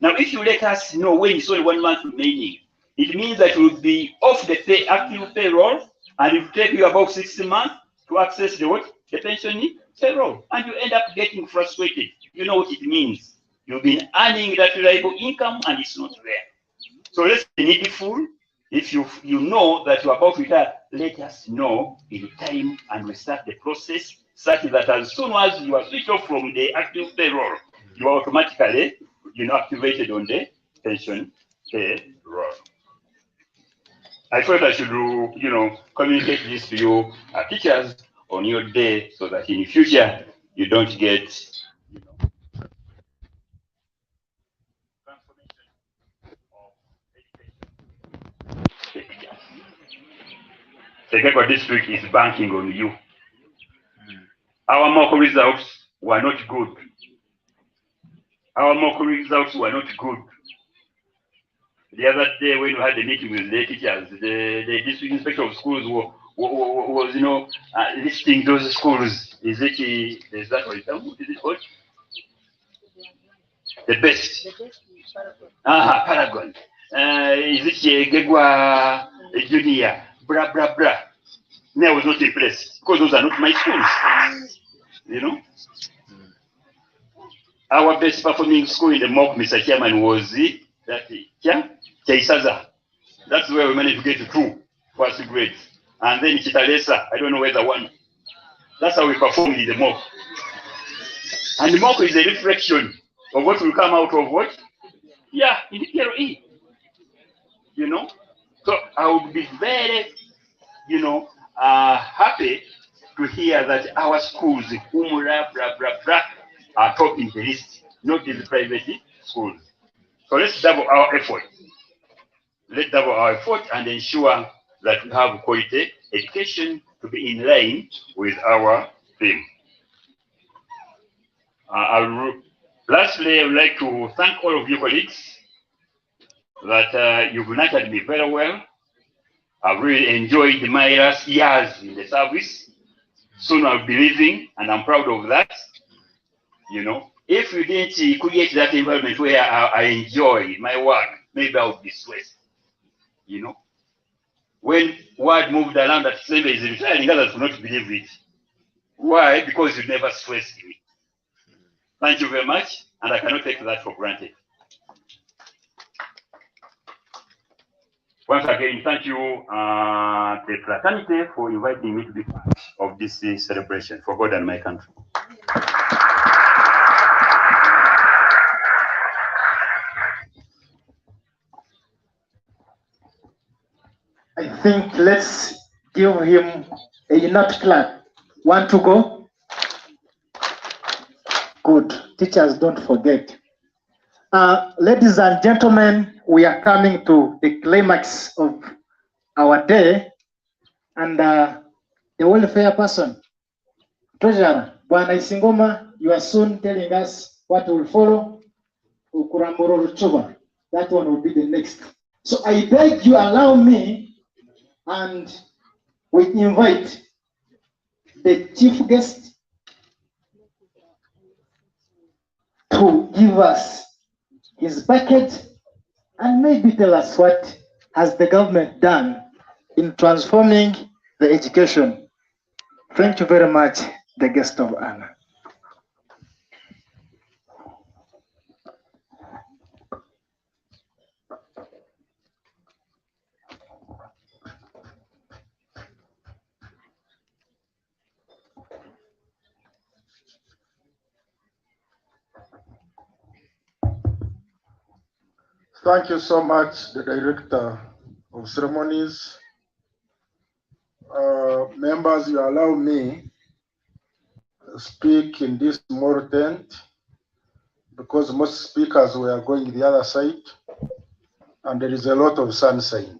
Now, if you let us know when it's only 1 month remaining, it means that you will be off the active payroll, and it will take you about 60 months to access the pension payroll, and you end up getting frustrated. You know what it means. You've been earning that reliable income, and it's not there. So let's be needful. If you know that you're about to retire, let us know in time, and we start the process such that as soon as you are switched off from the active payroll, you are automatically, you know, activated on the pension payroll. I thought I should, you know, communicate this to you teachers on your day, so that in the future you don't get, you know, transformation of education. The Kyegegwa district is banking on you. Our mock results were not good. Our mock results were not good. The other day when we had the meeting with the teachers, the district inspector of schools was, you know, listing those schools. Is that what is it called? The best. Paragon. Is it Kyegegwa Junior? Blah, blah, blah. Me, I was not impressed, because those are not my schools. You know? Our best performing school in the mock, Mr. Chairman, was Chaisaza. That's where we managed to get to 2 first grades. And then Chitalesa, I don't know whether 1. That's how we performed in the mock. And the mock is a reflection of what will come out of what? Yeah, in the PLE. You know? So I would be very, you know, happy to hear that our schools, Umura, blah, blah, blah, are topping the list, not in the private schools. So let's double our effort. Let's double our effort and ensure that we have quality education to be in line with our theme. Lastly, I would like to thank all of you colleagues that you've nurtured me very well. I've really enjoyed my last years in the service. Soon I'll be leaving, and I'm proud of that. You know, if you didn't create that environment where I enjoy my work, maybe I would be stressed. You know, when word moved around that Sembe is retiring, others would not believe it. Why? Because you never stressed me. Thank you very much, and I cannot take that for granted. Once again, thank you, the fraternity, for inviting me to be part of this celebration for God and my country. I think let's give him a Unatu clap. Want to go? Good. Teachers, don't forget. Ladies and gentlemen, we are coming to the climax of our day, and the welfare person, Treasurer Bwana Isingoma, you are soon telling us what will follow. Ukuramuro Ruchuba, that one will be the next. So I beg you allow me, and we invite the chief guest to give us his package and maybe tell us what has the government done in transforming the education. Thank you very much, the guest of honor. Thank you so much, the Director of Ceremonies. Members, you allow me to speak in this small tent because most speakers were going the other side and there is a lot of sunshine.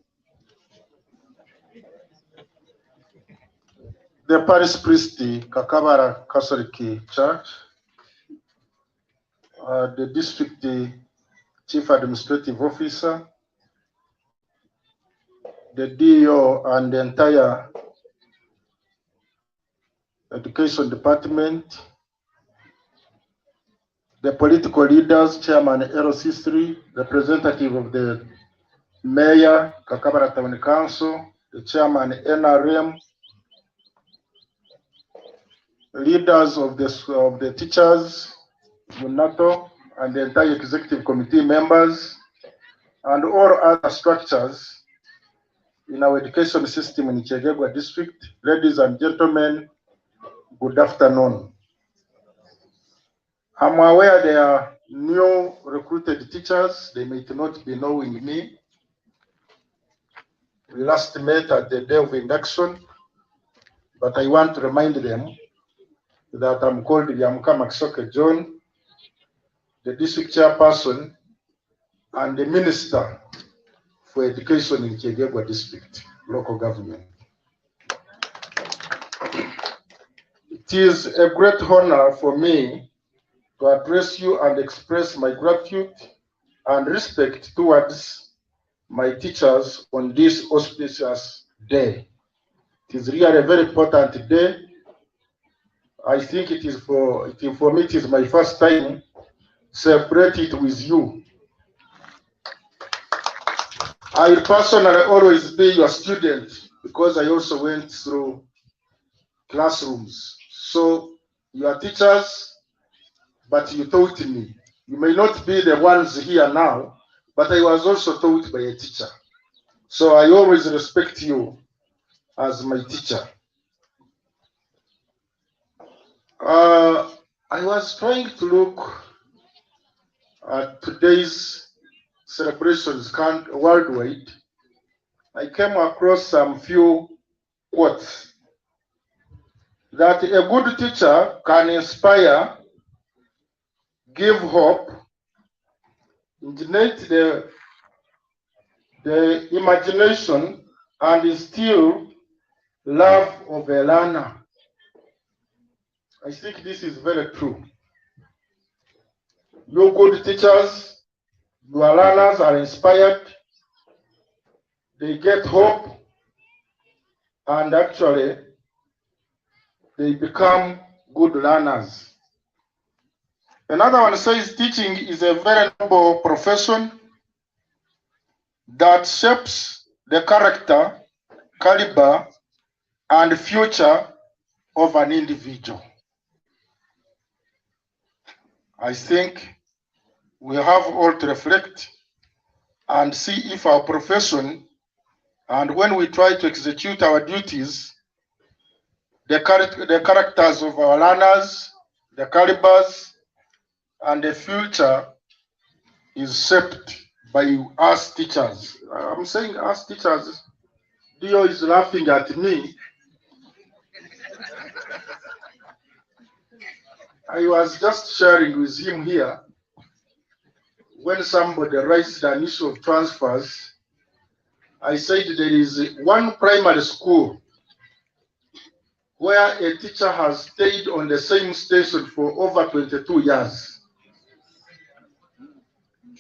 The Parish Priest, Kakabara Catholic Church, the District Chief Administrative Officer, the DO and the entire Education Department, the political leaders, Chairman LC3, representative of the Mayor, Kakabara Town Council, the Chairman NRM, leaders of the teachers, Unatu, and the entire executive committee members, and all other structures in our education system in Kyegegwa district. Ladies and gentlemen, good afternoon. I'm aware there are new recruited teachers. They may not be knowing me. We last met at the day of induction, but I want to remind them that I'm called Yamuka Maksoke John, the district chairperson and the minister for education in Kyegegwa district, local government. It is a great honor for me to address you and express my gratitude and respect towards my teachers on this auspicious day. It is really a very important day. I think it is for me, it is my first time celebrate it with you. I will personally always be your student because I also went through classrooms. So you are teachers, but you taught me. You may not be the ones here now, but I was also taught by a teacher. So I always respect you as my teacher. I was trying to look at today's celebrations worldwide. I came across some few quotes that a good teacher can inspire, give hope, ignite the imagination, and instill love of a learner. I think this is very true. You good teachers, your learners are inspired, they get hope, and actually they become good learners. Another one says teaching is a very noble profession that shapes the character, caliber, and future of an individual. I think we have all to reflect and see if our profession, and when we try to execute our duties, the characters of our learners, the calibers, and the future is shaped by us teachers. I'm saying us teachers. Dio is laughing at me. I was just sharing with him here when somebody raised an issue of transfers. I said there is one primary school where a teacher has stayed on the same station for over 22 years.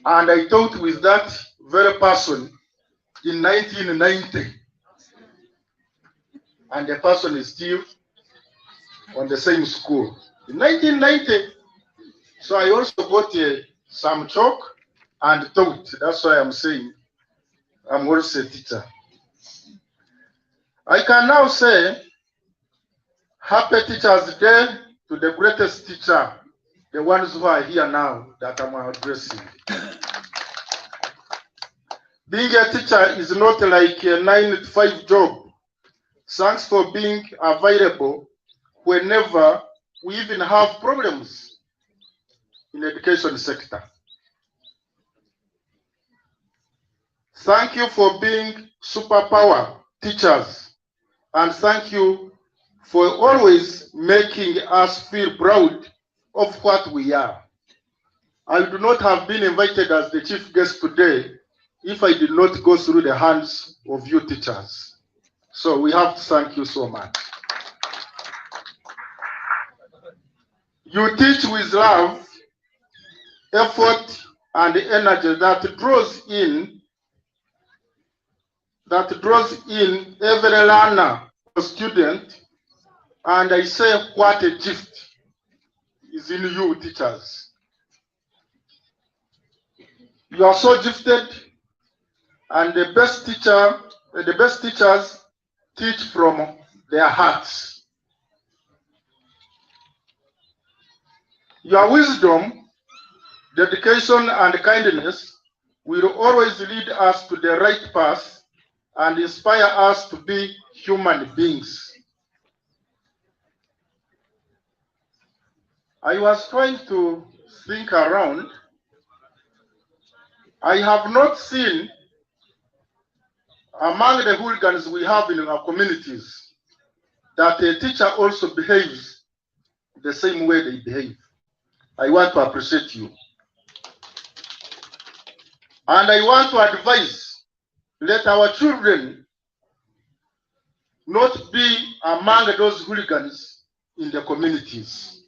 And I taught with that very person in 1990. And the person is still on the same school. In 1990, so I also got some chalk and taught. That's why I'm saying I'm also a teacher. I can now say, Happy Teachers' Day to the greatest teacher, the ones who are here now that I'm addressing. Being a teacher is not like a 9-to-5 job. Thanks for being available whenever we even have problems in the education sector. Thank you for being superpower teachers. And thank you for always making us feel proud of what we are. I would not have been invited as the chief guest today if I did not go through the hands of you teachers. So we have to thank you so much. You teach with love, effort, and energy that draws in every learner or student. And I say, what a gift is in you teachers. You are so gifted, and the best teachers teach from their hearts. Your wisdom, dedication, and kindness will always lead us to the right path and inspire us to be human beings. I was trying to think around. I have not seen among the hooligans we have in our communities that a teacher also behaves the same way they behave. I want to appreciate you. And I want to advise, let our children not be among those hooligans in the communities.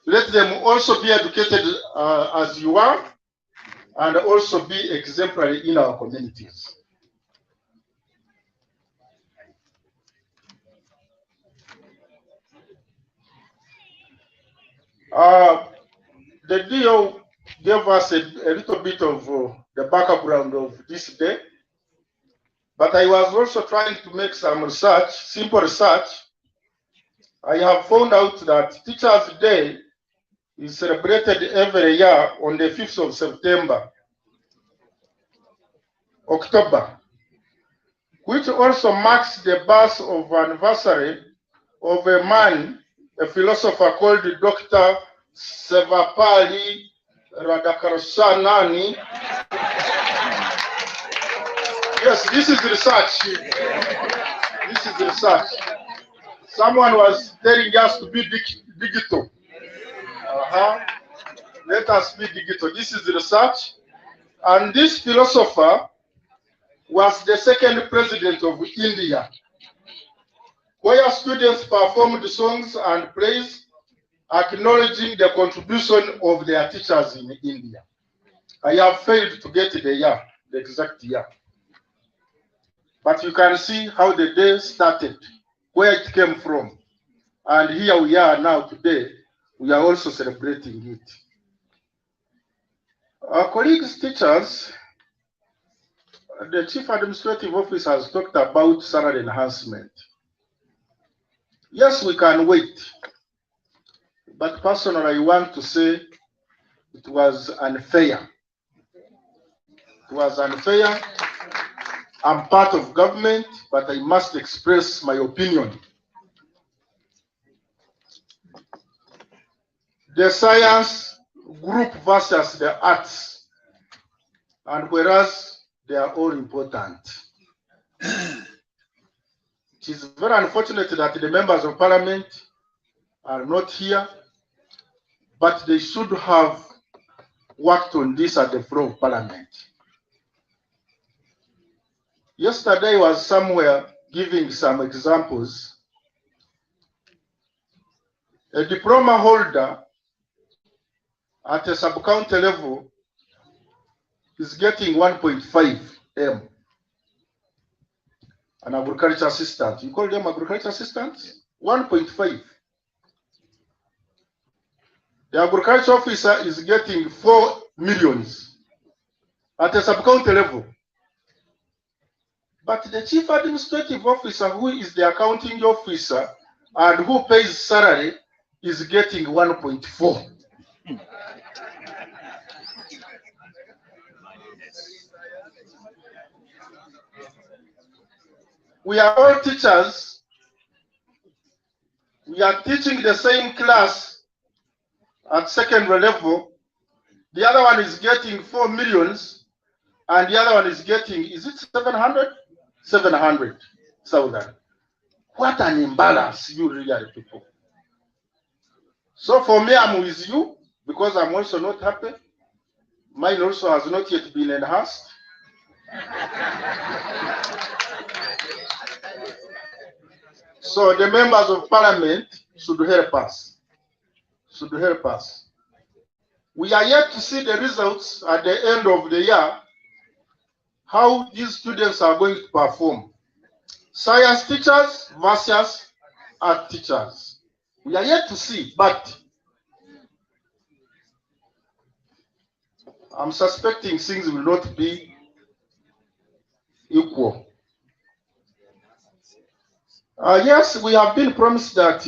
Let them also be educated as you are, and also be exemplary in our communities. The DO gave us a little bit of the background of this day, but I was also trying to make some research, simple research. I have found out that Teachers' Day is celebrated every year on the 5th of September, October, which also marks the birth of anniversary of a man, a philosopher called Dr. Sevapali Radhakrishnan. Yes, this is research. This is research. Someone was telling us to be digital. Let us be digital. This is research. And this philosopher was the second president of India, where students performed songs and plays acknowledging the contribution of their teachers in India. I have failed to get the year, the exact year. But you can see how the day started, where it came from. And here we are now today, we are also celebrating it. Our colleagues, teachers, the Chief Administrative Officer has talked about salary enhancement. Yes, we can wait. But personally, I want to say it was unfair. It was unfair. I'm part of government, but I must express my opinion. The science group versus the arts, and whereas they are all important. It is very unfortunate that the members of parliament are not here, but they should have worked on this at the floor of parliament. Yesterday I was somewhere giving some examples. A diploma holder at a sub-county level is getting 1.5 M. An agriculture assistant. You call them agriculture assistants? 1.5. The agriculture officer is getting 4 millions at a sub-county level. But the chief administrative officer, who is the accounting officer and who pays salary, is getting 1.4. We are all teachers. We are teaching the same class at secondary level. The other one is getting 4 millions, and the other one is getting, is it 700? 700,000. What an imbalance, you really people. So for me, I'm with you because I'm also not happy. Mine also has not yet been enhanced. So the members of parliament should help us. Should help us. We are yet to see the results at the end of the year, how these students are going to perform. Science teachers versus art teachers. We are yet to see, but I'm suspecting things will not be equal. Yes, we have been promised that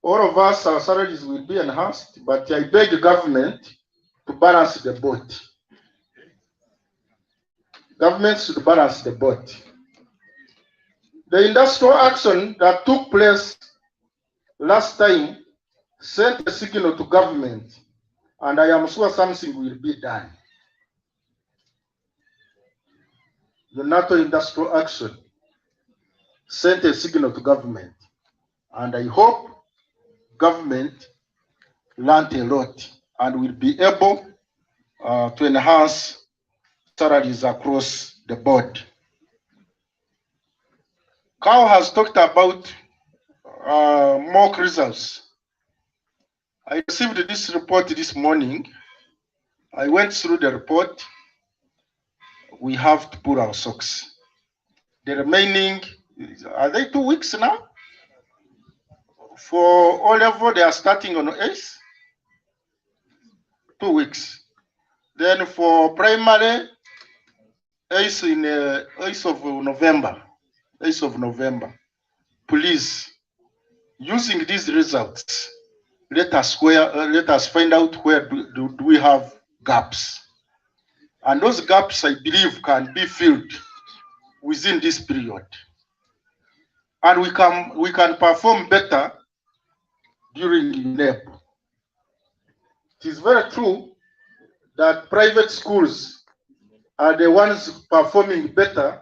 all of us, our salaries will be enhanced, but I beg the government to balance the boat. Government should balance the boat. The industrial action that took place last time sent a signal to government, and I am sure something will be done. The NATO industrial action sent a signal to government, and I hope government learned a lot and will be able to enhance salaries across the board. Carl has talked about mock results. I received this report this morning. I went through the report. We have to pull our socks. The remaining, are they 2 weeks now? For O level, they are starting on 8th. 2 weeks. Then for primary, 8th of November. 8th of November. Please, using these results, let us find out where do we have gaps. And those gaps, I believe, can be filled within this period. And we can perform better during UNEP. It is very true that private schools are the ones performing better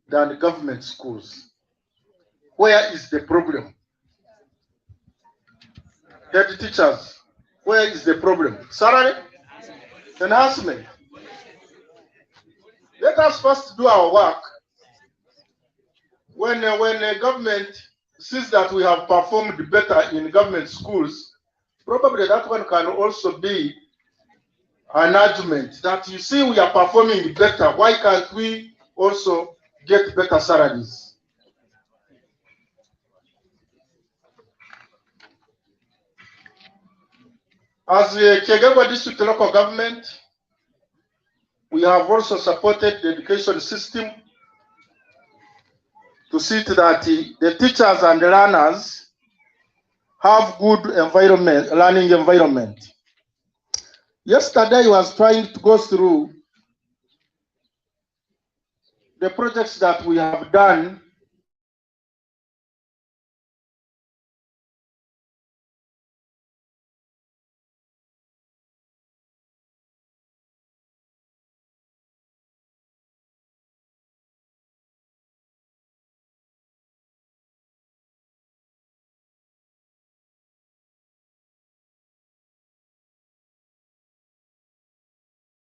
than the government schools. Where is the problem? Head teachers, where is the problem? Salary? Enhancement? Let us first do our work. When the government sees that we have performed better in government schools, probably that one can also be an argument that, you see, we are performing better. Why can't we also get better salaries? As the Kyegegwa district local government, we have also supported the education system to see that the teachers and the learners have good learning environment. Yesterday I was trying to go through the projects that we have done